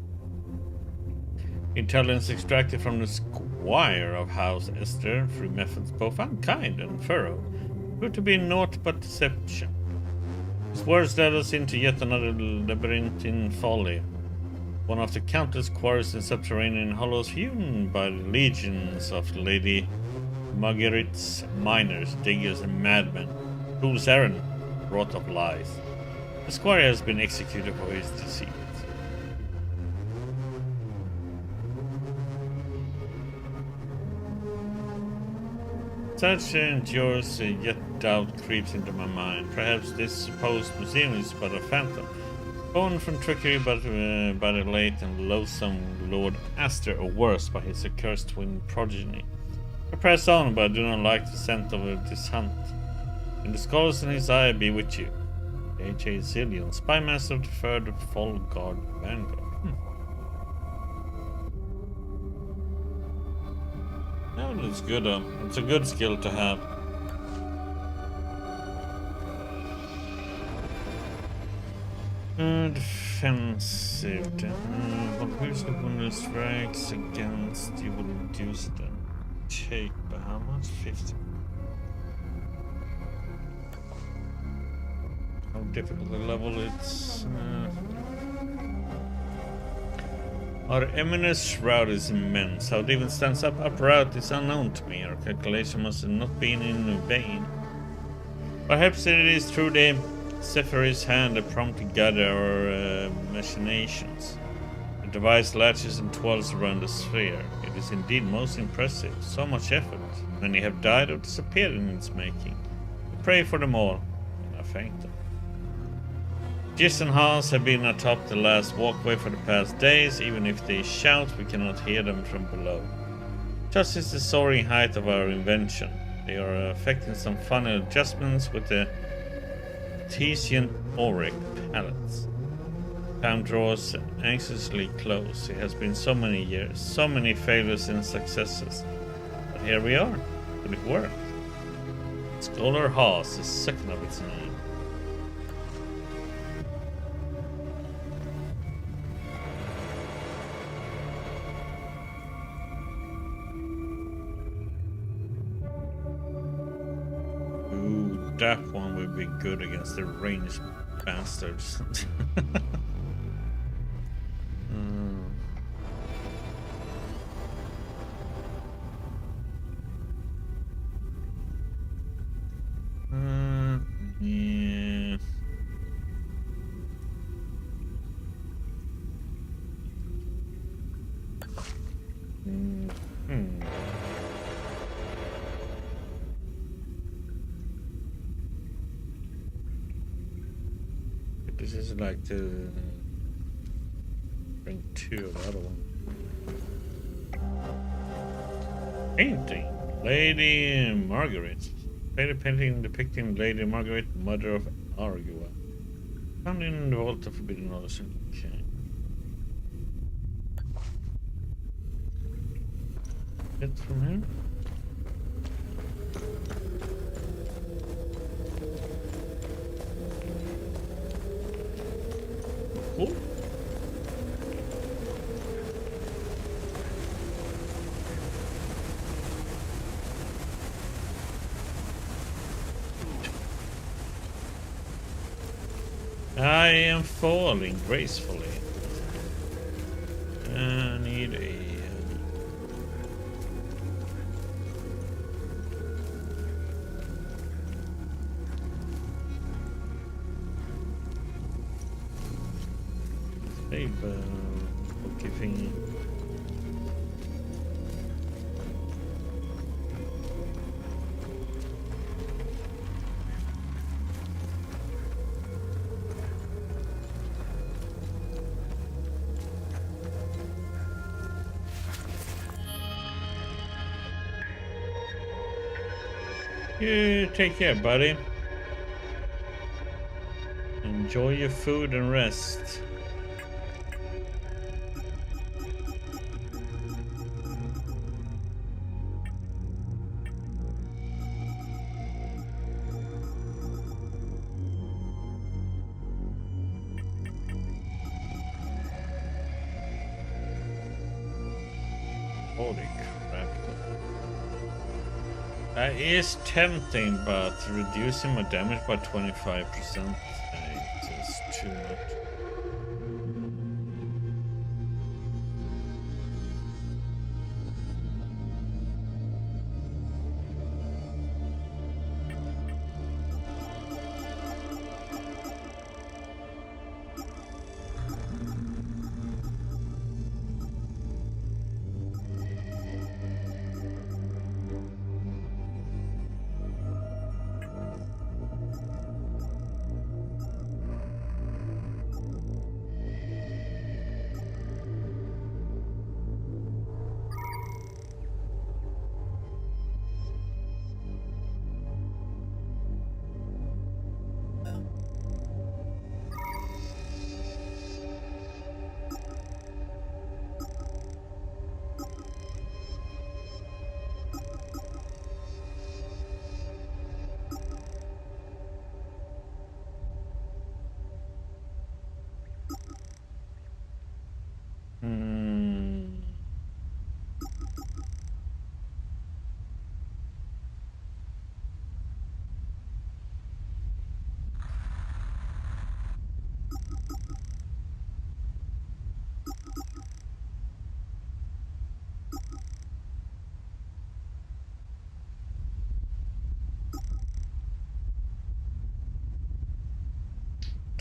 Intelligence extracted from the squire of House Esther through methods both unkind and thorough proved to be naught but deception. His words led us into yet another labyrinthine folly, one of the countless quarries and subterranean hollows hewn by the legions of Lady Marguerite's miners, diggers, and madmen, whose errand wrought of lies. The squire has been executed for his deceit. Such endures, yet doubt creeps into my mind. Perhaps this supposed museum is but a phantom, born from trickery by the late and loathsome Lord Astor, or worse, by his accursed twin progeny. I press on, but I do not like the scent of this hunt. And the scholars in his eye be with you. H.A. Zillion, Spymaster of the 3rd Fall Guard Vanguard. Yeah, it's good. It's a good skill to have. Defensive. Who's the bonus strikes against? You will reduce them. Take by how much? 50. How difficult the level it's. Our eminent shroud is immense. How it even stands up upright is unknown to me. Our calculation must have not been in vain. Perhaps it is through the Zephyr's hand that promptly guided our machinations. The device latches and twirls around the sphere. It is indeed most impressive. So much effort. Many have died or disappeared in its making. I pray for them all, and I thank them. Giz and Hans have been atop the last walkway for the past days. Even if they shout, we cannot hear them from below. Just as the soaring height of our invention. They are effecting some final adjustments with the Artesian auric pallets. Time draws anxiously close. It has been so many years, so many failures and successes. But here we are. Will it work? Scholar Haas is second of its name. That one would be good against the ranged bastards. Yeah. This is like to bring two of the other one. Painting Lady Margaret. Later painting depicting Lady Margaret, mother of Argua. Found in the Vault of Forbidden Knowledge. Okay. Get from here. Cool. I am falling gracefully. I need a... okay thingy. You take care, buddy. Enjoy your food and rest. Holy crap. That is tempting, but reducing my damage by 25% is too much.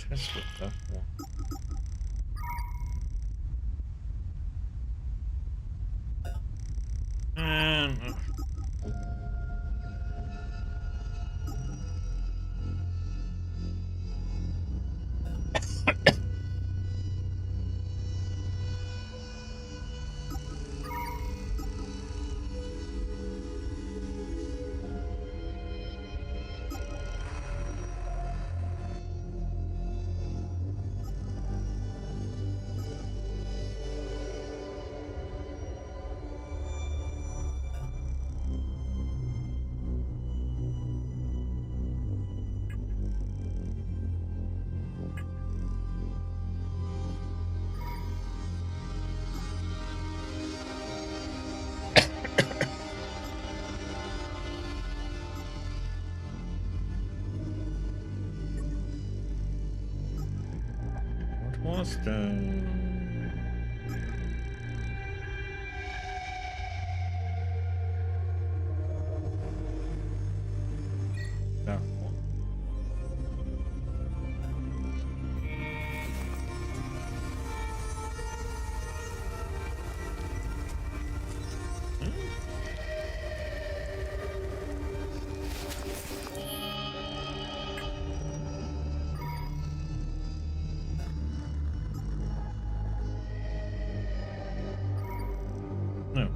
Test with that one. And what was the... That one. No.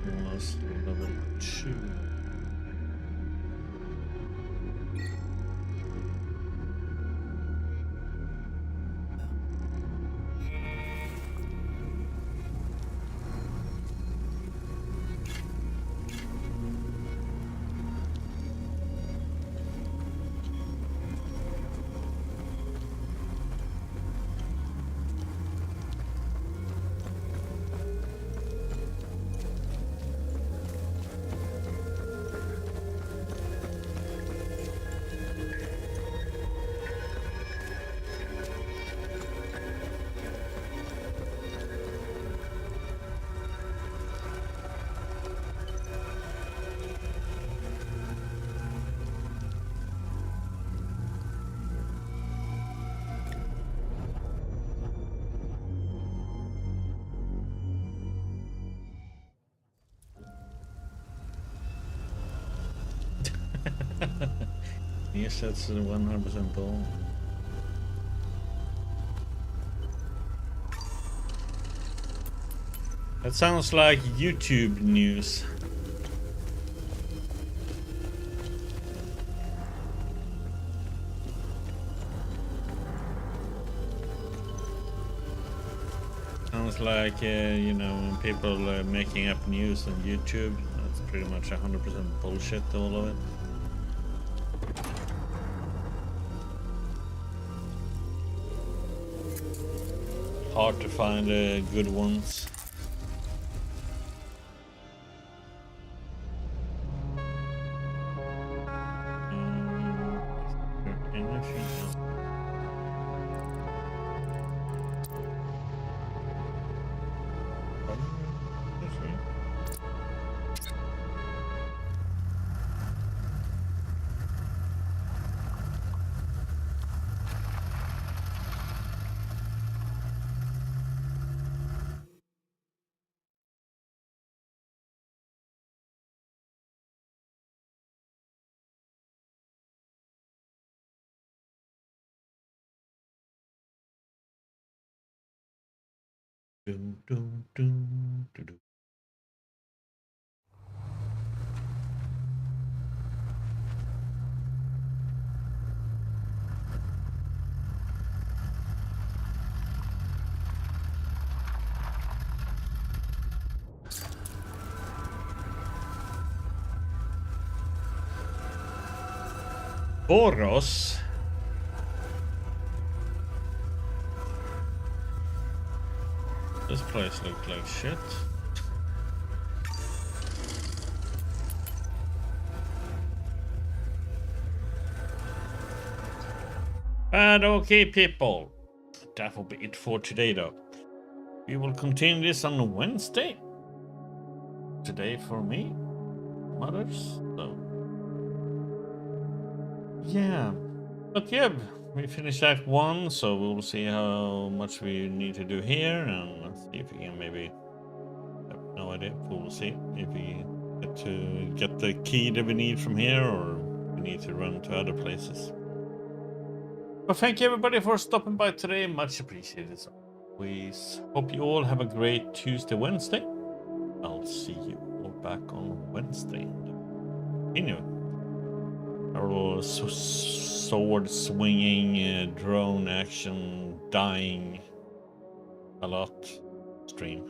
Almost level 2. Yes, that's 100% bull. That sounds like YouTube news. Sounds like, you know, when people are making up news on YouTube, that's pretty much 100% bullshit, all of it. hard to find good ones. Dum, dum, dum, dum, dum. Boros. This place looks like shit. But okay, people. That will be it for today, though. We will continue this on Wednesday. Today for me, mothers. So, yeah. But yeah, we finished Act 1, so we'll see how much we need to do here, and see if we can maybe. I have no idea. We'll see if we get the key that we need from here, or we need to run to other places. Well, thank you everybody for stopping by today. Much appreciated as always. Hope you all have a great Tuesday, Wednesday. I'll see you all back on Wednesday. Anyway, our little sword swinging, drone action, dying a lot stream.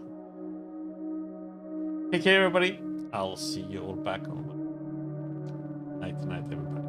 Take care, everybody. I'll see you all back on Wednesday. Night, everybody.